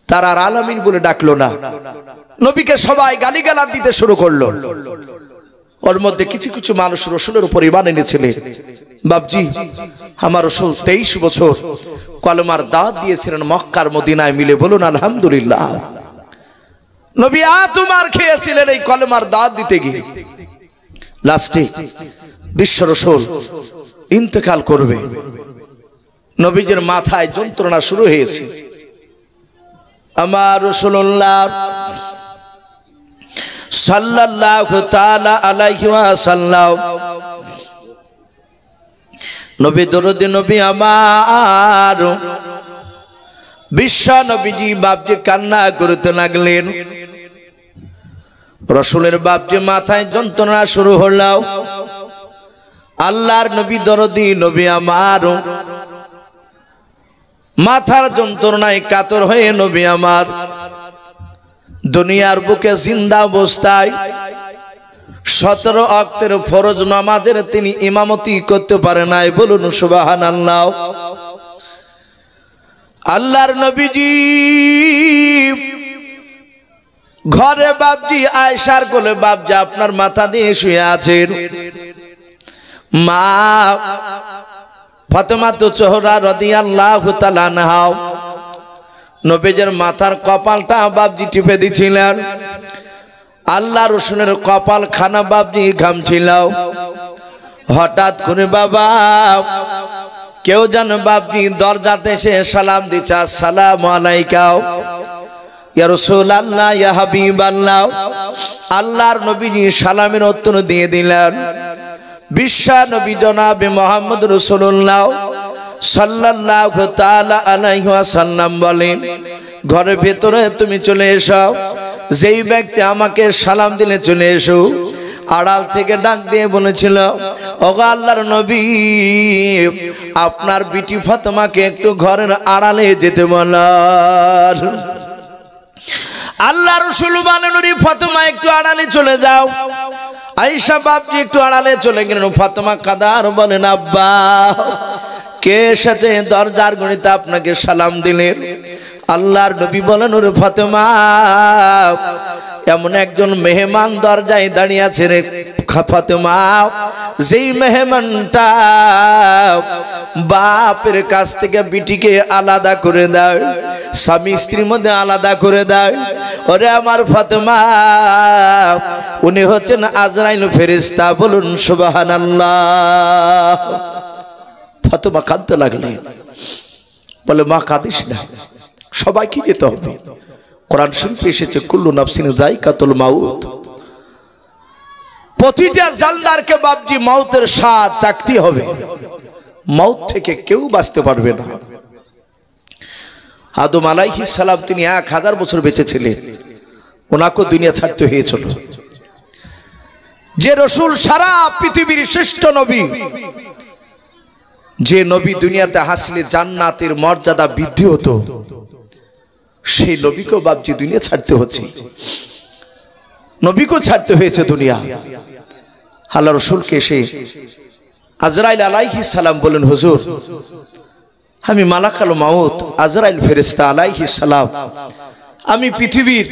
তারা আর আল আমিন বলে ডাকলো না। নবীকে সবাই গালিগালাজ দিতে শুরু করলো। ওর মধ্যে কিছু কিছু মানুষ রাসূলের উপর ঈমান এনেছিলেন। বাপজি আমার রাসূল 23 বছর কলমার দাওয়াত দিয়েছিলেন মক্কার মদিনায় মিলে। বলুন আলহামদুলিল্লাহ। নবী তোমার খেয়েছিলেন এই কলমার দাওয়াত দিতে গিয়ে। লাস্টে বিশ্ব রাসূল ইন্তেকাল করবে, নবীজির মাথায় যন্ত্রণা শুরু হয়েছে। আমার রাসূলুল্লাহ সাল্লাল্লাহু তাআলা আলাইহি ওয়াসাল্লাম নবী দরদি নবী আমার বিশ্ব নবীজি বাপজি কান্না করতে লাগলেন। রাসূলের বাপজি মাথায় যন্ত্রণা শুরু হলো। আল্লাহর নবী দরদি নবী আমার মাথার যন্ত্রণায় কাতর হয়ে নবী আমার দুনিয়ার বুকে জিন্দা অবস্থায় 17 ওয়াক্তের ফরজ নামাজের তিনি ইমামতি করতে পারে নাই। বলুন সুবহানাল্লাহ। আল্লাহর নবীজি ঘরে বাপজি আয়েশার কোলে বাপজি আপনার মাথা দিয়ে শুয়ে আছেন। মা ফাতেমা তো জোহরা রাদিয়াল্লাহু তাআলা আনহা নবীজির মাথার কপালটা বাপজি টিপে দিছিলেন। আল্লাহ রসুলের কপাল খানা বাপজি ঘামছিল। হঠাৎ করে বাবা কেউ যেন বাপজি দরজাতে এসে সালাম দিচ্ছে, আসসালামু আলাইকা ইয়া রাসূলুল্লাহ ইয়া হাবিবাল্লাহ। আল্লাহর নবীজি সালামের উত্তর দিয়ে দিলেন। বিশ্ব নবী জনাবে মুহাম্মদ রাসূলুল্লাহ সাল্লাল্লাহু তাআলা আলাইহি ওয়াসাল্লাম বলেন, ঘরের ভেতরে তুমি চলে এসো। যেই ব্যক্তি আমাকে সালাম দিলে চলে এসো। আড়াল থেকে ডাক দিয়ে বলেছিল, ওগো আল্লাহর নবী, আপনার বিটি ফাতেমাকে একটু ঘরের আড়ালে যেতে বলার। আল্লাহ রাসূল বলেন, ওরে ফাতেমা একটু আড়ালে চলে যাও। আয়েশা বাপজি একটু আড়ালে চলে গেলেন। ফাতেমা কাদার বলেন, আব্বা কে এসেছে দরজার গণিতে আপনাকে সালাম দিলেন? আল্লাহর নবী বলেন, ওরে ফাতেমা, এমন একজন মেহমান দরজায় দাঁড়িয়ে আছে রে ফাতেমা, যেই মেহমানটা বাপের কাছ থেকে বিটিকে আলাদা করে দেয়, স্বামী স্ত্রীর মধ্যে আলাদা করে দেয়। ওরে আমার ফাতেমা, উনি হচ্ছেন আজরাইল ফেরেশতা। বলুন সুবহানাল্লাহ। ফাতেমা কাঁদতে লাগলেন। বলে, মা কাঁদিস না, সবাইকে যেতে হবে। কোরআন শরীফে এসেছে, কুল্লু নাফসিন যায়কাতুল মাউত। প্রতিটা জানদারকে বাপজি মউতের স্বাদ চাকতে হবে। মউত থেকে কেউ বাঁচতে পারবে না। আদম আলাইহিস সালাম তিনি 1000 বছর বেঁচে ছিলেন, ওনাকে দুনিয়া ছাড়তে হয়েছিল। যে রাসূল সারা পৃথিবীর শ্রেষ্ঠ নবী, যে নবী দুনিয়াতে হাসলে জান্নাতের মর্যাদা বৃদ্ধি হতো, সেই নবীকেও বাপজি দুনিয়া ছাড়তে হচ্ছে। নবীকেও ছাড়তে হয়েছে দুনিয়া। আল্লাহ রাসূলকে এসে আজরাইল আলাইহিস সালাম বলেন, হুজুর, আমি মালাকাল মাউত আজরাইল ফেরেশতা আলাইহিস সালাম, আমি পৃথিবীর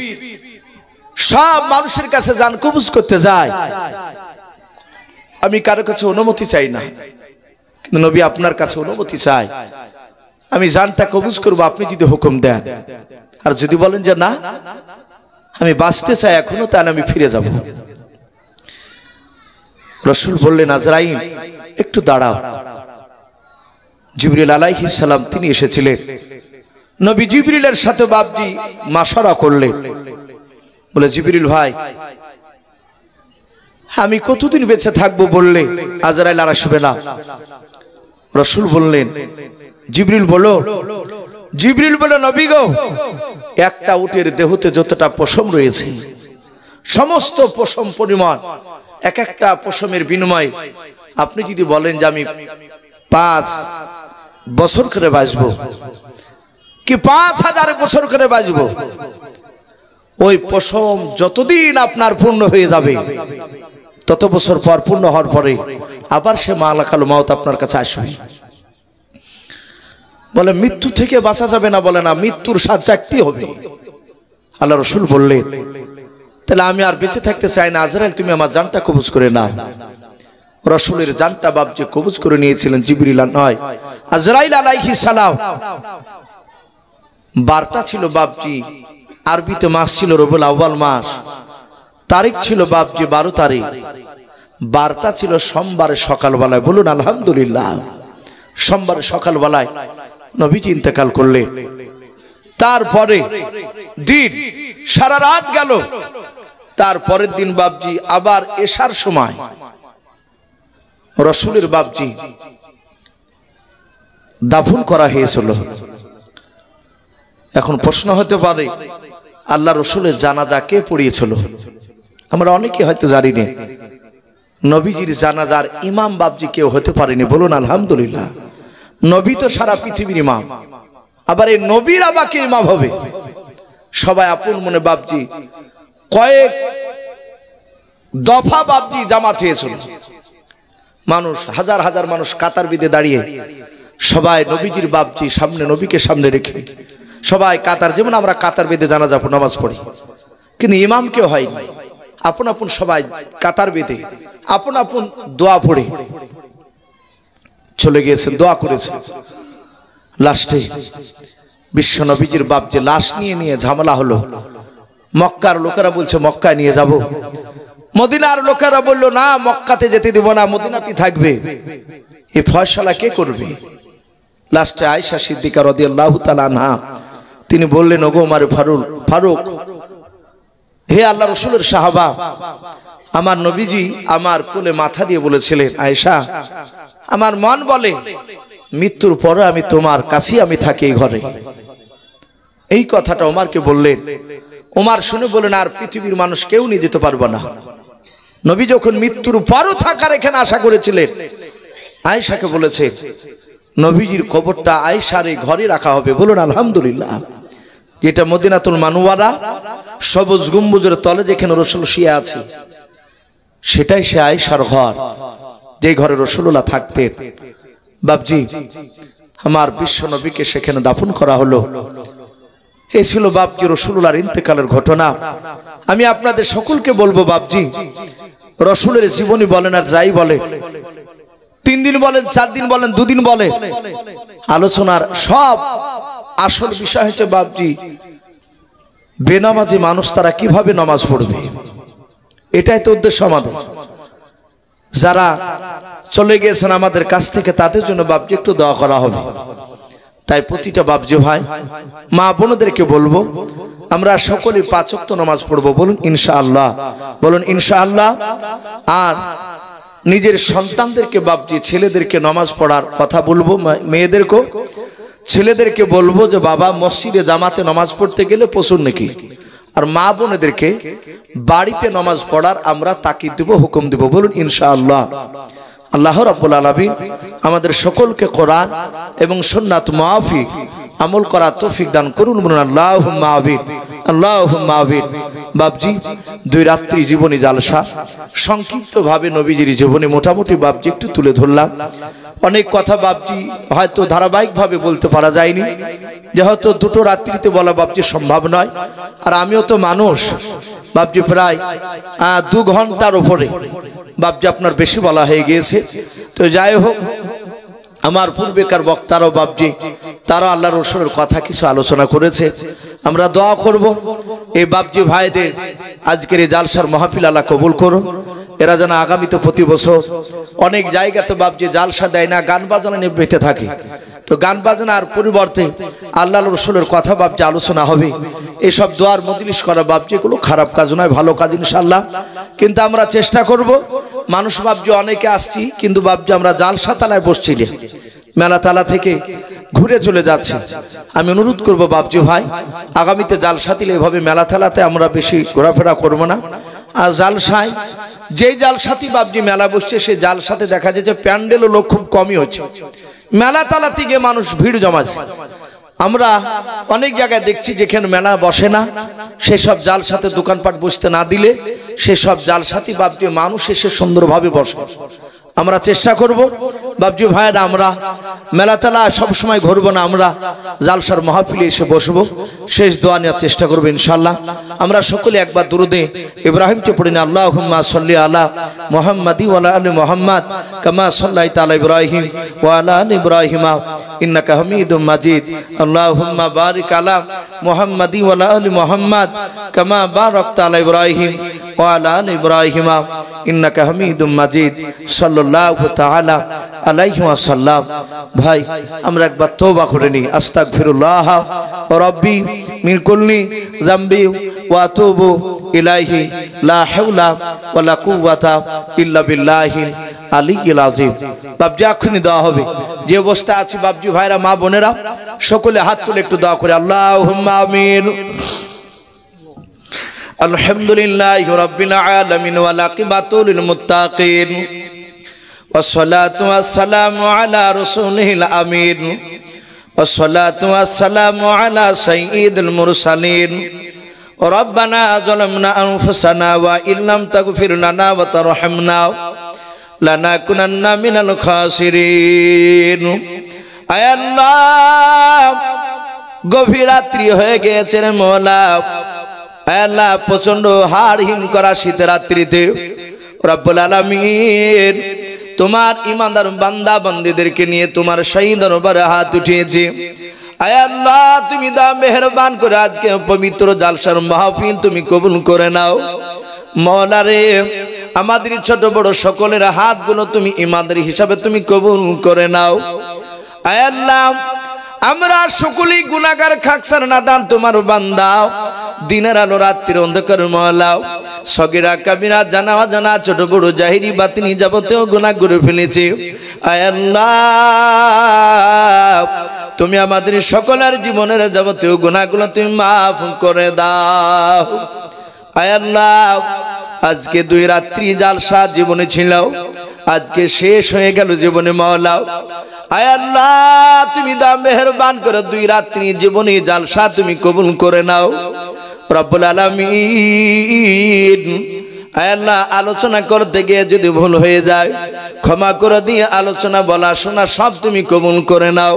সব মানুষের কাছে জান কবজ করতে যাই, আমি কারো কাছে অনুমতি চাই না, কিন্তু নবী আপনার কাছে অনুমতি চাই। আমি জানটা কবজ করব আপনি যদি হুকুম দেন। আর যদি বলেন যে না, আমি বাঁচতে চাই এখনো, তাহলে আমি ফিরে যাব। রাসূল বললেন, আজরাইল একটু দাঁড়াও। জিবরিল আলাইহিস সালাম তিনি এসেছিলেন। নবী জিবরিলের সাথে বাপজি মাশারা করলেন। বলে, জিবরিল ভাই, আমি কতদিন বেঁচে থাকবো বললে আজরাইল আর আসবে না। রাসূল বললেন, জিবরিল বলো। জিবরিল বলে, নবী গো, একটা উটের দেহতে যতটা পশম রয়েছে, সমস্ত পশম পরিমাণ এক একটা পশমের বিনিময়ে আপনি যদি বলেন যে আমি 5 বছর করে বাঁচবো কি 5000 বছর করে বাঁচবো, ওই পশম যতদিন আপনার পূর্ণ হয়ে যাবে, তত বছর পর পূর্ণ হওয়ার পরে আবার সে মালাকাল মাউত আপনার কাছে আসবে। বলে, মৃত্যু থেকে বাঁচা যাবে না? বলে না, মৃত্যুর স্বাদ চাকতে হবে। আল্লাহ রাসূল বললেন, তাহলে আমি আর বেঁচে থাকতে চাই না, আজরাইল তুমি আমার জানটা কবজ করে নাও। রাসূলের জানটা বাপজি কবজ করে নিয়েছিলেন জিবরিল নয়, আজরাইল আলাইহিস সালাম। বারটা ছিল বাপজি, আরবিতে মাস ছিল রবিউল আউয়াল মাস, তারিখ ছিল বাপজি 12 তারিখ, বারটা ছিল সোমবারের সকালবেলায়। বলুন আলহামদুলিল্লাহ। সোমবারের সকালবেলায় নবীজি ইন্তেকাল করলেন। তারপরে দিন সারা রাত গেল। তারপরের দিন বাপজি আবার এশার সময় রাসূলের বাপজি দাফন করা হয়েছিল। এখন প্রশ্ন হতে পারে, আল্লাহ রাসূলের জানাজা কে পড়িয়েছিল? আমরা অনেকে হয়তো জানি না। নবীজির জানাজার ইমাম বাপজি কেউ হতে পারেনি। বলুন আলহামদুলিল্লাহ। নবী তো সারা পৃথিবীর ইমাম, আবার এই নবীর আবাকে ইমাম হবে। সবাই আপন মনে বাপজি কয়েক দফা বাপজি জামাত হয়েছিল। মানুষ হাজার হাজার মানুষ কাতার বেঁধে দাঁড়িয়ে সবাই নবীজির বাপজি সামনে, নবীকে সামনে রেখে সবাই কাতার, যেমন আমরা কাতার বেঁধে জানাজা নামাজ পড়ি, কিন্তু ইমাম কেউ হয়নি। আপন আপন সবাই কাতার বেঁধে আপন আপন দোয়া পড়ে চলে গিয়েছেন, দোয়া করেছেন। লাস্টে বিশ্ব নবীজির বাপ যে লাশ নিয়ে নিয়ে ঝামেলা হলো, মক্কার লোকেরা বলছে মক্কায় নিয়ে যাব, মদিনার লোকেরা বলল না মক্কাতে যেতে দিব না, মদিনাতেই থাকবে। এই ফয়সালা কে করবে? লাস্টে আয়েশা সিদ্দিকা রাদিয়াল্লাহু তাআলা আনহা তিনি বললেন, ওগো ওমর ফারুক, হে আল্লাহ রাসূলের সাহাবা, আমার নবীজি আমার কোলে মাথা দিয়ে বলেছিলেন, আয়েশা আমার মন বলে মৃত্যুর পরে আমি তোমার কাছেই আমি থাকি এই ঘরে। এই কথাটা ওমরকে বললেন। ওমর শুনে বলেন, আর পৃথিবীর মানুষ কেউ নিয়ে যেতে পারবে না। নবী যখন মৃত্যুর পরও থাকার এখানে আশা করেছিলেন, আয়েশাকে বলেছে নবীজির কবরটা আয়েশার এই ঘরে রাখা হবে। বলুন আলহামদুলিল্লাহ। যেটা মদিনাতুল মানওয়ারা সবুজ গম্বুজের তলে যেখানে রাসূল শুয়ে আছে, সেটাই সে আয়েশার ঘর, যে ঘরে রাসূলুল্লাহ থাকতেন। বাপজি, আমার বিশ্ব নবীকে সেখানে দাফন করা হলো। এই ছিল বাপজি রাসূলুল্লাহর ইন্তেকালের ঘটনা। আমি আপনাদের সকলকে বলবো বাপজি, রাসূলের জীবনী বলেন আর যাই বলে, 3 দিন বলেন, 4 দিন বলেন, 2 দিন বলে, আলোচনার সব আসল বিষয় হচ্ছে বাপজি বেনামাজি মানুষ তারা কিভাবে নামাজ পড়বে, এটাই তো উদ্দেশ্য আমাদের। যারা চলে গিয়েছেন আমাদের কাছ থেকে তাদের জন্য বাপজি একটু দোয়া করা হবে। তাই প্রতিটা বাপজি ভাই মা বোনদেরকে বলবো, আমরা সকলেই 5 ওয়াক্ত নামাজ পড়বো। বলুন ইনশাআল্লাহ, বলুন ইনশাআল্লাহ। আর নিজের সন্তানদেরকে বাপজি ছেলেদেরকে নামাজ পড়ার কথা বলবো, মেয়েদেরকেও ছেলেদেরকে বলবো যে বাবা মসজিদে জামাতে নামাজ পড়তে গেলে প্রচুর নাকি। আর মা বোনেদেরকে বাড়িতে নামাজ পড়ার আমরা তাকিদ দেব, হুকুম দেব। বলুন ইনশাআল্লাহ। আল্লাহ রাব্বুল আলামিন আমাদের সকলকে কোরআন এবং সুন্নাত মুআফিক আমল করার তৌফিক দান করুন। বলুন আল্লাহুম্মা আমিন, আল্লাহুম্মা আমিন। বাপজি 2 রাত্রি জীবনী জালসা সংক্ষিপ্তভাবে নবীজির জীবনী মোটামুটি বাপজি একটু তুলে ধরলাম। অনেক কথা বাপজি হয়তো ধারাবাহিকভাবে বলতে পারা যায়নি, যেহেতু 2 রাত্রিতে বলা বাপজি সম্ভব নয়। আর আমিও তো মানুষ বাপজি, প্রায় 2 ঘন্টার উপরে বাপজি আপনার বেশি বলা হয়ে গিয়েছে। তো যাই হোক, আমার পূর্বেকার বক্তারাও বাপজি তারা আল্লাহ রাসূলের কথা কিছু আলোচনা করেছে। আমরা দোয়া করব এই বাপজি ভাইদের আজকের এই জালসার মাহফিল আল্লাহ কবুল করুন। এরা যেন আগামীতে প্রতি বছর অনেক জায়গাতে বাপজি জালসা দেয় না, গান বাজনা নিয়ে বেঁচে থাকে। তো গান বাজনার পরিবর্তে আল্লাহ রাসূলের কথা বাপজি আলোচনা হবে। এসব দোয়ার মজলিস করা বাপজি এগুলো খারাপ কাজ নয়, ভালো কাজ ইনশাআল্লাহ। কিন্তু আমরা চেষ্টা করব, মানুষ বাপজি অনেকে আসছি কিন্তু বাপজি আমরা জালসা তালায় বসছি না, মেলা তালা থেকে ঘুরে চলে যাচ্ছে। আমি অনুরোধ করব বাপজি ভাই, আগামীতে জালসা দিলে এভাবে মেলা তালাতে আমরা বেশি ঘোরাফেরা করবো না। আর জালসায় যেই জালসাতি বাপজি মেলা বসছে সেই জালসাতে দেখা যায় যে প্যান্ডেলও লোক খুব কমই হচ্ছে, মেলা তালা থেকে মানুষ ভিড় জমাচ্ছে। আমরা অনেক জায়গায় দেখছি যেখানে মেলা বসে না, সেসব জালসাতে দোকানপাট বসতে না দিলে সেসব জালসাতি বাপজি মানুষ এসে সুন্দরভাবে বসে। আমরা চেষ্টা করব বাপজি ভাইরা, আমরা মেলাতেলা সবসময় ঘুরবো না, আমরা জালসার মাহফিলে এসে বসবো, শেষ দোয়া নেওয়ার চেষ্টা করবো ইনশাআল্লাহ। আমরা সকলে একবার দুরুদে ইব্রাহিমকে পড়ি না, আল্লাহুম্মা সাল্লি আলা মুহাম্মাদি ওয়া আলা আলি মুহাম্মাদ কামা সাল্লাইতা আলা ইব্রাহিম ওয়া আলা আলি ইব্রাহিম ইন্নাকা হামিদুম মাজিদ। আল্লাহুম্মা বারিক আলা মুহাম্মাদি ওয়া আলা আলি মুহাম্মাদ কামা বারাকতা আলা ইব্রাহিম ওয়া আলা আলি ইব্রাহিম ইন্নাকা হামিদুম মাজিদ। সাল্লাল্লাহু তাআলা আলাইহি ওয়াসাল্লাম। ভাই আমরা একবার তওবা করে নিই, আস্তাগফিরুল্লাহ রাব্বি মিন কুল্লি যামবি ওয়া আতুবু ইলাইহি লা হাওলা ওয়া লা কুওয়াতা ইল্লা বিল্লাহিল আলিয়্যিল আযীম। বাপজি এখনই দেওয়া হবে, যে অবস্থা আছে বাপজি ভাইরা মা বোনেরা সকলে হাত তুলে একটু দোয়া করে আল্লাহুম্মা আমিন। আলহামদুলিল্লাহি রাব্বিল আলামিন ওয়াল আকিবাতু লিল মুত্তাকিন ওয়াসসালাতু ওয়াসসালামু আলা রাসূলিল আমিন ওয়াসসালাতু ওয়াসসালামু আলা সাইয়্যিদিল মুরসালিন। রব্বানা যালামনা আনফুসানা ওয়া ইল্লাম তাগফির লানা ওয়া তারহামনা লানাকুনান্না মিনাল খাসিরিন। আয় আল্লাহ, গভীর রাত্রি হয়ে গেছে রে মওলা, আল্লাহ প্রচন্ড হাড় হিম করা শীতের রাত্রিতে রব্বুল আলামিন তোমার ইমানদার বান্দা বান্দীদেরকে নিয়ে তোমার শাহী দরবারে হাত উঠিয়েছি। আয় আল্লাহ, তুমি দা মেহেরবান করে আজকে পবিত্র জালসার মাহফিল তুমি কবুল করে নাও। মওলা রে, আমাদের ছোট বড় সকলের হাতগুলো তুমি ইমানদার হিসাবে তুমি কবুল করে নাও। আয় আল্লাহ, আমরা সকলেই গুনাহগার, খাকসার নাদান তোমার বান্দা। দিনের আলো রাত্রির অন্ধকার মওলা, সগীরা কাবিরা জানা অজানা ছোট বড় জাহিরি বাতিনি যাবতীয় গুনাহ করে ফেলেছি। আয় আল্লাহ, তুমি আমাদের সকলের জীবনের যাবতীয় গুনাহগুলো তুমি মাফ করে দাও। আয় আল্লাহ, আজকে 2 রাত্রি জালসা জীবনে ছিল, আজকে শেষ হয়ে গেল জীবনে মওলা। আয় আল্লাহ, তুমি দা মেহেরবান করে 2 রাত্রি জীবনে জালসা তুমি কবুল করে নাও রব্বুল আলামিন। আয় আল্লাহ, আলোচনা করতে গিয়ে যদি ভুল হয়ে যায় ক্ষমা করে দিয়ে আলোচনা বলা শোনা সব তুমি কবুল করে নাও।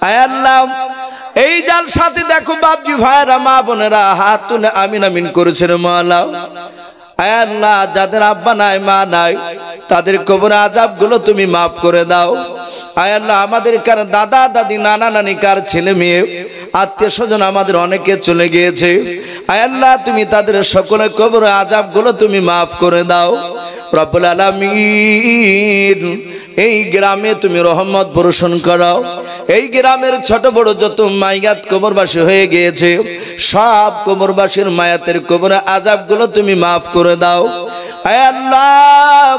আয় আল্লাহ, এই জালসাতে দেখো বাপজি ভাইরা মা বোনেরা হাত তুলে আমিন আমিন করেছে রে মওলা। আয় আল্লাহ, যাদের আব্বা নাই মা নাই তাদের কবরে আযাবগুলো তুমি মাফ করে দাও। আয় আল্লাহ, আমাদের কার দাদা দাদি নানা নানি কার ছেলে মেয়ে আত্মীয় স্বজন আমাদের অনেকে চলে গিয়েছে। আয় আল্লাহ, তুমি তাদের সকলের কবরে আযাবগুলো তুমি মাফ করে দাও রব্বুল আলামিন। এই গ্রামে তুমি রহমত বর্ষণ করো। এই গ্রামের ছোট বড় যত মাইয়াত কবরবাসী হয়ে গিয়েছে সব কবরবাসীর মায়াতের কবরে আযাবগুলো তুমি মাফ করে দাও। আয় আল্লাহ,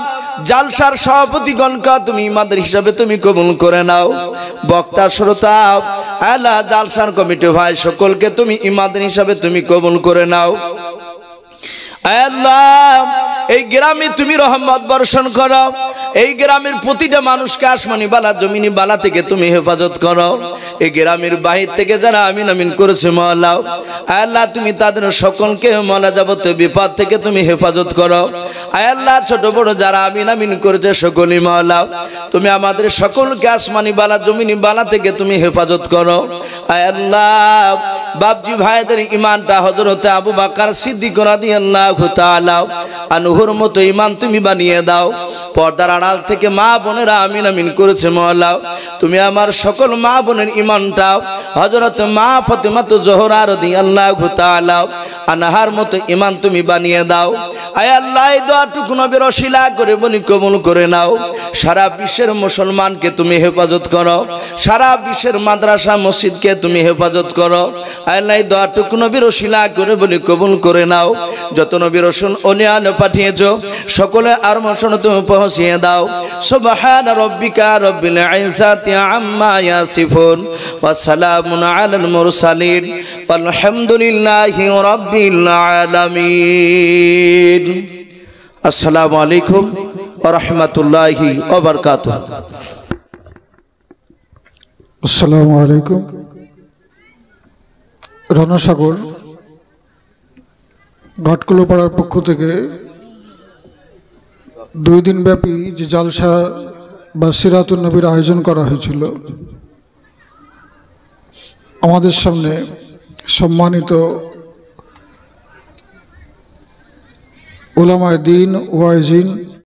জালসার সভাপতিগণকে তুমি ইমানদার হিসাবে তুমি কবুল করে নাও। বক্তা শ্রোতা আল্লাহ, জালসার কমিটি ভাই সকলকে তুমি ইমানদার হিসাবে তুমি কবুল করে নাও। আয় আল্লাহ, এই গ্রামে তুমি রহমত বর্ষণ করো। এই গ্রামের প্রতিটা মানুষকে আসমানি বালা জমিনি বালা থেকে তুমি হেফাজত করো। এই গ্রামের বাহির থেকে যারা আমিন আমিন করেছে মওলা, আল্লাহ তুমি তাদের সকলকে মওলা যাবতীয় বিপদ থেকে তুমি হেফাজত করো। আয় আল্লাহ, ছোট বড় যারা আমিন আমিন করেছে সকলেই মওলা তুমি আমাদের সকলকে আসমানি বালা জমিনি বালা থেকে তুমি হেফাজত করো। আয় আল্লাহ, বাপজি ভাইদের ইমানটা হযরতে আবু বকর সিদ্দিক রাদিয়াল্লাহু তাআলা আনহুর মতো ইমান তুমি বানিয়ে দাও। পর্দার আড়াল থেকে মা বোনেরা আমিন আমিন করেছে মওলা, তুমি আমার সকল মা বোনের ইমানটা হযরত মা ফাতেমা জোহরা রাদিয়াল্লাহু তাআলা আনহার মতো ইমান তুমি বানিয়ে দাও। আয় আল্লাহ, এই দোয়াটুকু নবীর ওসিলা করে বলি কবুল করে নাও। সারা বিশ্বের মুসলমানকে তুমি হেফাজত করো, সারা বিশ্বের মাদ্রাসা মসজিদকে তুমি হেফাজত করো। আয় আল্লাহ, এই দোয়াটুকু নবীর ওসিলা করে বলি কবুল করে নাও। যত নবী রাসূল ওলিয়ান পাঠিয়েছো সকলে আর মশন তুমি পৌঁছিয়ে দাও। সুবহান রাব্বিকা রাব্বিল ইজ্জাতি আম্মা ইয়াসিফুন ওয়া সালামুন আলাল মুরসালিন ওয়ালহামদুলিল্লাহি রাব্বিল আলামিন। আসসালামু আলাইকুম ওয়া রাহমাতুল্লাহি ওয়া বারাকাতুহু। আসসালামু আলাইকুম। রণসাগর ঘাটকুলোপাড়ার পক্ষ থেকে 2 দিন ব্যাপী যে জালসা বা সিরাতুন নবীর আয়োজন করা হয়েছিল, আমাদের সামনে সম্মানিত উলামায়ে দ্বীন ওয়াইজিন